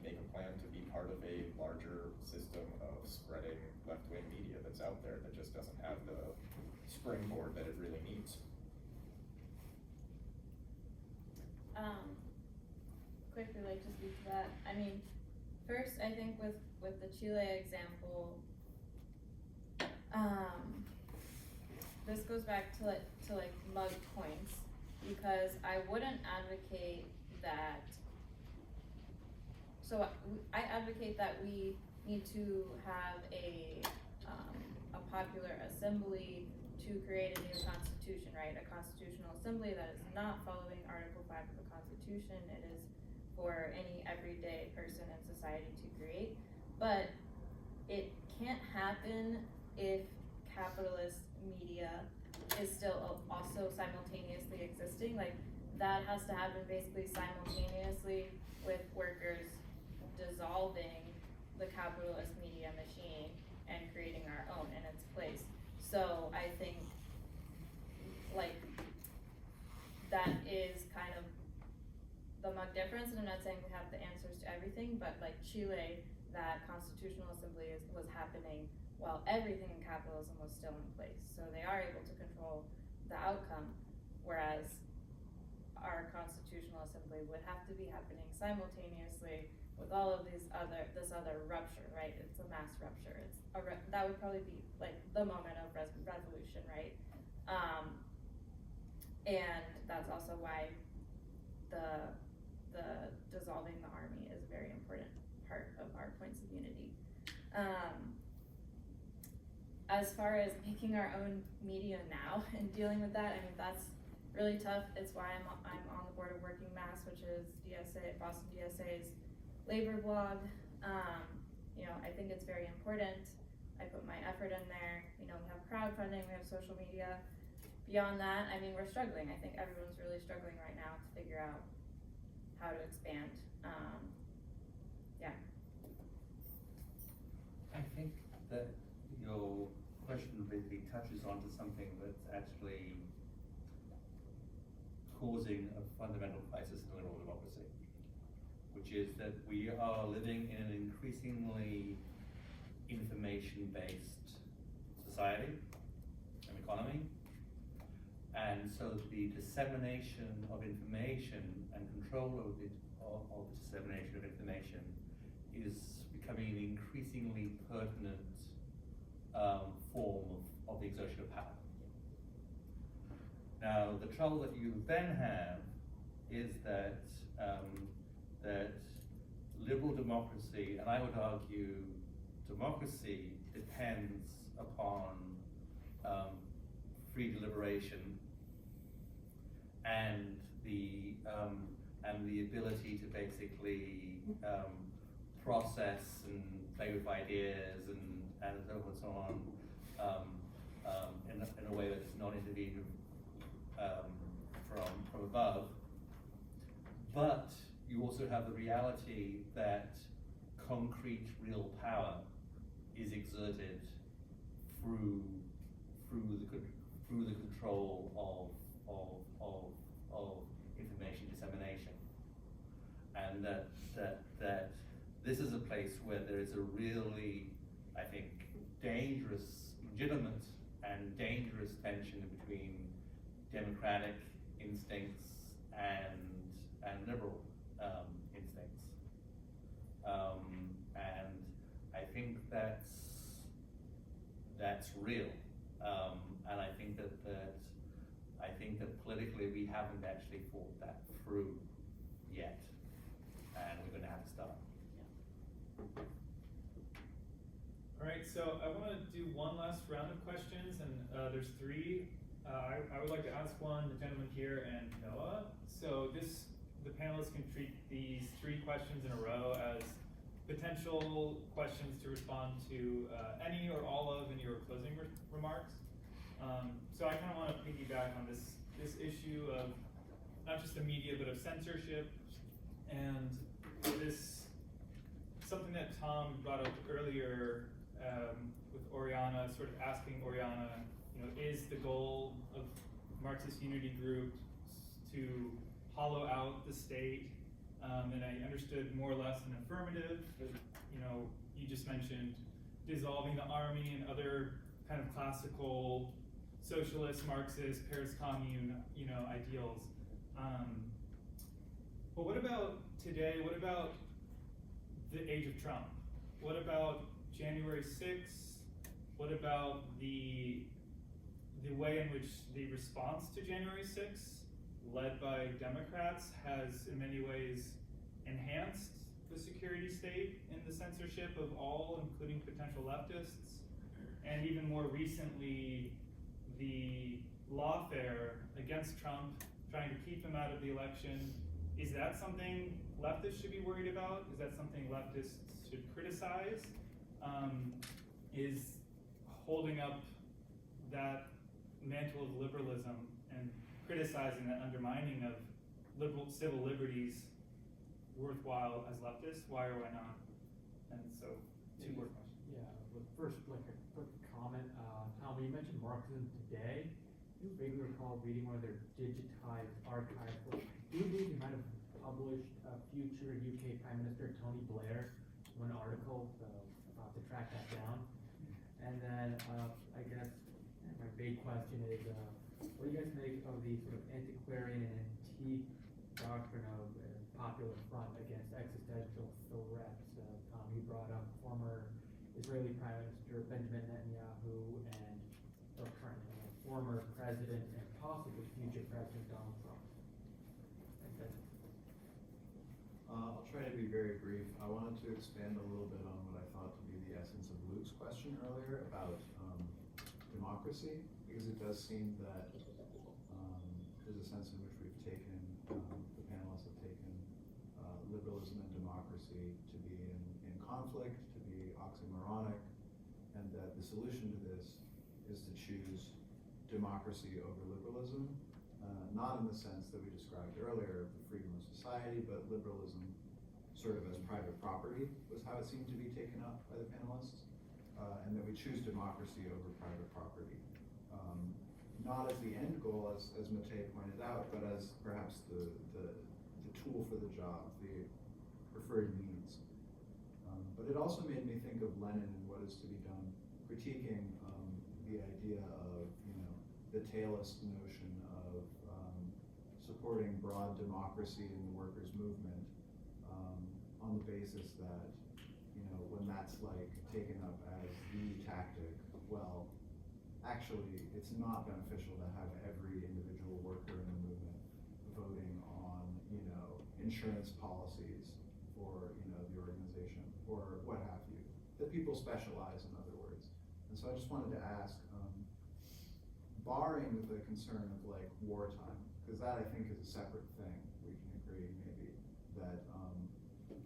Make a plan to be part of a larger system of spreading left-wing media that's out there that just doesn't have the springboard that it really needs. Quickly, like to speak to that. I mean, first, I think with the Chile example, this goes back to like mug points, because I wouldn't advocate that. So I advocate that we need to have a popular assembly to create a new constitution, right? A constitutional assembly that is not following Article 5 of the Constitution. It is for any everyday person in society to create. But it can't happen if capitalist media is still also simultaneously existing. Like, that has to happen basically simultaneously with workers dissolving the capitalist media machine and creating our own in its place. So I think, like, that is kind of the mug difference, and I'm not saying we have the answers to everything, but like Chile, that constitutional assembly was happening while everything in capitalism was still in place. So they are able to control the outcome, whereas our constitutional assembly would have to be happening simultaneously with all of this other rupture, right? It's a mass rupture. It's that would probably be like the moment of revolution, right? And that's also why the dissolving the army is a very important part of our points of unity. As far as making our own media now and dealing with that, I mean, that's really tough. It's why I'm on the board of Working Mass, which is Boston DSA's labor blog. You know, I think it's very important. I put my effort in there. You know, we have crowdfunding, we have social media. Beyond that, I mean, we're struggling. I think everyone's really struggling right now to figure out how to expand. Yeah. I think that your question really touches onto something that's actually causing a fundamental crisis in liberal democracy, which is that we are living in an increasingly information-based society and economy. And so the dissemination of information and control of the dissemination of information is becoming an increasingly pertinent form of the exertion of power. Now, the trouble that you then have is that that liberal democracy, and I would argue democracy, depends upon free deliberation and the ability to basically process and play with ideas and so forth and so on in a way that does not intervene from above. But you also have the reality that concrete real power is exerted through the control of information dissemination, and that this is a place where there is a really, I think, dangerous, legitimate and dangerous tension between democratic instincts and liberal instincts, and I think that's real, and I think that politically we haven't actually fought that through yet, and we're going to have to start. All right, so I want to do one last round of questions, and there's three. I would like to ask one, the gentleman here, and Noah. So the panelists can treat these three questions in a row as potential questions to respond to any or all of in your closing remarks. So I kind of want to piggyback on this issue of not just the media, but of censorship, and this something that Tom brought up earlier with Oriana, sort of asking Oriana, you know, is the goal of Marxist Unity Group to hollow out the state? And I understood more or less an affirmative, but you know, you just mentioned dissolving the army and other kind of classical socialist, Marxist, Paris Commune, you know, ideals. But what about today? What about the age of Trump? What about January 6th? What about the way in which the response to January 6th, led by Democrats, has in many ways enhanced the security state in the censorship of all, including potential leftists, and even more recently, the lawfare against Trump, trying to keep him out of the election, Is that something leftists should be worried about? Is that something leftists should criticize? Is holding up that mantle of liberalism and criticizing that undermining of liberal civil liberties worthwhile as leftists? Why or why not? And so, two more questions. Yeah, but first, like a quick comment. Tom, when you mentioned Marxism Today, do you vaguely recall reading one of their digitized archives? Do you believe you might have published future UK Prime Minister Tony Blair one article, so I'll have to track that down. And then I guess my big question is, what do you guys make of the sort of antiquarian and antique doctrine of popular front against existential threats? Tom, you brought up former Israeli Prime Minister Benjamin Netanyahu and former President and possibly future President Donald Trump. I'll try to be very brief. I wanted to expand a little bit on what I thought to be the essence of Luke's question earlier about democracy, because it does seem that there's a sense in which we've taken, the panelists have taken liberalism and democracy to be in conflict, to be oxymoronic, and that the solution to this is to choose democracy over liberalism, not in the sense that we described earlier of the freedom of society, but liberalism sort of as private property was how it seemed to be taken up by the panelists, and that we choose democracy over private property. Not as the end goal, as Matej pointed out, but as perhaps the tool for the job, the preferred means. But it also made me think of Lenin and what is to be done, critiquing the idea of, the tailist notion of supporting broad democracy in the workers' movement on the basis that, when that's like taken up as the tactic, well, actually, it's not beneficial to have every individual worker in the movement voting on, insurance policies for, the organization or what have you. That people specialize, in other words. And so I just wanted to ask, barring the concern of like wartime, because that I think is a separate thing, we can agree maybe, that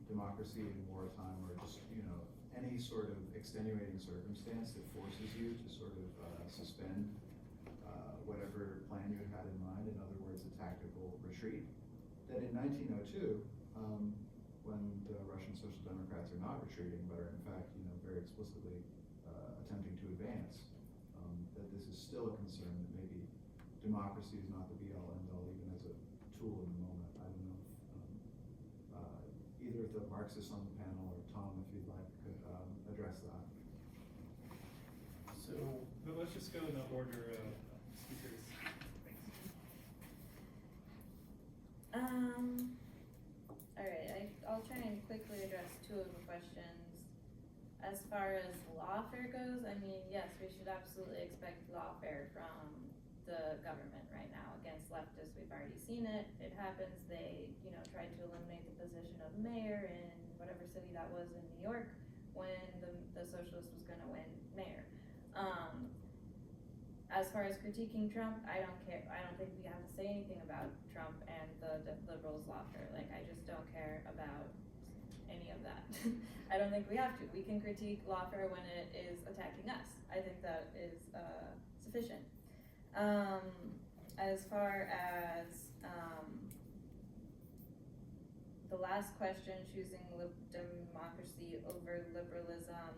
democracy in wartime or just, any sort of extenuating circumstance that forces you to sort of suspend whatever plan you had in mind, in other words, a tactical retreat, that in 1902, when the Russian Social Democrats are not retreating, but are in fact, very explicitly attempting to advance, that this is still a concern, that maybe democracy is not the be-all, end-all, even as a tool in the moment. I don't know if either of the Marxists on the panel or Tom, if you'd like, could address that. So, but let's just go in the order of speakers. Thanks. All right, I'll try and quickly address two of the questions. As far as lawfare goes, I mean, yes, we should absolutely expect lawfare from the government right now against leftists. We've already seen it. It happens. They, tried to eliminate the position of mayor in whatever city that was in New York when the socialist was going to win mayor. As far as critiquing Trump, I don't care. I don't think we have to say anything about Trump and the liberals' lawfare. Like, I just don't care about any of that. I don't think we have to. We can critique lawfare when it is attacking us. I think that is sufficient. As far as the last question, choosing democracy over liberalism,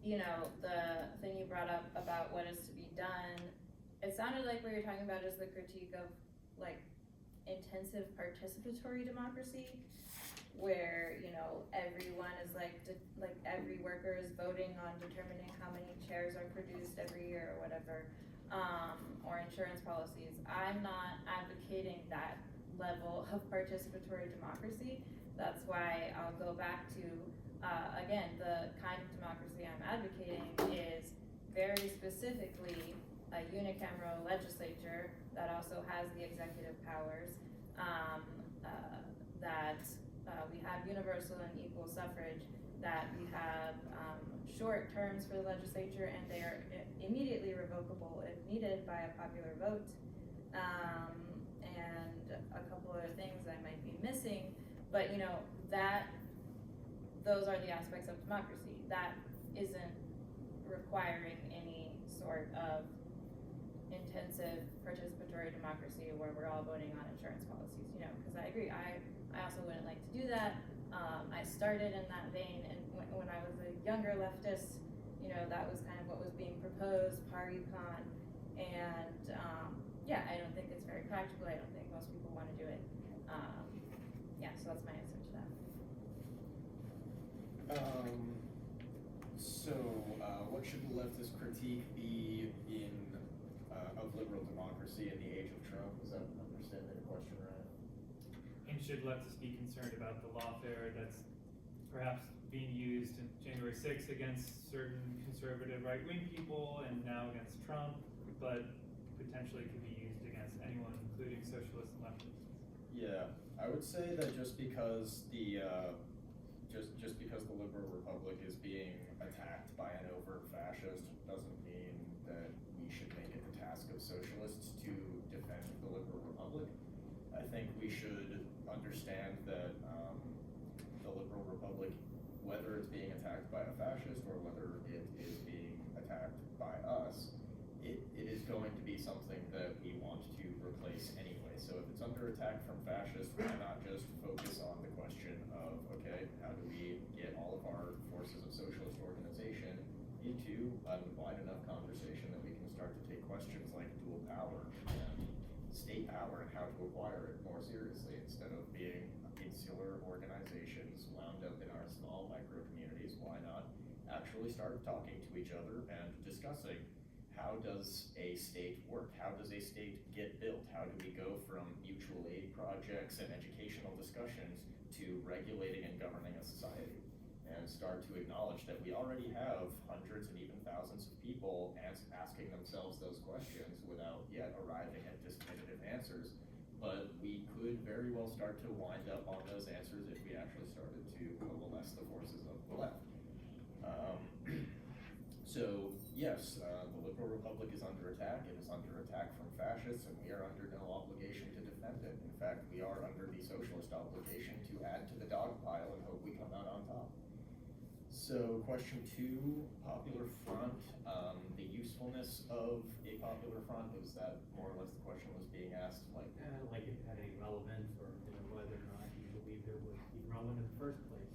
the thing you brought up about what is to be done, it sounded like what you're talking about is the critique of like intensive participatory democracy, where everyone is like every worker is voting on determining how many chairs are produced every year or whatever, or insurance policies. I'm not advocating that level of participatory democracy. That's why I'll go back to again, the kind of democracy I'm advocating is very specifically a unicameral legislature that also has the executive powers, that we have universal and equal suffrage, that we have short terms for the legislature, and they are immediately revocable if needed by a popular vote, and a couple other things I might be missing, but those are the aspects of democracy. That isn't requiring any sort of intensive participatory democracy where we're all voting on insurance policies, because I agree, I also wouldn't like to do that. I started in that vein, and when I was a younger leftist, that was kind of what was being proposed, par econ, and I don't think it's very practical. I don't think most people want to do it. So that's my answer to that. What should the leftist critique be of liberal democracy in the age of Trump? Is that understanding the question right? And should leftists be concerned about the lawfare that's perhaps being used in January 6th against certain conservative right-wing people and now against Trump, but potentially could be used against anyone, including socialists and leftists? Yeah, I would say that just because the liberal republic is being attacked by an overt fascist doesn't mean that we should make it the task of socialists to defend the liberal republic. I think we should understand that the liberal republic, whether it's being attacked by a fascist or whether it is being attacked by us, it is going to be something that we want to replace anyway. So if it's under attack from fascists, why not just focus on the question of, okay, how do we get all of our forces of socialist organization into a wide enough conversation that we can start to take questions like dual power and state power and how to acquire it more seriously, instead of being insular organizations wound up in our small micro communities. Why not actually start talking to each other and discussing, how does a state work? How does a state get built? How do we go from mutual aid projects and educational discussions to regulating and governing a society? And start to acknowledge that we already have hundreds and even thousands of people asking themselves those questions without yet arriving at definitive answers. But we could very well start to wind up on those answers if we actually started to coalesce the forces of the left. So yes, the liberal republic is under attack. It is under attack from fascists, and we are under no obligation to defend it. In fact, we are under the socialist obligation to add to the dog pile and hope we come out on top. So question 2, popular front, the usefulness of a popular front, was that more or less the question was being asked? Like if it had any relevance, or whether or not you believed it was even relevant in the first place.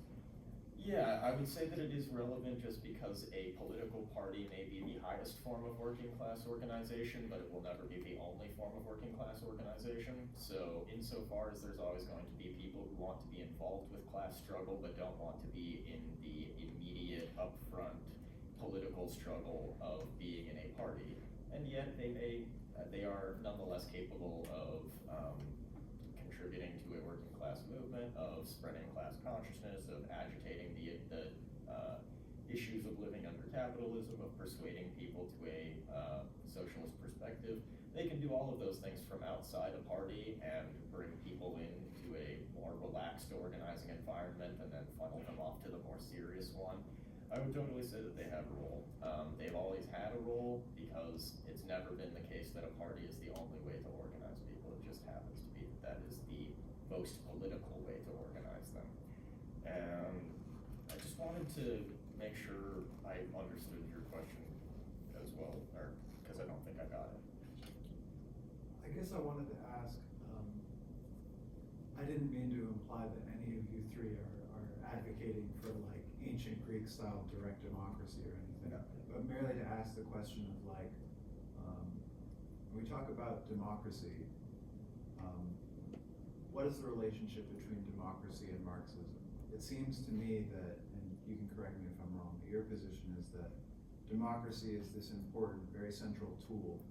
Yeah, I would say that it is relevant just because a political party may be the highest form of working class organization, but it will never be the only form of working class organization. So insofar as there's always going to be people who want to be involved with class struggle but don't want to be in the immediate upfront political struggle of being in a party, and yet they are nonetheless capable of contributing to a working class movement, of spreading class consciousness, of agitating the issues of living under capitalism, of persuading people to a socialist perspective. They can do all of those things from outside a party and bring people into a more relaxed organizing environment and then funnel them off to the more serious one. I would totally say that they have a role. They've always had a role because it's never been the case that a party is the only way to organize people. It just happens to be that is the most political way to organize them. And I just wanted to make sure I understood your question as well, or because I don't think I got it. I guess I wanted to ask, I didn't mean to imply that any of you three are advocating for like ancient Greek style direct democracy or anything, but merely to ask the question of like, when we talk about democracy, what is the relationship between democracy and Marxism? It seems to me that, and you can correct me if I'm wrong, but your position is that democracy is this important, very central tool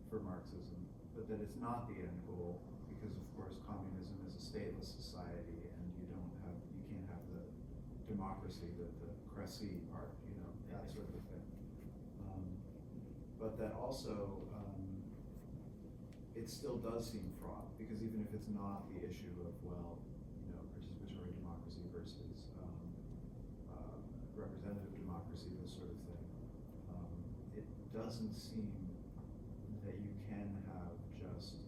for Marxism, but that it's not the end goal, because of course communism is a stateless society and you can't have the democracy, the Cressy part, that sort of thing. But that also, it still does seem fraught, because even if it's not the issue of, participatory democracy versus representative democracy, this sort of thing, it doesn't seem that you can have just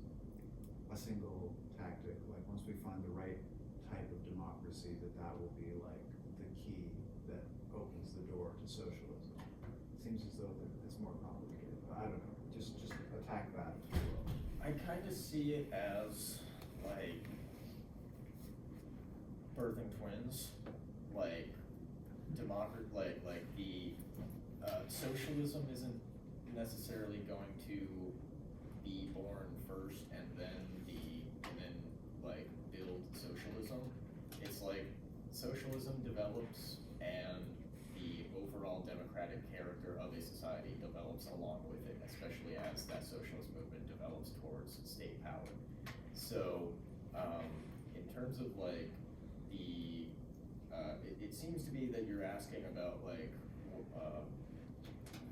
a single tactic, like once we find the right type of democracy, that will be like the key that opens the door to socialism. It seems as though that it's more complicated, but I don't know, just attack that if you will. I kind of see it as like birthing twins, like socialism isn't necessarily going to be born first and then like build socialism. It's like socialism develops and the overall democratic character of a society develops along with it, especially as that socialist movement develops towards state power. So in terms of like it seems to be that you're asking about like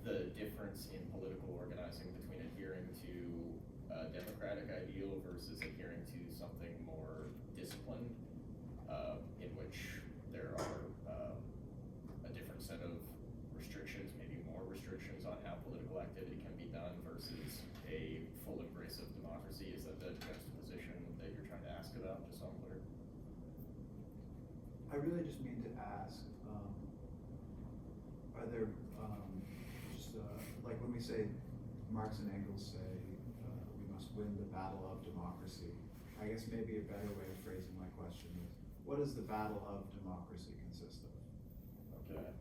the difference in political organizing between adhering to a democratic ideal versus adhering to something more disciplined, in which there are a different set of restrictions, maybe more restrictions on how political activity can be done versus a full embrace of democracy. Is that the juxtaposition that you're trying to ask about, just so I'm clear? I really just mean to ask, are there, like when we say, Marx and Engels say, we must win the battle of democracy, I guess maybe a better way of phrasing my question is, what does the battle of democracy consist of? Okay.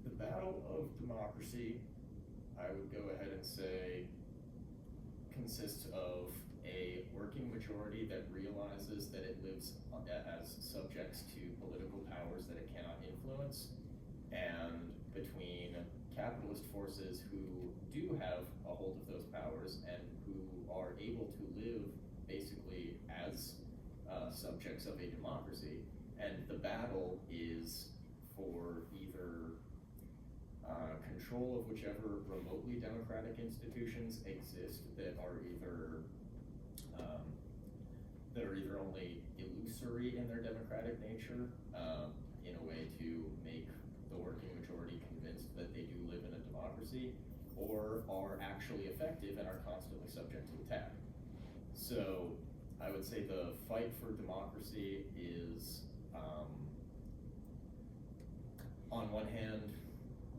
The battle of democracy, I would go ahead and say, consists of a working majority that realizes that it lives as subjects to political powers that it cannot influence, and between capitalist forces who do have a hold of those powers and who are able to live basically as subjects of a democracy. And the battle is for either control of whichever remotely democratic institutions exist that are either only illusory in their democratic nature, in a way to make the working majority convinced that they do live in a democracy, or are actually effective and are constantly subject to attack. So I would say the fight for democracy is, on one hand,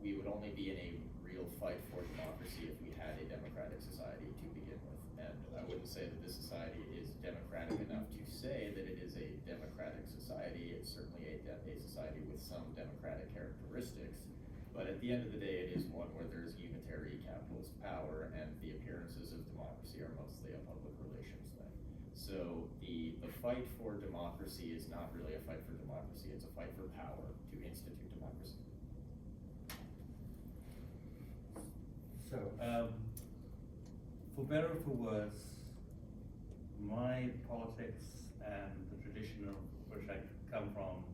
we would only be in a real fight for democracy if we had a democratic society to begin with. And I wouldn't say that this society is democratic enough to say that it is a democratic society. It's certainly a society with some democratic characteristics. But at the end of the day, it is one where there's unitary capitalist power, and the appearances of democracy are mostly a public relations thing. So the fight for democracy is not really a fight for democracy, it's a fight for power to institute democracy. So, for better or for worse, my politics and the tradition of which I come from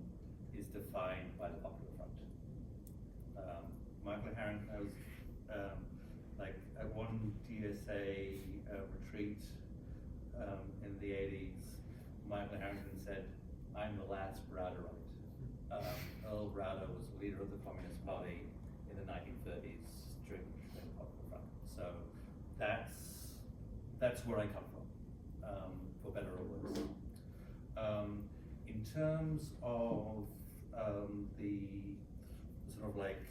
is defined by the Popular Front. Michael Harrington, I was like at one DSA retreat in the 80s, Michael Harrington said, "I'm the last Browderite." Earl Browder was the leader of the Communist Party in the 1930s during the Popular Front. So that's where I come from, for better or worse. In terms of the sort of like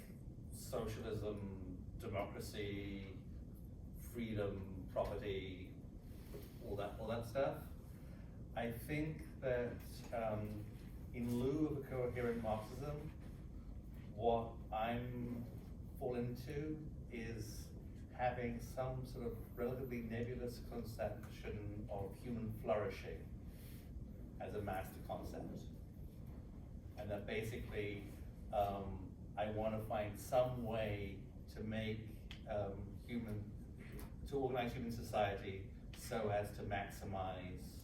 socialism, democracy, freedom, property, all that stuff, I think that in lieu of a coherent Marxism, what I'm falling into is having some sort of relatively nebulous conception of human flourishing as a master concept. And that basically, I want to find some way to make to organize human society so as to maximize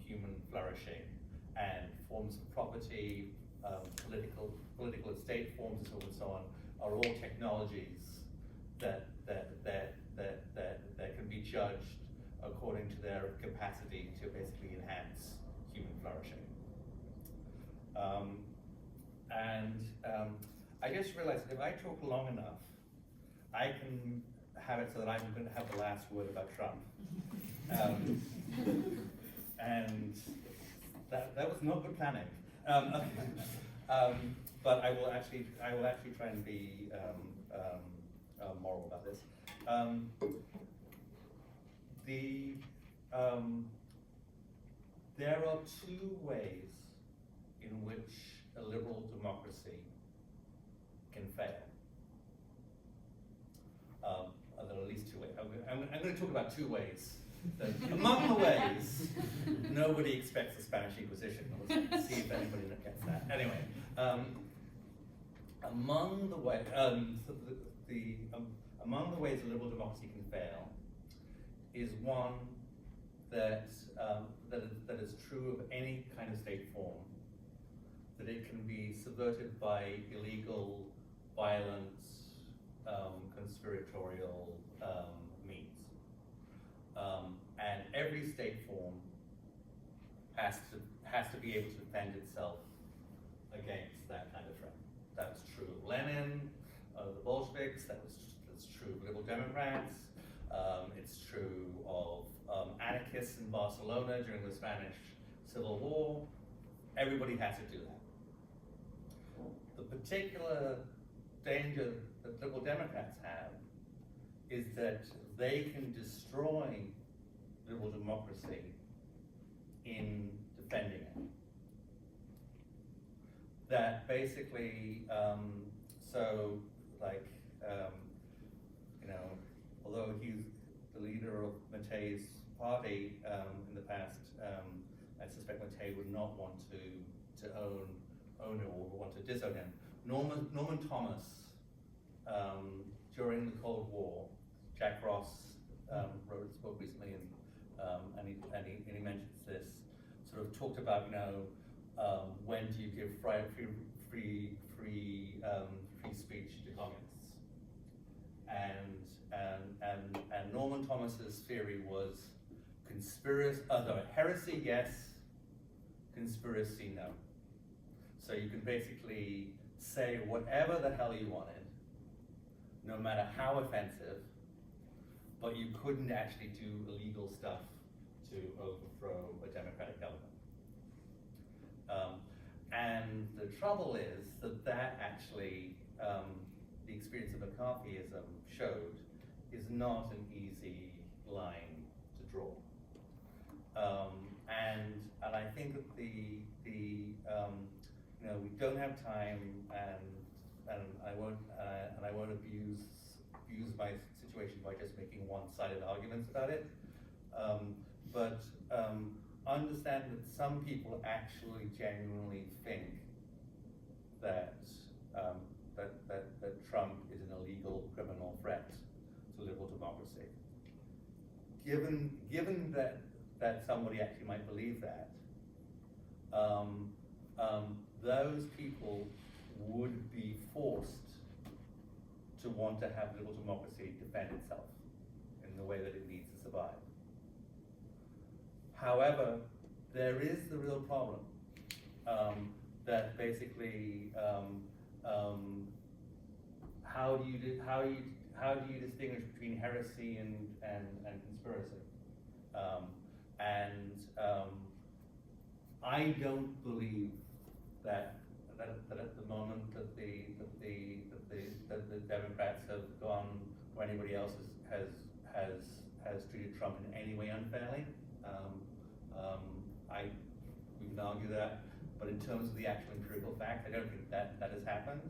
human flourishing, and forms of property, political estate forms, and so on, are all technologies that can be judged according to their capacity to basically enhance human flourishing. I just realized that if I talk long enough, I can have it so that I'm going to have the last word about Trump. And that was not good planning. But I will actually try and be moral about this. There are two ways in which a liberal democracy can fail. There are at least two ways. I'm going to talk about two ways. Among the ways, nobody expects the Spanish Inquisition. Let's see if anybody gets that. Anyway, among the ways a liberal democracy can fail is one that is true of any kind of state form, that it can be subverted by illegal, violent, conspiratorial means. And every state form has to be able to defend itself against that kind of threat. That was true of Lenin, the Bolsheviks. That's true of liberal Democrats. It's true of anarchists in Barcelona during the Spanish Civil War. Everybody has to do that. The particular danger that liberal Democrats have is that they can destroy liberal democracy in defending it. That basically, although he's the leader of Matei's party in the past, I suspect Matei would not want to own it or want to disown him. Norman Thomas, during the Cold War, Jack Ross wrote a book recently, and he mentions this. Sort of talked about when do you give free speech to communists, and Norman Thomas's theory was heresy yes, conspiracy no. So you can basically say whatever the hell you wanted, no matter how offensive, but you couldn't actually do illegal stuff to overthrow a democratic government. And the trouble is that actually, the experience of McCarthyism showed, is not an easy line to draw. And I think that we don't have time, and I won't abuse my situation by just making one-sided arguments about it. But understand that some people actually genuinely think that Trump is an illegal criminal threat to liberal democracy. Given that somebody actually might believe that, those people would be forced to want to have liberal democracy defend itself in the way that it needs to survive. However, there is the real problem that basically how do you distinguish between heresy and conspiracy? I don't believe that at the moment that the Democrats have gone, or anybody else has treated Trump in any way unfairly. We can argue that, but in terms of the actual empirical fact, I don't think that has happened.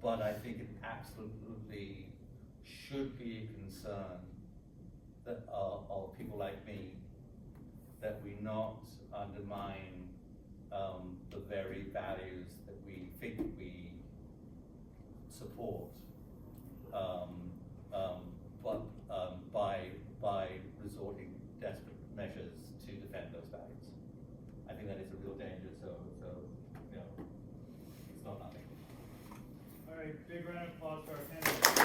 But I think it absolutely should be a concern that of people like me, that we not undermine the very values that we think we support, but by resorting desperate measures to defend those values. I think that is a real danger. So it's not nothing. All right, big round of applause for our panelists.